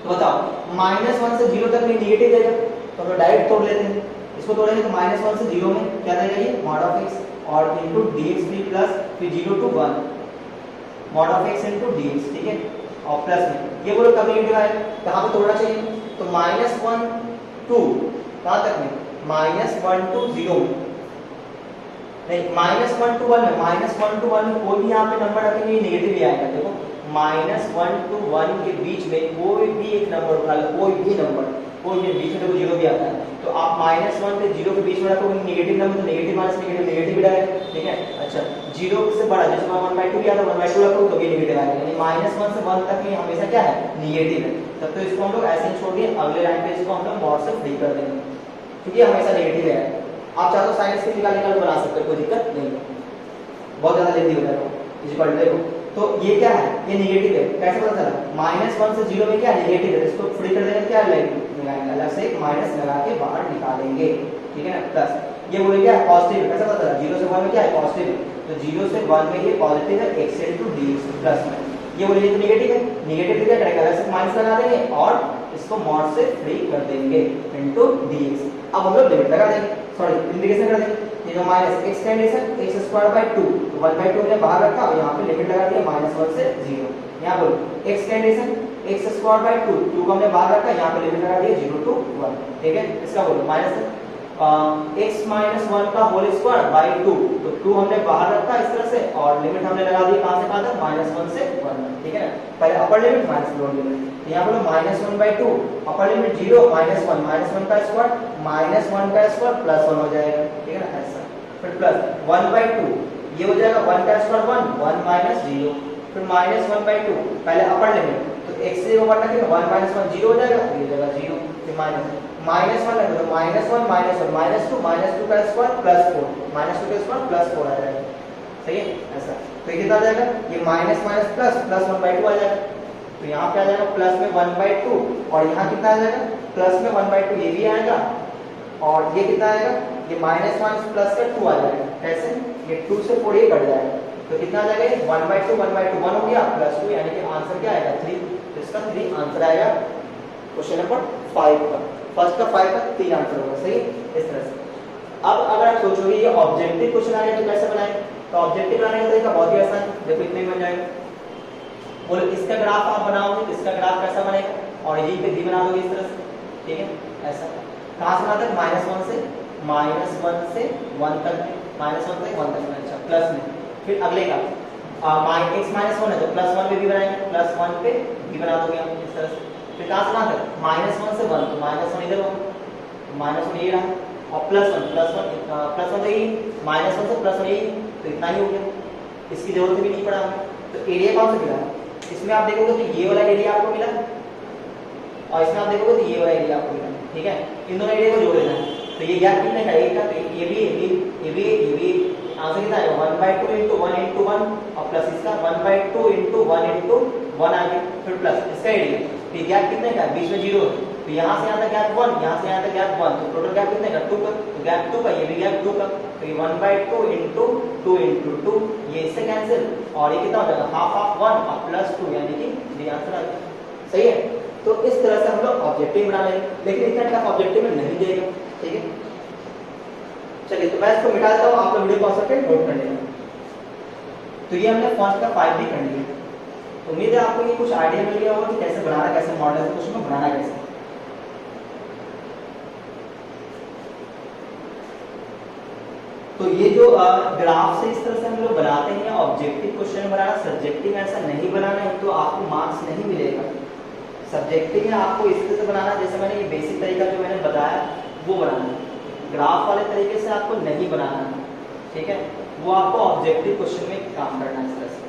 तो बताओ -1 से 0 तक में निगेटिव देगा, तो हम लोग डायरेक्ट तोड़ लेते हैं। इसको तोड़ेंगे तो -1 से 0 में क्या देगा ये mod of x और इनटू dx भी प्लस फिर 0 to 1 mod of x into dx, ठीक है, और प्लस में ये बोलो कब निगेटिव आएगा, कहाँ पे तोड़ना चाहिए, तो -1 to कहाँ तक में, -1 to 0 नहीं, -1 to 1 में, -1 to 1 में कोई भी यहाँ पे नंबर रखेंगे ये नेगेटिव ही आएगा। देखो -1 to 1 के बीच में कोई भी एक नंबर उठा लो, कोई भी नंबर, कोई भी बीच में देखो 0 भी आता है, तो आप -1 से 0 के बीच में रखोगे नेगेटिव नंबर, तो नेगेटिव माइनस नेगेटिव नेगेटिव भी आएगा, ठीक है। अच्छा 0 से बड़ा, जैसे 1/2 भी आता है 1/2 रखोगे तो भी नेगेटिव आएगा, यानी -1 से 1 तक में हमेशा क्या है, नेगेटिव है। तब तो इसको हम लोग ऐसे ही छोड़ दिए, अगले लाइन पे इसको हम लोग मॉड से फ्री कर देंगे, क्योंकि हमेशा नेगेटिव है। आप चाहो तो साइंस के निकाल बना सकते हो, कोई दिक्कत नहीं है, बहुत ज्यादा लेंदी हो जाएगा। इक्वल टू देखो तो ये क्या है, ये नेगेटिव है, कैसे पता चला, -1 से 0 में क्या नेगेटिव है, इसको फ्री कर देंगे, क्या लगाएंगे अलग से एक माइनस लगा के बाहर निकालेंगे, ठीक है ना। प्लस ये बोले क्या है, पॉजिटिव है, कैसे पता चला, 0 से 1 में क्या है, पॉजिटिव है, तो 0 से 1 में ये पॉजिटिव है, x इनटू dx प्लस में, ये बोले ये तो नेगेटिव है, नेगेटिव क्या करेंगे, अलग से माइनस लगा देंगे और इसको मॉड से फ्री कर देंगे इनटू dx। अब हम लोग लिमिट लगा देंगे, सॉरी इंटीग्रेशन कर देंगे, ये जो माइनस x एक्सटेंडेशन x² 2 तो 1/2 हमने बाहर रखा और यहाँ पे लिमिट लगा दिया -1 से 0। यहाँ बोलो एक्सटेंडेशन x² 2 2 को हमने बाहर रखा, यहाँ पे लिमिट लगा दिया 0 to 1, ठीक है। इसका बोलो x - 1 का होल स्क्वायर बाई 2, तो 2 हमने बाहर रखा इस तरह से और लिमिट हमने लगा दी कहाँ से कहाँ तक, -1 से 1, ठीक है ना। पहले अपर लिमिट माइनस लोअर लिमिट, तो यहाँ बोलो -1/2 अपर लिमिट 0 -1 का स्क्वायर -1 का स्क्वायर प्लस 1 हो जाएगा, ठीक है ना, ऐसा। फिर प्लस 1/2 ये हो जाएगा 1 का स्क्वायर 1 1 - 0, फिर -1/2 पहले अपर लिमिट, तो x से 1 रखेंगे 1 - 1 0 हो जाएगा, ये हो जाएगा 0, फिर -1 रखेंगे तो -1 -1 -2 का स्क्वायर प्लस 4 -2 का स्क्वायर प्लस 4 आ जाएगा, सही है ऐसा। तो ये कितना आ जाएगा, ये माइनस माइनस प्लस प्लस 1/2 आ जाएगा, तो यहाँ पे आ जाएगा प्लस में 1/2 और यहाँ कितना आ जाएगा प्लस में 1/2, ये भी आएगा और ये कितना आएगा, ये -1 प्लस का 2 आ जाएगा, कैसे, ये 2 से 4 ये कट जाएगा, तो कितना आ जाएगा 1/2 1 हो गया प्लस 2, यानी कि आंसर क्या आएगा 3, तो इसका 3 आंसर आएगा क्वेश्चन नंबर 5 का। फर्स्ट का 5 का 3 आंसर होगा, सही इस तरह से। अब अगर आप सोचोगे ये ऑब्जेक्टिव क्वेश्चन आ गया तो कैसे बनाएं, तो ऑब्जेक्टिव बनाने का तरीका बहुत ही आसान है, देखो इतने में बन जाएगा। बोलो इसका ग्राफ आप बनाओगे, इसका ग्राफ कैसा बनेगा, और ये पे भी बना दोगे इस तरह से, ठीक है ऐसा। कहां से कहां तक, -1 से -1 से 1 तक, -1 से 1 तक, अच्छा प्लस में। फिर अगले का x - 1 है तो +1 पे भी बनाएंगे, +1 पे भी बना दोगे हम इस तरह से। फिर कहां से कहां तक, -1 से 1 तो -1 इधर होगा, -1 ये रहा और +1 तो ये -1 से +1 ये, तो इतना ही हो गया, इसकी जरूरत भी नहीं पड़ा हमें। तो एरिया कौन सा मिला, इसमें आप देखोगे तो ये वाला एरिया आपको मिला और इसमें आप देखोगे तो ये वाला एरिया आपको मिला, ठीक है। इन दोनों एरिया को जोड़ देना है, तो ये गैप कितने का, एक का, तो ये भी आंसर कितना आएगा 1/2 × 1 × 1 और प्लस इसका 1/2 × 1 आ गया, फिर प्लस इसका एरिया, तो गैप कितने का, बीच में 0 है, तो यहाँ से यहाँ तक गैप 1, यहाँ से यहाँ तक गैप 1, तो टोटल गैप कितने का 2 का, तो गैप 2 का, ये भी गैप 2 का, तो ये 1/2 × 2 × 2 ये इससे कैंसिल और ये कितना हो जाएगा हाफ 1 और प्लस 2, यानी कि ये आंसर आ गया, सही है। तो इस तरह से हम लोग ऑब्जेक्टिव बना लेंगे, लेकिन इतना टफ ऑब्जेक्टिव में नहीं देगा, ठीक है। चलिए तो मैं इसको मिटा देता हूँ, आप लोग वीडियो पॉज करके नोट कर लेना। तो ये हमने फर्स्ट का 5 भी कर लिया, तो उम्मीद है आपको ये कुछ आइडिया मिल गया होगा कि कैसे बनाना, कैसे मॉडल क्वेश्चन को बनाना कैसे। तो ये जो ग्राफ से इस तरह से हम लोग बनाते हैं, ऑब्जेक्टिव क्वेश्चन बनाना, सब्जेक्टिव ऐसा नहीं बनाना है तो आपको मार्क्स नहीं मिलेगा। सब्जेक्टिव में आपको इस तरह से बनाना, जैसे मैंने ये बेसिक तरीका जो मैंने बताया वो बनाना है, ग्राफ वाले तरीके से आपको नहीं बनाना है, ठीक है, वो आपको ऑब्जेक्टिव क्वेश्चन में काम करना है इस तरह से।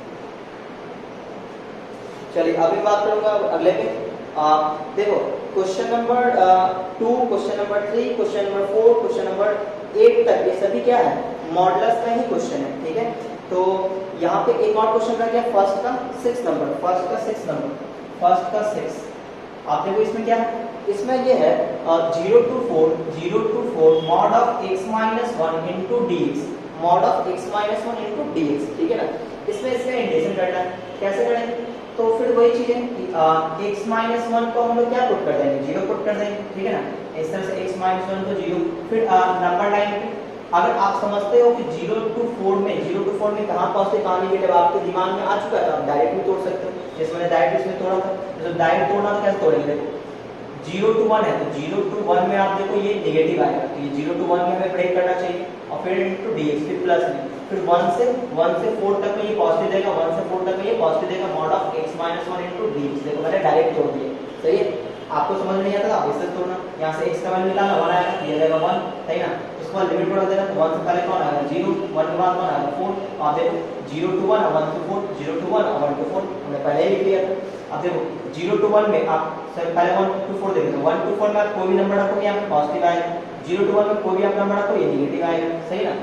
चलिए अभी बात करूंगा अगले पे, देखो question number 2, question number 3, question number 4, question number 8 तक ये सभी क्या है, मॉडुलस का ही क्वेश्चन है, ठीक है। तो यहाँ पे एक और क्वेश्चन रह गया फर्स्ट का 6 नंबर, फर्स्ट का 6, आप देखो इसमें क्या है, इसमें ये है 0 to 4 mod of x - 1 into dx, mod of x - 1 into dx, ठीक है ना। इसमें इसका इंटीग्रेशन करना है, कैसे करेंगे, तो फिर वही चीज है कि x माइनस 1 को हम लोग क्या पुट कर देंगे, 0 पुट कर देंगे, ठीक है ना। इस तरह से x माइनस 1 को 0। फिर नंबर लाइन पे अगर आप समझते हो कि 0 to 4 में कहाँ पॉजिटिव कहाँ नेगेटिव आपके दिमाग में आ चुका है तो आप डायरेक्ट भी तोड़ सकते हो, जैसे मैंने डायरेक्ट इसमें तोड़ा था। तो डायरेक्ट तोड़ना तो कैसे तोड़ेंगे, 0 to 1 है तो 0 to 1 में आप देखो ये नेगेटिव आएगा, तो ये 0 to 1 में हमें ब्रेक करना चाहिए और फिर इनटू dx, फिर प्लस में, फिर 1 से 4 तक में ये पॉजिटिव देगा, 1 से 4 तक में ये पॉजिटिव देगा, mod of x minus 1 into dx। देखो मैंने डायरेक्ट तोड़ दिया, सही है। आपको समझ नहीं आता आप इससे तोड़ना, यहाँ से x का वैल्यू निकालना 1 आएगा, ये जाएगा 1, सही ना। उसके बाद लिमिट बढ़ा देना, तो 1 से पहले कौन आएगा 0, 1 के बाद कौन आएगा 4। आप देखो 0 to 1 1 to 4, 0 to 1 1 to 4 हमने पहले ही किया था। अब देखो 0 to 1 में आप पहले 1 to 4 देखें तो 1 to 4 में आप कोई भी नंबर रखो यहाँ पे पॉजिटिव आएगा, 0 to 1 में कोई भी आप नंबर रखो ये नेगेटिव आएगा, सही ना।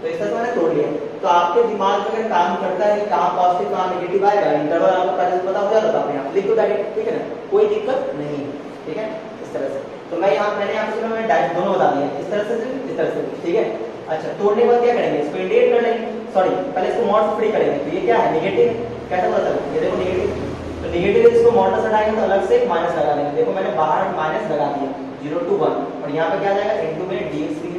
तो इस तरह से मैंने तोड़ लिया। तो आपके दिमाग में अगर काम करता है कि कहाँ पॉजिटिव कहाँ नेगेटिव आएगा, इंटरवल आपको पहले से पता हो जाता तो आप यहाँ लिख दो डायरेक्ट, ठीक है ना, कोई दिक्कत नहीं, ठीक है। इस तरह से तो मैंने यहाँ पे मैंने डायरेक्ट दोनों बता दिया, इस तरह से इस तरह से, ठीक है। अच्छा तोड़ने के बाद क्या करेंगे, इसको इंडिकेट कर लेंगे, सॉरी पहले इसको मॉड से फ्री करेंगे। तो ये क्या है नेगेटिव, कैसे पता चला, ये देखो नेगेटिव, तो नेगेटिव इसको मॉड से हटाएंगे तो अलग से एक माइनस लगा देंगे। देखो मैंने बाहर माइनस लगा दिया 0 to 1 और यहाँ पे क्या जाएगा इनटू में dx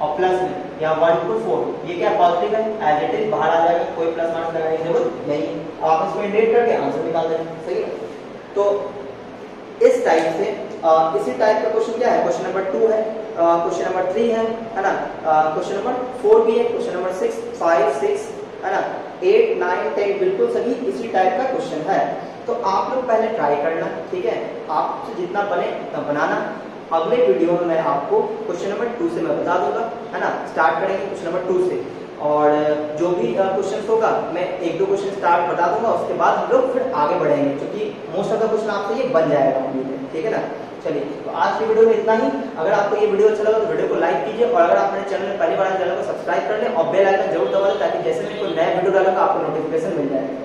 और प्लस में यहाँ 1 to 4, ये क्या पॉजिटिव है एज इट इज बाहर आ जाएगा, कोई प्लस माइनस लगाने की जरूरत नहीं, आप इसको इंडिकेट करके आंसर निकाल देंगे, सही है। तो इस टाइप से इसी टाइप का क्वेश्चन क्या है, क्वेश्चन नंबर 2 है, क्वेश्चन नंबर 3 है ना, क्वेश्चन नंबर 4 भी है, क्वेश्चन नंबर 6 5 6 है ना, 8 9 10 बिल्कुल सभी इसी टाइप का क्वेश्चन है। तो आप लोग पहले ट्राई करना, ठीक है, आपसे जितना बने उतना बनाना। अगले वीडियो में मैं आपको क्वेश्चन नंबर 2 से मैं बता दूंगा, है ना। स्टार्ट करेंगे क्वेश्चन नंबर 2 से और जो भी क्वेश्चन होगा मैं 1-2 क्वेश्चन स्टार्ट बता दूंगा, उसके बाद हम लोग फिर आगे बढ़ेंगे क्योंकि मोस्ट ऑफ द क्वेश्चन आपसे ये बन जाएगा, ठीक है ना। चलिए तो आज की वीडियो में इतना ही। अगर आपको ये वीडियो अच्छा लगा तो वीडियो को लाइक कीजिए और अगर आप मेरे चैनल में पहली बार चैनल को सब्सक्राइब कर लें और बेल आइकन जरूर दबा दें ताकि जैसे मैं कोई नया वीडियो डालूंगा आपको नोटिफिकेशन मिल जाए।